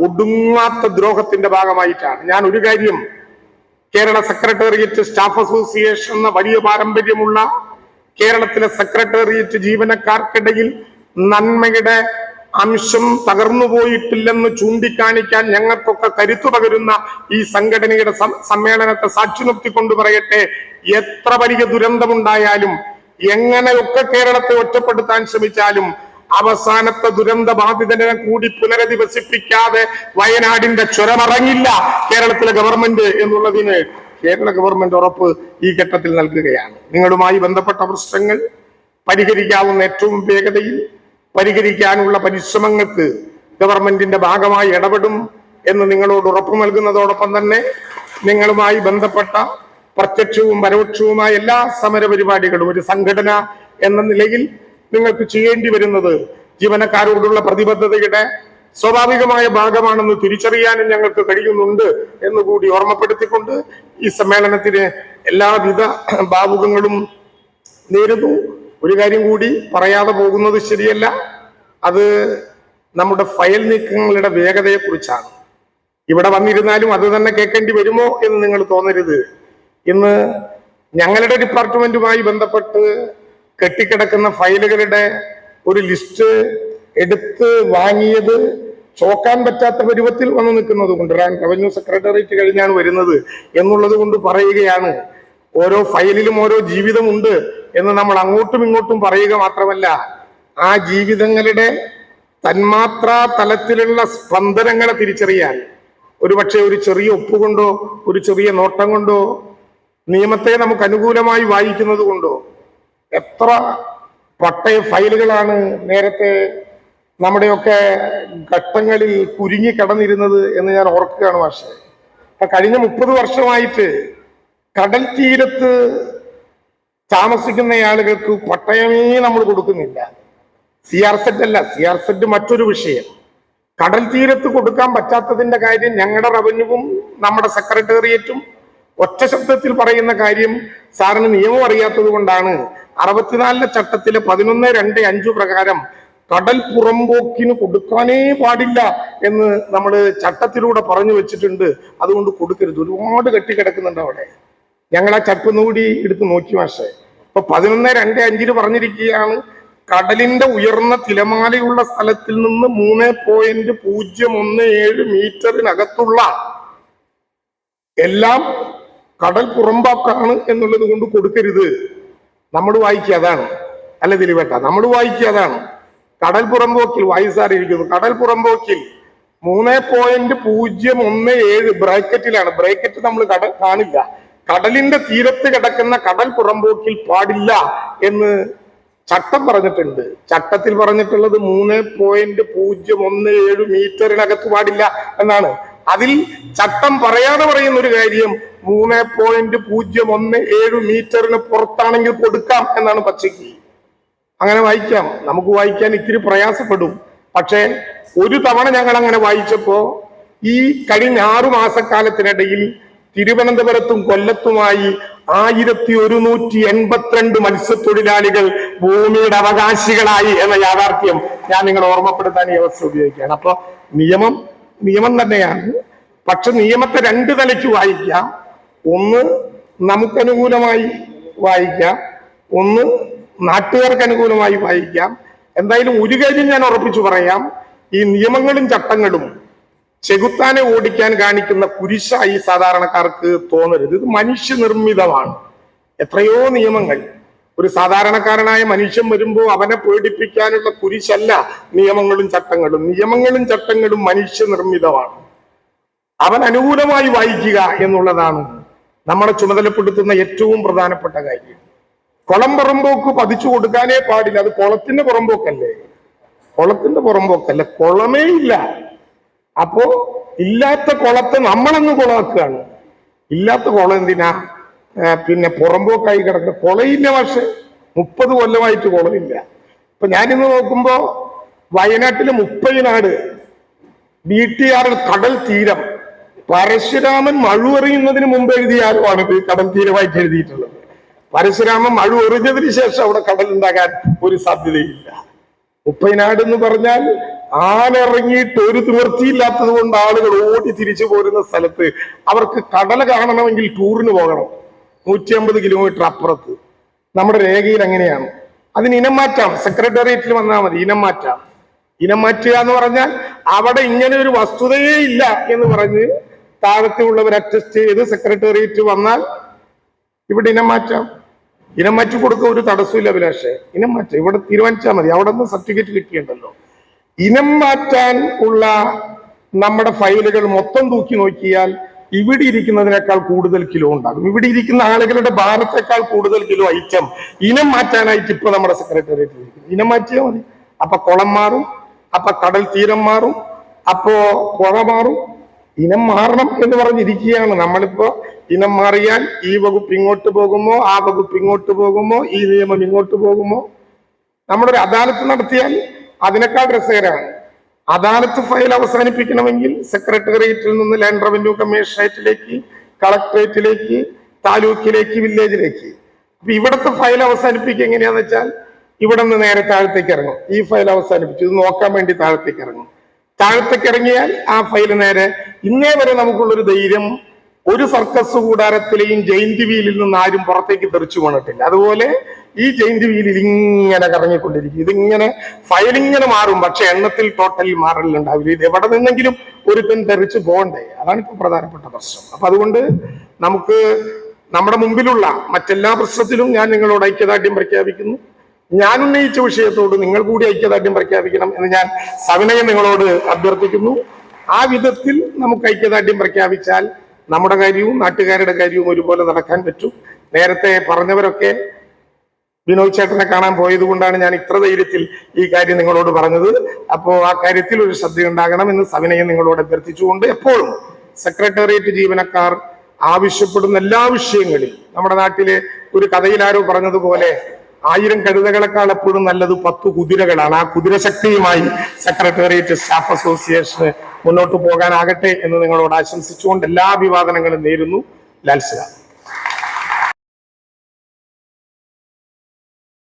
ഒടുങ്ങാത്ത ദ്രോഹത്തിന്റെ ഭാഗമായിട്ടാണ്. ഞാൻ ഒരു കാര്യം, കേരള സെക്രട്ടേറിയറ്റ് സ്റ്റാഫ് അസോസിയേഷൻ എന്ന വലിയ പാരമ്പര്യമുള്ള കേരളത്തിലെ സെക്രട്ടേറിയറ്റ് ജീവനക്കാർക്കിടയിൽ നന്മയുടെ അംശം തകർന്നു പോയിട്ടില്ലെന്ന് ചൂണ്ടിക്കാണിക്കാൻ ഞങ്ങൾക്കൊക്കെ കരുത്തു പകരുന്ന ഈ സംഘടനയുടെ സമ്മേളനത്തെ സാക്ഷി നിർത്തിക്കൊണ്ട് പറയട്ടെ, എത്ര വലിയ ദുരന്തമുണ്ടായാലും എങ്ങനെയൊക്കെ കേരളത്തെ ഒറ്റപ്പെടുത്താൻ ശ്രമിച്ചാലും അവസാനത്തെ ദുരന്ത ബാധിതനെ കൂടി പുനരധിവസിപ്പിക്കാതെ വയനാടിന്റെ ചുരമറങ്ങില്ല കേരളത്തിലെ ഗവൺമെന്റ് എന്നുള്ളതിന് കേരള ഗവൺമെന്റ് ഉറപ്പ് ഈ ഘട്ടത്തിൽ നൽകുകയാണ്. നിങ്ങളുമായി ബന്ധപ്പെട്ട പ്രശ്നങ്ങൾ പരിഹരിക്കാവുന്ന ഏറ്റവും വേഗതയിൽ പരിഹരിക്കാനുള്ള പരിശ്രമങ്ങൾക്ക് ഗവൺമെന്റിന്റെ ഭാഗമായി ഇടപെടും എന്ന് നിങ്ങളോട് ഉറപ്പു നൽകുന്നതോടൊപ്പം തന്നെ നിങ്ങളുമായി ബന്ധപ്പെട്ട പ്രത്യക്ഷവും പരോക്ഷവുമായ എല്ലാ സമര പരിപാടികളും ഒരു സംഘടന എന്ന നിലയിൽ നിങ്ങൾക്ക് ചെയ്യേണ്ടി വരുന്നത് ജീവനക്കാരോടുള്ള പ്രതിബദ്ധതയുടെ സ്വാഭാവികമായ ഭാഗമാണെന്ന് തിരിച്ചറിയാനും ഞങ്ങൾക്ക് കഴിയുന്നുണ്ട് എന്നുകൂടി ഓർമ്മപ്പെടുത്തിക്കൊണ്ട് ഈ സമ്മേളനത്തിന് എല്ലാവിധ ഭാവുകങ്ങളും നേരുന്നു. ഒരു കാര്യം കൂടി പറയാതെ പോകുന്നത് ശരിയല്ല, അത് നമ്മുടെ ഫയൽ നീക്കങ്ങളുടെ വേഗതയെ കുറിച്ചാണ്. ഇവിടെ വന്നിരുന്നാലും അത് തന്നെ കേൾക്കേണ്ടി വരുമോ എന്ന് നിങ്ങൾ തോന്നരുത്. ഇന്ന് ഞങ്ങളുടെ ഡിപ്പാർട്ട്മെന്റുമായി ബന്ധപ്പെട്ട് കെട്ടിക്കിടക്കുന്ന ഫയലുകളുടെ ഒരു ലിസ്റ്റ് എടുത്ത് വാങ്ങിയത് ചോക്കാൻ പറ്റാത്ത പരുവത്തിൽ വന്നു നിൽക്കുന്നത് കൊണ്ട്, റവന്യൂ സെക്രട്ടേറിയറ്റ് കഴിഞ്ഞാണ് വരുന്നത് എന്നുള്ളത് കൊണ്ട് പറയുകയാണ്. ഓരോ ഫയലിലും ഓരോ ജീവിതമുണ്ട് എന്ന് നമ്മൾ അങ്ങോട്ടും ഇങ്ങോട്ടും പറയുക മാത്രമല്ല, ആ ജീവിതങ്ങളുടെ തന്മാത്രാ തലത്തിലുള്ള സ്പന്ദനങ്ങളെ തിരിച്ചറിയാൻ ഒരുപക്ഷെ ഒരു ചെറിയ ഒപ്പുകൊണ്ടോ ഒരു ചെറിയ നോട്ടം കൊണ്ടോ നിയമത്തെ നമുക്ക് അനുകൂലമായി വായിക്കുന്നത് കൊണ്ടോ എത്ര പട്ടയ ഫയലുകളാണ് നേരത്തെ നമ്മുടെയൊക്കെ ഘട്ടങ്ങളിൽ കുരുങ്ങി കടന്നിരുന്നത് എന്ന് ഞാൻ ഓർക്കുകയാണ്. പക്ഷേ കഴിഞ്ഞ 30 വർഷമായിട്ട് കടൽ തീരത്ത് താമസിക്കുന്ന ആളുകൾക്ക് പട്ടയമേ നമ്മൾ കൊടുക്കുന്നില്ല. CRZ അല്ല, CRZ മറ്റൊരു വിഷയം. കടൽ തീരത്ത് കൊടുക്കാൻ പറ്റാത്തതിന്റെ കാര്യം ഞങ്ങളുടെ റവന്യൂവും നമ്മുടെ സെക്രട്ടേറിയറ്റും ഒറ്റ ശബ്ദത്തിൽ പറയുന്ന കാര്യം സാറിന് നിയമം അറിയാത്തത് കൊണ്ടാണ്. 64 ചട്ടത്തിലെ 11(2)(5) പ്രകാരം കടൽ പുറമ്പോക്കിന് കൊടുക്കാനേ പാടില്ല എന്ന് നമ്മൾ ചട്ടത്തിലൂടെ പറഞ്ഞു വെച്ചിട്ടുണ്ട്. അതുകൊണ്ട് കൊടുക്കരുത്. ഒരുപാട് കെട്ടിക്കിടക്കുന്നുണ്ട് അവിടെ. ഞങ്ങൾ ആ ചട്ടൊന്നുകൂടി എടുത്ത് നോക്കി മാഷേ. ഇപ്പൊ 11(2)(5) പറഞ്ഞിരിക്കുകയാണ്, കടലിന്റെ ഉയർന്ന തിരമാലയുള്ള സ്ഥലത്തിൽ നിന്ന് 3.017 മീറ്ററിനകത്തുള്ള എല്ലാം കടൽ പുറമ്പോക്കാണ് എന്നുള്ളത് കൊണ്ട് കൊടുക്കരുത്. നമ്മൾ വായിക്കുക അതാണ്. അല്ല ദിലീപേട്ട, നമ്മൾ വായിക്കുക അതാണ്. കടൽ പുറമ്പോക്കിൽ വായിസാറിയിരിക്കുന്നു. കടൽ പുറമ്പോക്കിൽ 3.017 ബ്രാക്കറ്റിലാണ്. ബ്രാക്കറ്റ് നമ്മൾ കാണില്ല. കടലിന്റെ തീരത്ത് കിടക്കുന്ന കടൽ പുറമ്പോക്കിൽ പാടില്ല എന്ന് ചട്ടം പറഞ്ഞിട്ടുണ്ട്. ചട്ടത്തിൽ പറഞ്ഞിട്ടുള്ളത് 3.017 മീറ്ററിനകത്ത് പാടില്ല എന്നാണ്. അതിൽ ചട്ടം പറയാതെ പറയുന്ന ഒരു കാര്യം 3.017 മീറ്ററിന് പുറത്താണെങ്കിൽ കൊടുക്കാം എന്നാണ് പച്ചയ്ക്ക്. അങ്ങനെ വായിക്കാം. നമുക്ക് വായിക്കാൻ ഇത്തിരി പ്രയാസപ്പെടും. പക്ഷെ ഒരു തവണ ഞങ്ങൾ അങ്ങനെ വായിച്ചപ്പോ ഈ കഴിഞ്ഞ 6 മാസക്കാലത്തിനിടയിൽ തിരുവനന്തപുരത്തും കൊല്ലത്തുമായി 1182 മത്സ്യത്തൊഴിലാളികൾ ഭൂമിയുടെ അവകാശികളായി എന്ന യാഥാർത്ഥ്യം ഞാൻ നിങ്ങളെ ഓർമ്മപ്പെടുത്താൻ ഈ അവസ്ഥ ഉപയോഗിക്കുകയാണ്. അപ്പൊ നിയമം തന്നെയാണ്. പക്ഷെ നിയമത്തെ 2 തലയ്ക്ക് വായിക്കാം. ഒന്ന് നമുക്കനുകൂലമായി വായിക്കാം, ഒന്ന് നാട്ടുകാർക്ക് അനുകൂലമായി വായിക്കാം. എന്തായാലും ഒരു കാര്യം ഞാൻ ഉറപ്പിച്ചു പറയാം, ഈ നിയമങ്ങളും ചട്ടങ്ങളും ചെകുത്താനെ ഓടിക്കാൻ കാണിക്കുന്ന കുരിശായി സാധാരണക്കാർക്ക് തോന്നരുത്. ഇത് മനുഷ്യനിർമ്മിതമാണ്. എത്രയോ നിയമങ്ങൾ ഒരു സാധാരണക്കാരനായ മനുഷ്യൻ വരുമ്പോൾ അവനെ പേടിപ്പിക്കാനുള്ള കുരിശല്ല നിയമങ്ങളും ചട്ടങ്ങളും. നിയമങ്ങളും ചട്ടങ്ങളും മനുഷ്യനിർമ്മിതമാണ്. അവൻ അനുകൂലമായി വായിക്കുക എന്നുള്ളതാണ് നമ്മളെ ചുമതലപ്പെടുത്തുന്ന ഏറ്റവും പ്രധാനപ്പെട്ട കാര്യം. കുളം പുറമ്പോക്ക് പതിച്ചു കൊടുക്കാനേ പാടില്ല. അത് കുളത്തിന്റെ പുറമ്പോക്കല്ലേ? കുളത്തിന്റെ പുറമ്പോക്കല്ല, കുളമേ ഇല്ല. അപ്പോ ഇല്ലാത്ത കുളത്തെ നമ്മളങ്ങ് കുളമാക്കുകയാണ്. ഇല്ലാത്ത കുളം എന്തിനാ പിന്നെ പുറമ്പോക്കായി കിടക്കുന്ന? കുളയില്ല. പക്ഷെ 30 കൊല്ലമായിട്ട് കുളമില്ല. ഇപ്പൊ ഞാനിന്ന് നോക്കുമ്പോ വയനാട്ടിലെ 30 BTR കടൽ തീരം പരശുരാമൻ മഴുവെറിയുന്നതിന് മുമ്പ് എഴുതിയ ആരുമാണ് ഇത് കടൽ തീരമായിട്ട് എഴുതിയിട്ടുള്ളത്. പരശുരാമൻ മഴുവെറിഞ്ഞതിന് ശേഷം അവിടെ കടൽ ഉണ്ടാകാൻ ഒരു സാധ്യതയില്ല. മുപ്പൈനാട് എന്ന് പറഞ്ഞാൽ ആനിറങ്ങിയിട്ട് ഒരു നിവൃത്തിയില്ലാത്തത് കൊണ്ട് ആളുകൾ ഓടി തിരിച്ചു പോരുന്ന സ്ഥലത്ത് അവർക്ക് കടൽ കാണണമെങ്കിൽ ടൂറിന് പോകണം 150 കിലോമീറ്റർ അപ്പുറത്ത്. നമ്മുടെ രേഖയിൽ അങ്ങനെയാണ്. അതിന് ഇനം മാറ്റാം, സെക്രട്ടേറിയറ്റിൽ വന്നാൽ മതി, ഇനം മാറ്റാം. ഇനം മാറ്റുക എന്ന് പറഞ്ഞാൽ അവിടെ ഇങ്ങനെ ഒരു വസ്തുതയേ ഇല്ല എന്ന് പറഞ്ഞ് താഴത്തുള്ളവർ അറ്റസ്റ്റ് ചെയ്ത് സെക്രട്ടേറിയറ്റ് വന്നാൽ ഇവിടെ ഇനം മാറ്റാം. ഇനം മാറ്റി കൊടുക്കുക ഒരു തടസ്സമില്ല അഭിലാഷേ. ഇനം മാറ്റാം, ഇവിടെ തീരുമാനിച്ചാൽ മതി. അവിടെ നിന്ന് സർട്ടിഫിക്കറ്റ് കിട്ടിയിട്ടുണ്ടല്ലോ. ഇനം മാറ്റാൻ ഉള്ള നമ്മുടെ ഫയലുകൾ മൊത്തം തൂക്കി നോക്കിയാൽ ഇവിടെ ഇരിക്കുന്നതിനേക്കാൾ കൂടുതൽ കിലോ ഉണ്ടാകും. ഇവിടെ ഇരിക്കുന്ന ആളുകളുടെ ഭാരത്തേക്കാൾ കൂടുതൽ കിലോ ഐറ്റം ഇനം മാറ്റാനായിട്ട് ഇപ്പൊ നമ്മുടെ സെക്രട്ടേറിയറ്റിൽ ഇരിക്കുന്നു. ഇനം മാറ്റിയാൽ മതി. അപ്പൊ കുളം മാറും, അപ്പൊ കടൽ തീരം മാറും, അപ്പോ പുഴ മാറും. ഇനം മാറണം എന്ന് പറഞ്ഞിരിക്കുകയാണ്. നമ്മളിപ്പോ ഇനം മാറിയാൽ ഈ വകുപ്പ് ഇങ്ങോട്ട് പോകുമോ, ആ വകുപ്പ് ഇങ്ങോട്ട് പോകുമോ, ഈ നിയമം ഇങ്ങോട്ട് പോകുമോ? നമ്മുടെ ഒരു അദാലത്ത് നടത്തിയാൽ അതിനേക്കാൾ രസകരമാണ്. അദാലത്ത് ഫയൽ അവസാനിപ്പിക്കണമെങ്കിൽ സെക്രട്ടേറിയറ്റിൽ നിന്ന് ലാൻഡ് റവന്യൂ കമ്മീഷണറേറ്റിലേക്ക്, കളക്ടറേറ്റിലേക്ക്, താലൂക്കിലേക്ക്, വില്ലേജിലേക്ക്. അപ്പൊ ഇവിടുത്തെ ഫയൽ അവസാനിപ്പിക്കുക എങ്ങനെയാന്ന് വെച്ചാൽ ഇവിടെ നിന്ന് നേരെ താഴത്തേക്ക് ഇറങ്ങും. ഈ ഫയൽ അവസാനിപ്പിച്ചു ഇത് നോക്കാൻ വേണ്ടി താഴത്തേക്ക് ഇറങ്ങും. താഴത്തേക്ക് ഇറങ്ങിയാൽ ആ ഫയൽ നേരെ ഇന്നേ വരെ നമുക്കുള്ളൊരു ധൈര്യം ഒരു സർക്കസ് കൂടാരത്തിലെയും ജയിന്റ് വീലിൽ നിന്ന് ആരും പുറത്തേക്ക് തെറിച്ചു പോണിട്ടില്ല. അതുപോലെ ഈ ജയിന്റ് വീലിൽ ഇങ്ങനെ കറങ്ങിക്കൊണ്ടിരിക്കും. ഇതിങ്ങനെ ഫയലിങ്ങനെ മാറും, പക്ഷെ എണ്ണത്തിൽ ടോട്ടൽ മാറലുണ്ടാവില്ല. ഇത് എവിടെ നിന്നെങ്കിലും ഒരു തെറിച്ച് പോകണ്ടേ? അതാണ് ഇപ്പൊ പ്രധാനപ്പെട്ട പ്രശ്നം. അപ്പൊ അതുകൊണ്ട് നമുക്ക് നമ്മുടെ മുമ്പിലുള്ള മറ്റെല്ലാ പ്രശ്നത്തിലും ഞാൻ നിങ്ങളോട് ഐക്യദാർഢ്യം പ്രഖ്യാപിക്കുന്നു. ഞാൻ ഉന്നയിച്ച വിഷയത്തോട് നിങ്ങൾ കൂടി ഐക്യദാർഢ്യം പ്രഖ്യാപിക്കണം എന്ന് ഞാൻ സവിനയം നിങ്ങളോട് അഭ്യർത്ഥിക്കുന്നു. ആ വിധത്തിൽ നമുക്ക് ഐക്യദാർഢ്യം പ്രഖ്യാപിച്ചാൽ നമ്മുടെ കാര്യവും നാട്ടുകാരുടെ കാര്യവും ഒരുപോലെ നടക്കാൻ പറ്റും. നേരത്തെ പറഞ്ഞവരൊക്കെ വിനോദ് ചേട്ടനെ കാണാൻ പോയത് കൊണ്ടാണ് ഞാൻ ഇത്ര ധൈര്യത്തിൽ ഈ കാര്യം നിങ്ങളോട് പറഞ്ഞത്. അപ്പോ ആ കാര്യത്തിൽ ഒരു ശ്രദ്ധയുണ്ടാകണം എന്ന് സവിനയം നിങ്ങളോട് അഭ്യർത്ഥിച്ചുകൊണ്ട് എപ്പോഴും സെക്രട്ടേറിയറ്റ് ജീവനക്കാർ ആവശ്യപ്പെടുന്ന എല്ലാ വിഷയങ്ങളിൽ നമ്മുടെ നാട്ടിലെ ഒരു കഥയിലാരോ പറഞ്ഞതുപോലെ 1000 കഴുതകളെക്കാൾ എപ്പോഴും നല്ലത് 10 കുതിരകളാണ്. ആ കുതിരശക്തിയുമായി സെക്രട്ടേറിയറ്റ് സ്റ്റാഫ് അസോസിയേഷന് മുന്നോട്ട് പോകാനാകട്ടെ എന്ന് നിങ്ങളോട് ആശംസിച്ചുകൊണ്ട് എല്ലാ അഭിവാദനങ്ങളും നേരുന്നു. ലാൽസ.